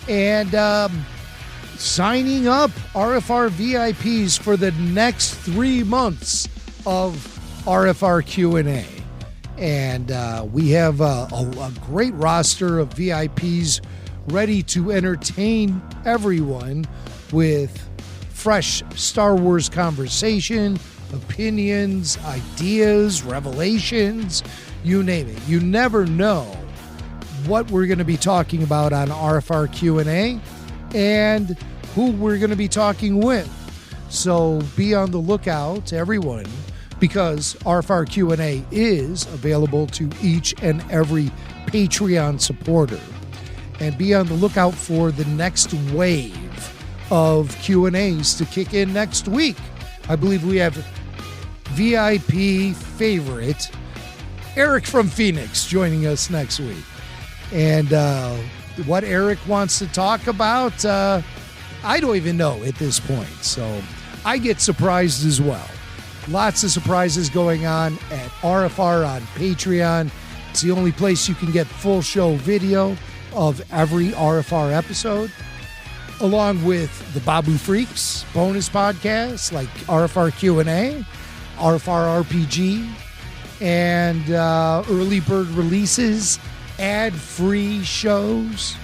and signing up RFR VIPs for the next 3 months of RFR Q&A. And we have a great roster of VIPs ready to entertain everyone with fresh Star Wars conversation, opinions, ideas, revelations, you name it. You never know what we're going to be talking about on RFR Q&A and who we're going to be talking with. So be on the lookout, everyone, because RFR Q&A is available to each and every Patreon supporter. And be on the lookout for the next wave of Q&As to kick in next week. I believe we have VIP favorite Eric from Phoenix joining us next week. And what Eric wants to talk about, I don't even know at this point. So I get surprised as well. Lots of surprises going on at RFR on Patreon. It's the only place you can get full show video of every RFR episode, along with the Babu Freaks bonus podcasts like RFR Q&A, RFR RPG, and early bird releases, ad-free shows,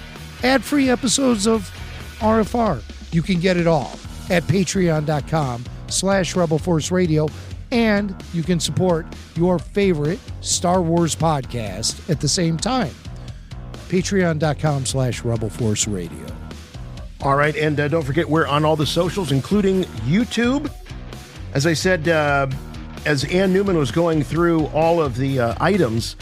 ad-free episodes of RFR. You can get it all at patreon.com/Rebel Force Radio, and you can support your favorite Star Wars podcast at the same time. Patreon.com/Rebel Force Radio. All right, and don't forget, we're on all the socials, including YouTube. As I said, as Anne Neumann was going through all of the items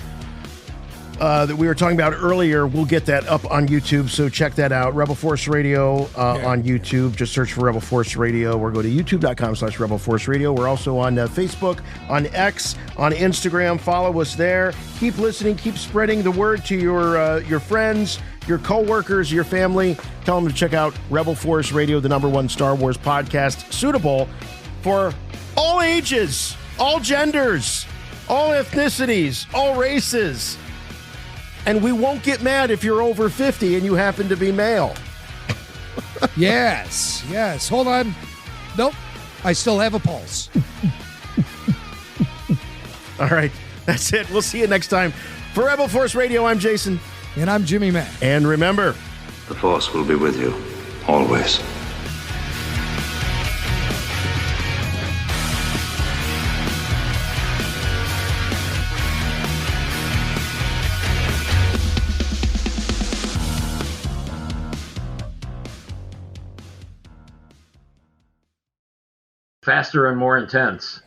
that we were talking about earlier, we'll get that up on YouTube, so check that out. Rebel Force Radio on YouTube. Just search for Rebel Force Radio, or go to youtube.com/Rebel Force Radio. We're also on Facebook, on X, on Instagram. Follow us there. Keep listening. Keep spreading the word to your friends, your co-workers, your family. Tell them to check out Rebel Force Radio, the #1 Star Wars podcast, suitable for all ages, all genders, all ethnicities, all races. And we won't get mad if you're over 50 and you happen to be male. Yes. Hold on. Nope. I still have a pulse. All right. That's it. We'll see you next time. For Rebel Force Radio, I'm Jason. And I'm Jimmy Mack. And remember, the Force will be with you, always. faster and more intense.